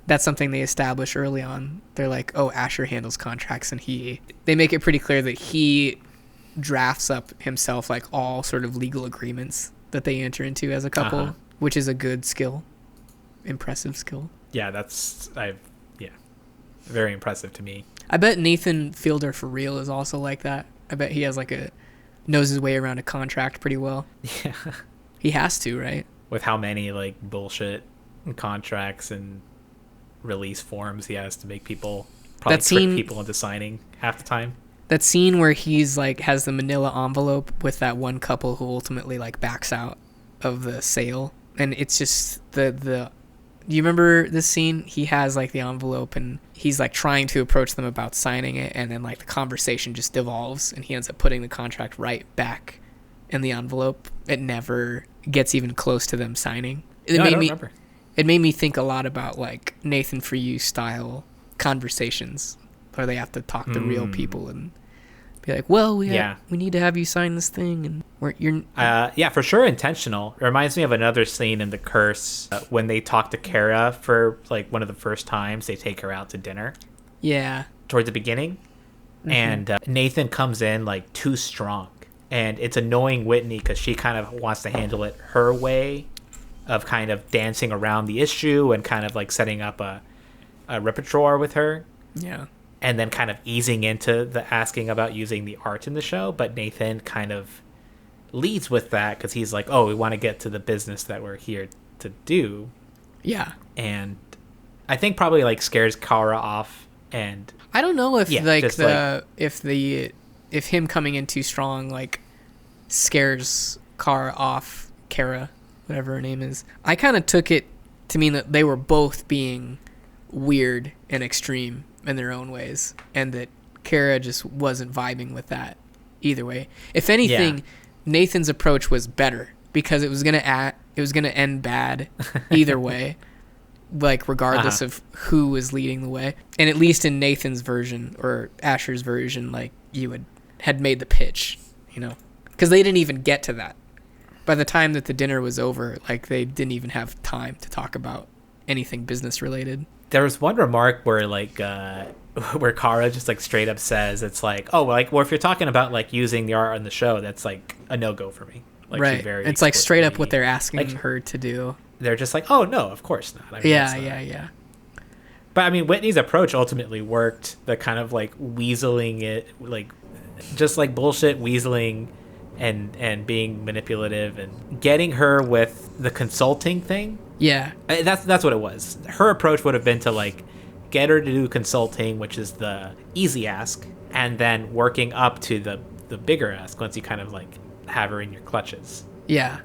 That's something they establish early on. They're like, oh, Asher handles contracts, and they make it pretty clear that he drafts up himself like all sort of legal agreements that they enter into as a couple, which is a good skill. Impressive skill. Yeah, very impressive to me. I bet Nathan Fielder for real is also like that. I bet he has knows his way around a contract pretty well. Yeah. He has to, right? With how many like bullshit contracts and release forms he has to make people trick people into signing half the time. That scene where he's like has the manila envelope with that one couple who ultimately like backs out of the sale, and it's just the do you remember this scene? He has like the envelope and he's like trying to approach them about signing it, and then like the conversation just devolves and he ends up putting the contract right back in the envelope. It never gets even close to them signing. I don't remember. It made me think a lot about like Nathan For You style conversations where they have to talk to real people and Be like, well, we Yeah. need to have you sign this thing, and you're Yeah, for sure intentional. It reminds me of another scene in The Curse when they talk to Kara for like one of the first times they take her out to dinner yeah, towards the beginning. And Nathan comes in like too strong. And it's annoying Whitney because she kind of wants to handle it her way of kind of dancing around the issue and kind of like setting up a repertoire with her. yeah, And then kind of easing into the asking about using the art in the show. But Nathan kind of leads with that because he's like, oh, we want to get to the business that we're here to do. yeah. And I think probably like scares Kara off. And I don't know if Yeah, like just, if him coming in too strong like scares Kara, whatever her name is. I kind of took it to mean that they were both being weird and extreme in their own ways, and that Kara just wasn't vibing with that either way. If anything, Nathan's approach was better because it was gonna end bad either way, like regardless of who was leading the way. And at least in Nathan's version or Asher's version, like you had made the pitch, because they didn't even get to that. By the time that the dinner was over, like they didn't even have time to talk about anything business related. there was one remark where like where Kara just like straight up says it's like, oh, like, well, if you're talking about like using the art on the show, that's like a no-go for me. Like, Right. she very It's like straight up what explicitly- they're asking like, her to do. they're just like, oh no, of course not. I mean, Yeah, that's not- yeah. But I mean, Whitney's approach ultimately worked. The kind of like weaseling it, like just like bullshit weaseling, and being manipulative and getting her with the consulting thing. Yeah. That's what it was. Her approach would have been to like get her to do consulting, which is the easy ask, and then working up to the bigger ask once you kind of like have her in your clutches. Yeah.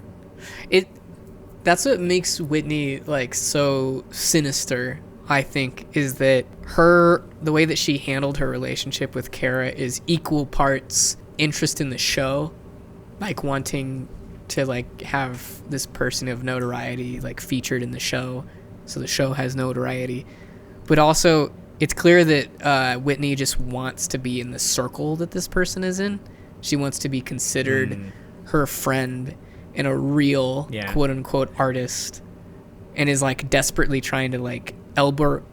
That's what makes Whitney like so sinister, I think, is that the way that she handled her relationship with Kara is equal parts interest in the show, like wanting to like have this person of notoriety like featured in the show so the show has notoriety, but also it's clear that Whitney just wants to be in the circle that this person is in. She wants to be considered her friend and a real quote unquote artist, and is like desperately trying to like elbow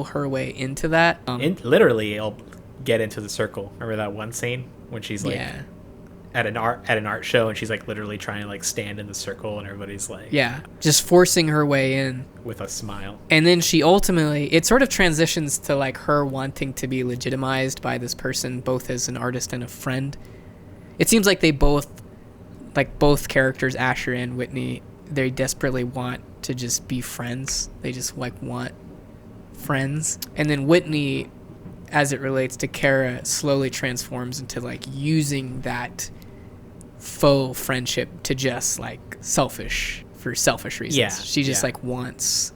her way into that. Literally, I'll get into the circle. Remember that one scene when she's like at an art show and she's like literally trying to like stand in the circle and everybody's like just forcing her way in with a smile. And then she ultimately, it sort of transitions to like her wanting to be legitimized by this person, both as an artist and a friend. It seems like both characters, Asher and Whitney, they desperately want to just be friends. They just like want friends. And then Whitney, as it relates to Kara, slowly transforms into like using that faux friendship to just like selfish reasons. Yeah, She just like wants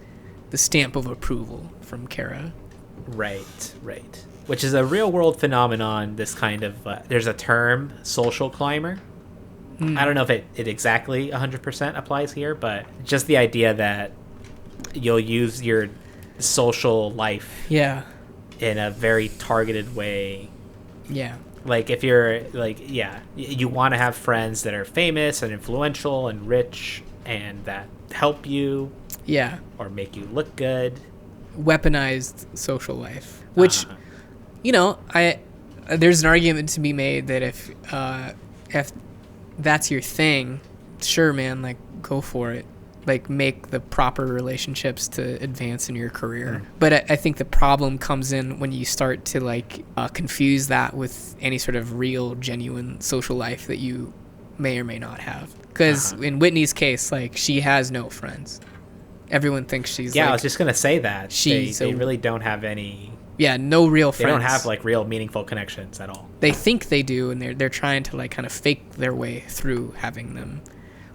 the stamp of approval from Kara. Right. Which is a real world phenomenon. This kind of there's a term, social climber. I don't know if it exactly 100% applies here, but just the idea that you'll use your social life in a very targeted way. Yeah. Like if you're like, you want to have friends that are famous and influential and rich and that help you. Yeah. Or make you look good. Weaponized social life. Which, there's an argument to be made that if that's your thing, sure, man, like go for it. Like make the proper relationships to advance in your career. But I think the problem comes in when you start to like confuse that with any sort of real, genuine social life that you may or may not have. Because in Whitney's case, like she has no friends. Everyone thinks she's I like, was just gonna say that they really don't have any. Yeah, no real friends. They don't have like real meaningful connections at all. They think they do, and they're trying to like kind of fake their way through having them.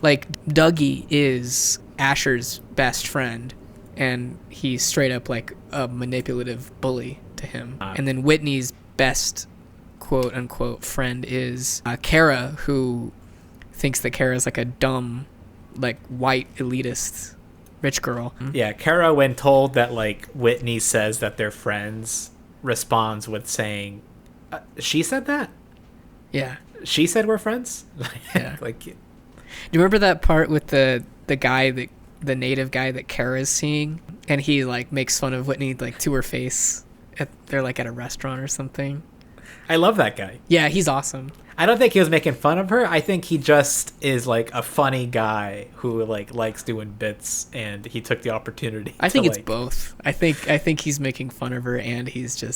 Like Dougie is Asher's best friend, and he's straight up like a manipulative bully to him. And then Whitney's best quote unquote friend is Kara, who thinks that Kara's like a dumb, like white elitist rich girl. Yeah, Kara, when told that like Whitney says that they're friends, responds with saying, She said that? Yeah. She said we're friends? Yeah. Like, Do you remember that part with the guy that the native guy that Kara's seeing, and he like makes fun of Whitney like to her face? They're like at a restaurant or something. I love that guy. Yeah, he's awesome. I don't think he was making fun of her. I think he just is like a funny guy who like likes doing bits, and he took the opportunity. I think it's like, both. I think he's making fun of her, and his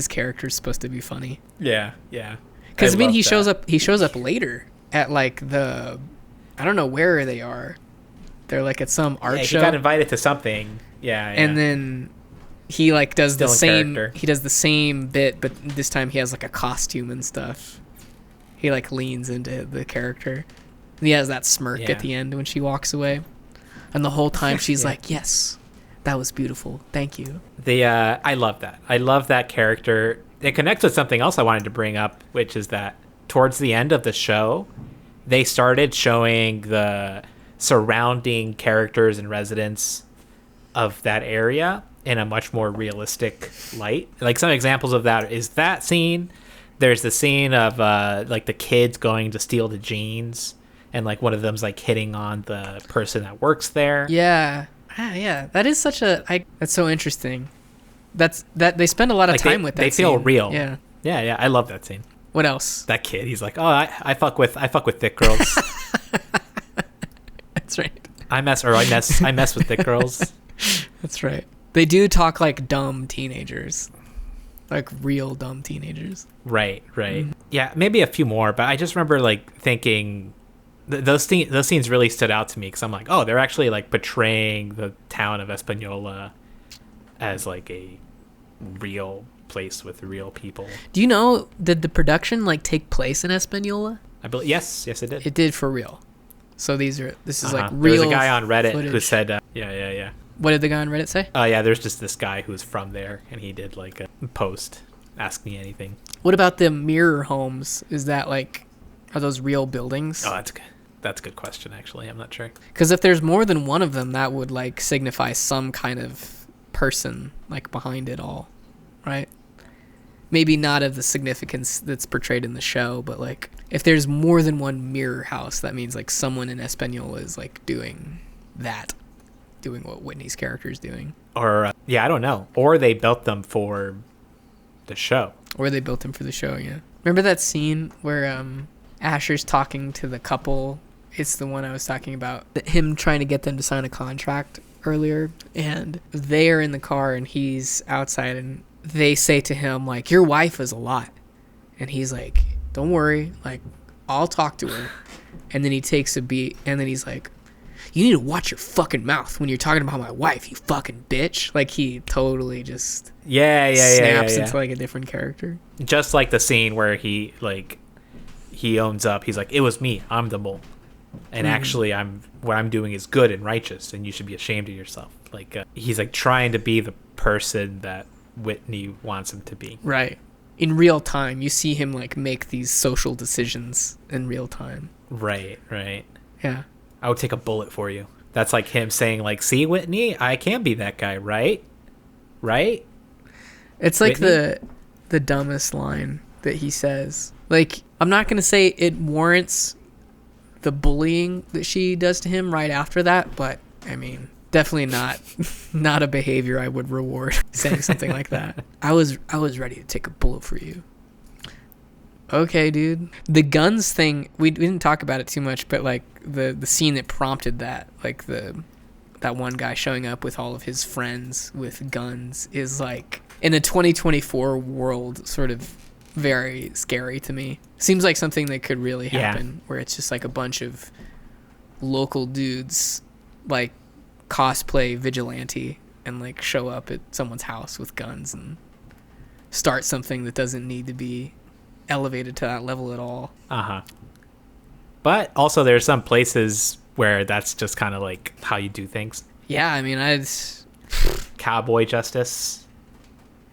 character's supposed to be funny. Yeah, yeah. Because I mean, love he that. shows up later at like I don't know where they are. They're like at some art Yeah, show. he got invited to something. Yeah, And then he like does Still the in same. character. He does the same bit, but this time he has like a costume and stuff. He like leans into the character. And he has that smirk Yeah. at the end when she walks away, and the whole time she's Yeah. like, "Yes, that was beautiful. Thank you." I love that. I love that character. It connects with something else I wanted to bring up, which is that towards the end of the show, they started showing the surrounding characters and residents of that area in a much more realistic light. Like some examples of that is that scene. There's the scene of like the kids going to steal the jeans, and like one of them's like hitting on the person that works there. Yeah, yeah. That is that's so interesting. That they spend a lot of Like, time with that. they feel scene. real. Yeah. Yeah. I love that scene. What else? That kid, he's like, oh, I fuck with thick girls. That's right. I mess with thick girls. That's right. They do talk like dumb teenagers, like real dumb teenagers. Right. Yeah, maybe a few more, but I just remember like thinking those scenes really stood out to me because I'm like, oh, they're actually like portraying the town of Espanola as like a real place with real people. Do you know, did the production like take place in Espanola? I believe yes, it did. It did for real. So this is like There real. was a guy on Reddit who footage. said, yeah. What did the guy on Reddit say? Yeah, there's just this guy who's from there, and he did like a post, ask me anything. What about the mirror homes? Is that like, are those real buildings? Oh, that's a good question. Actually, I'm not sure. Because if there's more than one of them, that would like signify some kind of person like behind it all, right? Maybe not of the significance that's portrayed in the show, but like if there's more than one mirror house, that means like someone in Espanola is like doing what Whitney's character is doing. Or I don't know. Or they built them for the show. Or they built them for the show, yeah. Remember that scene where Asher's talking to the couple? It's the one I was talking about. Him trying to get them to sign a contract earlier. And they're in the car and he's outside and they say to him, like, your wife is a lot. And he's like, don't worry. Like, I'll talk to her. And then he takes a beat and then he's like, you need to watch your fucking mouth when you're talking about my wife, you fucking bitch. Like, he totally just snaps into like a different character. Just like the scene where he owns up. He's like, it was me. I'm the mole. And actually, what I'm doing is good and righteous, and you should be ashamed of yourself. Like, he's like trying to be the person that Whitney wants him to be. Right. In real time, you see him like make these social decisions in real time. Right. Yeah. I would take a bullet for you. That's like him saying, like, see, Whitney, I can be that guy, right? Right? It's like Whitney? the dumbest line that he says. Like, I'm not going to say it warrants the bullying that she does to him right after that, but I mean, definitely not a behavior I would reward saying something like that. I was ready to take a bullet for you. Okay, dude. The guns thing, we didn't talk about it too much, but like the scene that prompted that, like that one guy showing up with all of his friends with guns is like in a 2024 world sort of very scary to me. Seems like something that could really happen where it's just like a bunch of local dudes like cosplay vigilante and like show up at someone's house with guns and start something that doesn't need to be elevated to that level at all. But also there's some places where that's just kind of like how you do things. Yeah, I mean, Cowboy justice.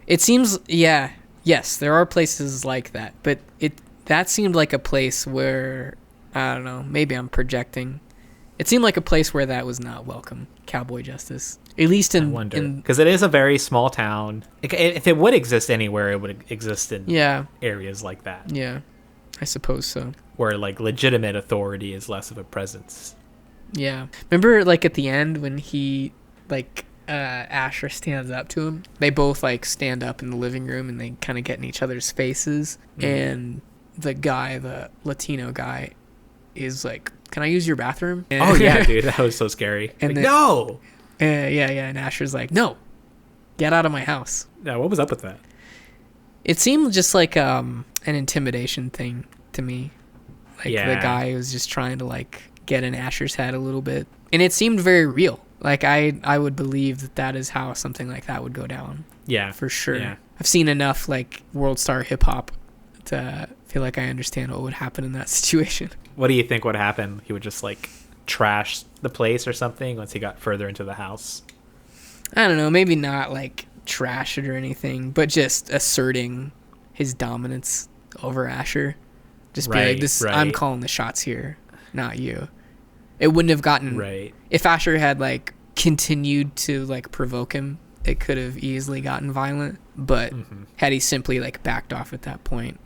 it seems, yes, there are places like that, but that seemed like a place where, I don't know, maybe I'm projecting. It seemed like a place where that was not welcome, cowboy justice. At least I in wonder, because it is a very small town. If it would exist anywhere, it would exist in areas like that. Yeah, I suppose so. Where like legitimate authority is less of a presence. Yeah. Remember like at the end when he like Asher stands up to him? They both like stand up in the living room and they kind of get in each other's faces. And the Latino guy is like, "Can I use your bathroom?" Oh yeah, dude, that was so scary. And like, no. Yeah. And Asher's like, "No, get out of my house." Yeah, what was up with that? It seemed just like an intimidation thing to me. Like the guy was just trying to like get in Asher's head a little bit, and it seemed very real. Like I would believe that is how something like that would go down. Yeah, for sure. Yeah. I've seen enough like world star hip hop to feel like I understand what would happen in that situation. What do you think would happen? He would just like trash the place or something once he got further into the house? I don't know, maybe not like trash it or anything, but just asserting his dominance over Asher. Just be like, I'm calling the shots here, not you. It wouldn't have gotten if Asher had like continued to like provoke him, it could have easily gotten violent, but had he simply like backed off at that point,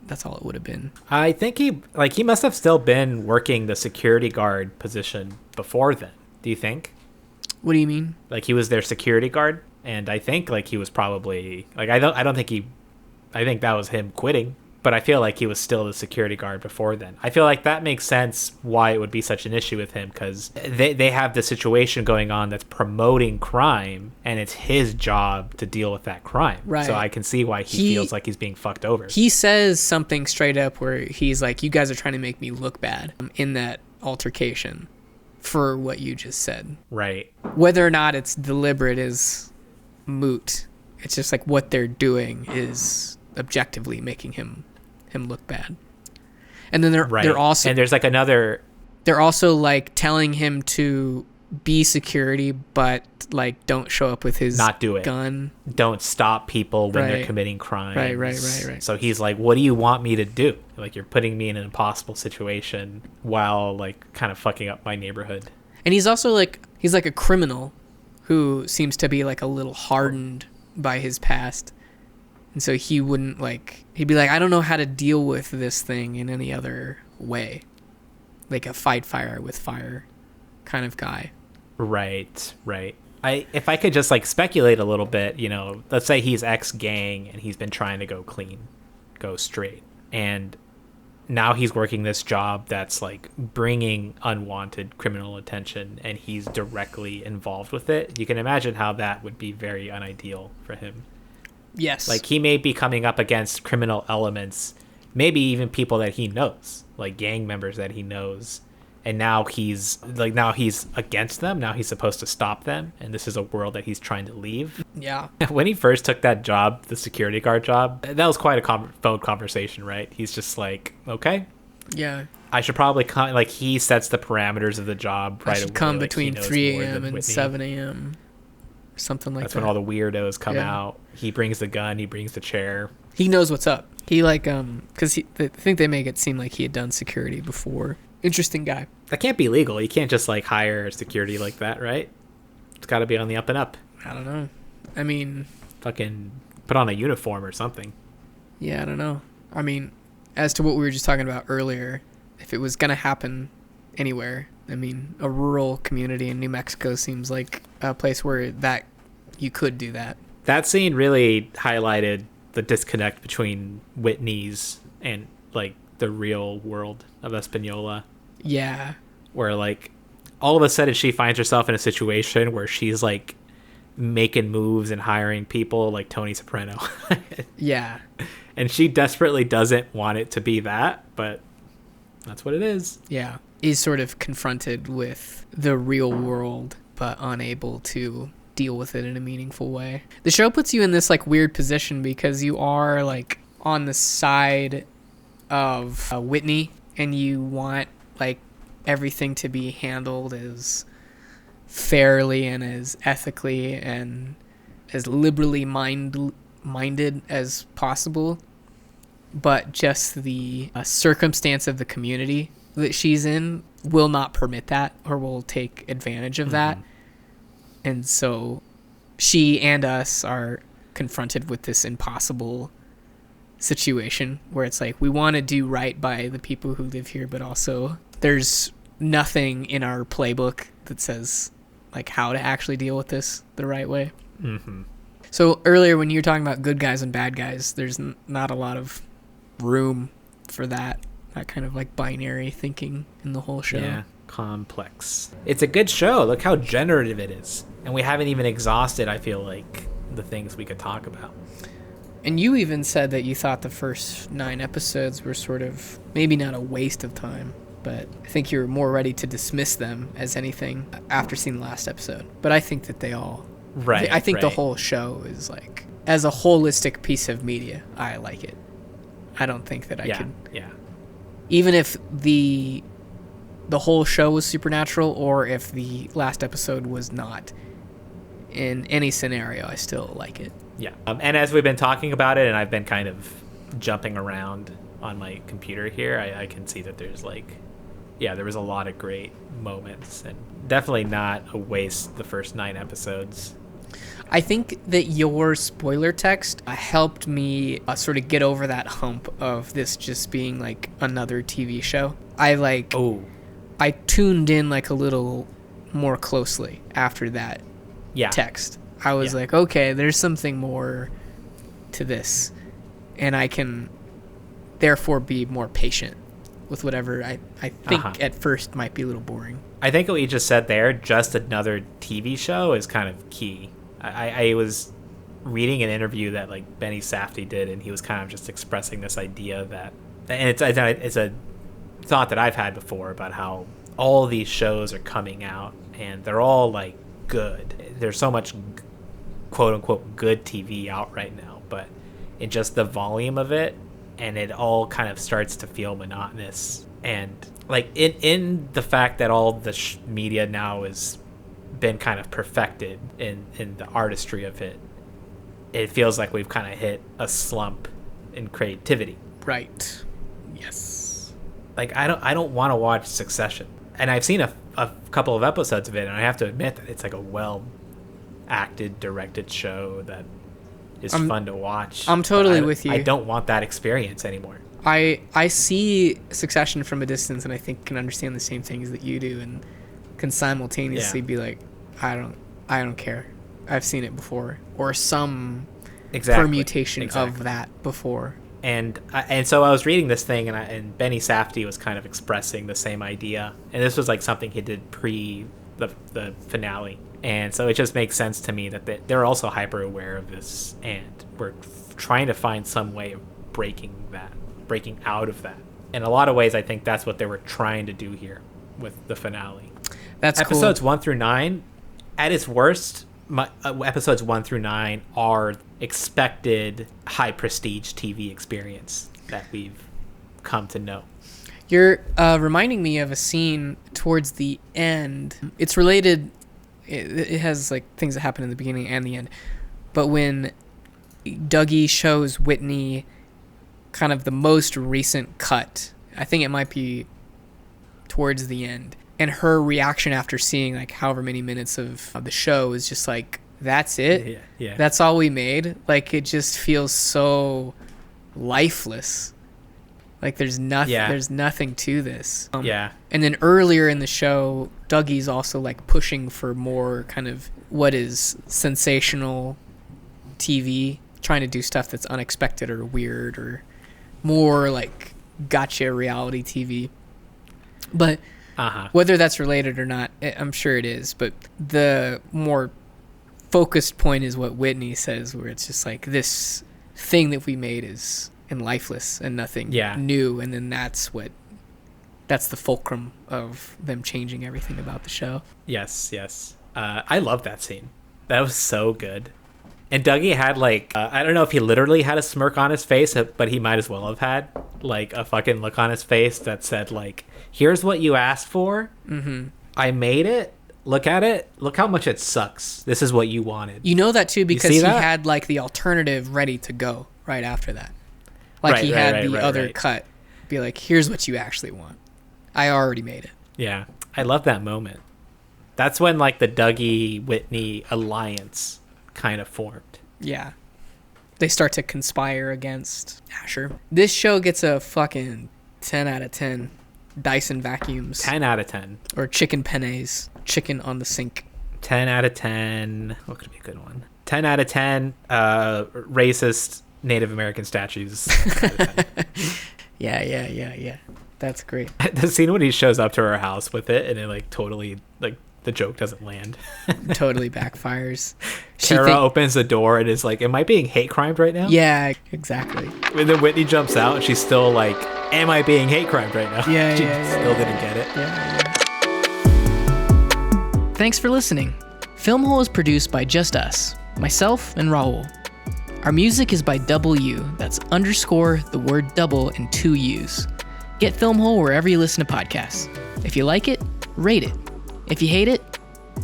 that's all it would have been. I think he must have still been working the security guard position before then. Do you think? What do you mean? Like he was their security guard, and I think like he was probably like I think that was him quitting, but I feel like he was still the security guard before then. I feel like that makes sense why it would be such an issue with him, because they have the situation going on that's promoting crime, and it's his job to deal with that crime. Right. So I can see why he feels like he's being fucked over. He says something straight up where he's like, "You guys are trying to make me look bad," in that altercation for what you just said. Right. Whether or not it's deliberate is moot. It's just like what they're doing is objectively making him look bad. And then they're also, and there's like another, they're also like telling him to be security, but like don't show up with his gun. Don't stop people when they're committing crimes. Right. So he's like, what do you want me to do? Like, you're putting me in an impossible situation while like kind of fucking up my neighborhood. And he's also like, he's like a criminal who seems to be like a little hardened by his past. And so he wouldn't like, he'd be like, I don't know how to deal with this thing in any other way. Like a fight fire with fire kind of guy. Right. If I could just like speculate a little bit, you know, let's say he's ex-gang and he's been trying to go clean, go straight. And now he's working this job that's like bringing unwanted criminal attention, and he's directly involved with it. You can imagine how that would be very unideal for him. Yes. Like he may be coming up against criminal elements, maybe even people that he knows, like gang members that he knows. And now he's against them. Now he's supposed to stop them. And this is a world that he's trying to leave. Yeah. When he first took that job, the security guard job, that was quite a phone conversation, right? He's just like, okay. Yeah. I should probably come. Like he sets the parameters of the job right away. I should come like, between 3 a.m. and 7 a.m. Something like that. That's when all the weirdos come out. He brings the gun. He brings the chair. He knows what's up. He like, because I think they make it seem like he had done security before. Interesting guy. That can't be legal. You can't just like hire security like that, right? It's got to be on the up and up. I don't know. I mean, fucking put on a uniform or something. Yeah, I don't know. I mean, as to what we were just talking about earlier, if it was gonna happen anywhere, I mean, a rural community in New Mexico seems like a place where that you could do that. That scene really highlighted the disconnect between Whitney's and like the real world of Espanola. Yeah. Where like all of a sudden she finds herself in a situation where she's like making moves and hiring people like Tony Soprano. Yeah. And she desperately doesn't want it to be that, but that's what it is. Yeah. Is sort of confronted with the real world, but unable to deal with it in a meaningful way. The show puts you in this like weird position because you are like on the side of Whitney, and you want like everything to be handled as fairly and as ethically and as liberally minded as possible, but just the circumstance of the community that she's in will not permit that, or will take advantage of that. And so she and us are confronted with this impossible situation where it's like we want to do right by the people who live here, but also there's nothing in our playbook that says like how to actually deal with this the right way. Mm-hmm. So earlier when you were talking about good guys and bad guys, there's not a lot of room for that kind of like binary thinking in the whole show. Yeah, complex. It's a good show. Look how generative it is. And we haven't even exhausted, I feel like, the things we could talk about. And you even said that you thought the first 9 episodes were sort of maybe not a waste of time, but I think you're more ready to dismiss them as anything after seeing the last episode. But I think that they all... Right. I think the right. whole show is like, as a holistic piece of media, I like it. I don't think that I could... Yeah. Even if the whole show was supernatural, or if the last episode was not, in any scenario, I still like it. Yeah. And as we've been talking about it, and I've been kind of jumping around on my computer here, I can see that there's like, yeah, there was a lot of great moments, and definitely not a waste the first 9 episodes. I think that your spoiler text helped me sort of get over that hump of this just being like another TV show. I tuned in like a little more closely after that text. I was like, okay, there's something more to this, and I can therefore be more patient with whatever I think at first might be a little boring. I think what you just said there, just another TV show, is kind of key. I was reading an interview that like Benny Safdie did, and he was kind of just expressing this idea that, and it's a thought that I've had before about how all these shows are coming out and they're all like good. There's so much quote unquote good TV out right now, but in just the volume of it, and it all kind of starts to feel monotonous. And like in the fact that all the media now is been kind of perfected in the artistry of it, it feels like we've kind of hit a slump in creativity. Right. Yes. Like I don't want to watch Succession, and I've seen a couple of episodes of it, and I have to admit that it's like a well acted, directed show that is fun to watch. I'm totally with you. I don't want that experience anymore. I see Succession from a distance, and I think can understand the same things that you do, and can simultaneously be like, I don't care. I've seen it before, or some permutation of that before. And so I was reading this thing, and Benny Safdie was kind of expressing the same idea, and this was like something he did pre the finale, and so it just makes sense to me that they're also hyper aware of this, and we're trying to find some way of breaking out of that. In a lot of ways, I think that's what they were trying to do here with the finale. That's episodes cool. 1 through 9, at its worst, episodes 1 through 9 are expected high prestige TV experience that we've come to know. You're reminding me of a scene towards the end. It's related. It has like things that happen in the beginning and the end. But when Dougie shows Whitney kind of the most recent cut, I think it might be towards the end, and her reaction after seeing like however many minutes of the show is just like, that's it? Yeah. That's all we made? Like, it just feels so lifeless. Like there's nothing to this. And then earlier in the show, Dougie's also like pushing for more kind of what is sensational TV, trying to do stuff that's unexpected or weird or more like gotcha reality TV. But whether that's related or not, I'm sure it is. But the more focused point is what Whitney says, where it's just like, this thing that we made is and lifeless and nothing new, and then that's the fulcrum of them changing everything about the show. Yes. I love that scene. That was so good. And Dougie had like I don't know if he literally had a smirk on his face, but he might as well have had like a fucking look on his face that said like, here's what you asked for. I made it. Look at it. Look how much it sucks. This is what you wanted. You know that too, because he had like the alternative ready to go right after that. Like he had the other cut. Be like, here's what you actually want. I already made it. Yeah. I love that moment. That's when like the Dougie Whitney alliance kind of formed. Yeah. They start to conspire against Asher. This show gets a fucking 10 out of 10 Dyson vacuums. 10 out of 10. Or chicken pennes. Chicken on the sink. 10 out of 10. What could be a good one? 10 out of 10 racist Native American statues. 10 out of 10. Yeah. That's great. The scene when he shows up to her house with it and it like totally like the joke doesn't land. Totally backfires. Kara opens the door and is like, am I being hate crimed right now? Yeah, exactly. And then Whitney jumps out and she's still like, am I being hate crimed right now? Yeah, she yeah, still didn't get it. Yeah. Thanks for listening. Filmhole is produced by just us, myself and Raul. Our music is by W, that's underscore the word double and 2 U's. Get Filmhole wherever you listen to podcasts. If you like it, rate it. If you hate it,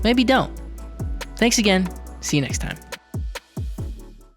maybe don't. Thanks again. See you next time.